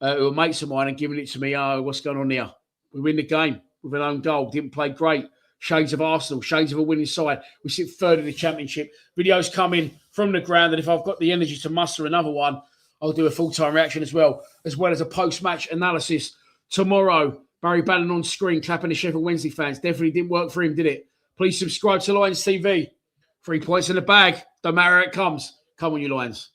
who are mates of mine and giving it to me. Oh, what's going on here? We win the game with an own goal. Didn't play great. Shades of Arsenal. Shades of a winning side. We sit third in the championship. Videos coming from the ground. And if I've got the energy to muster another one, I'll do a full-time reaction as well as a post-match analysis tomorrow. Barry Bannon on screen, clapping the Sheffield Wednesday fans. Definitely didn't work for him, did it? Please subscribe to Lions TV. 3 points in the bag. Don't matter how it comes. Come on, you Lions.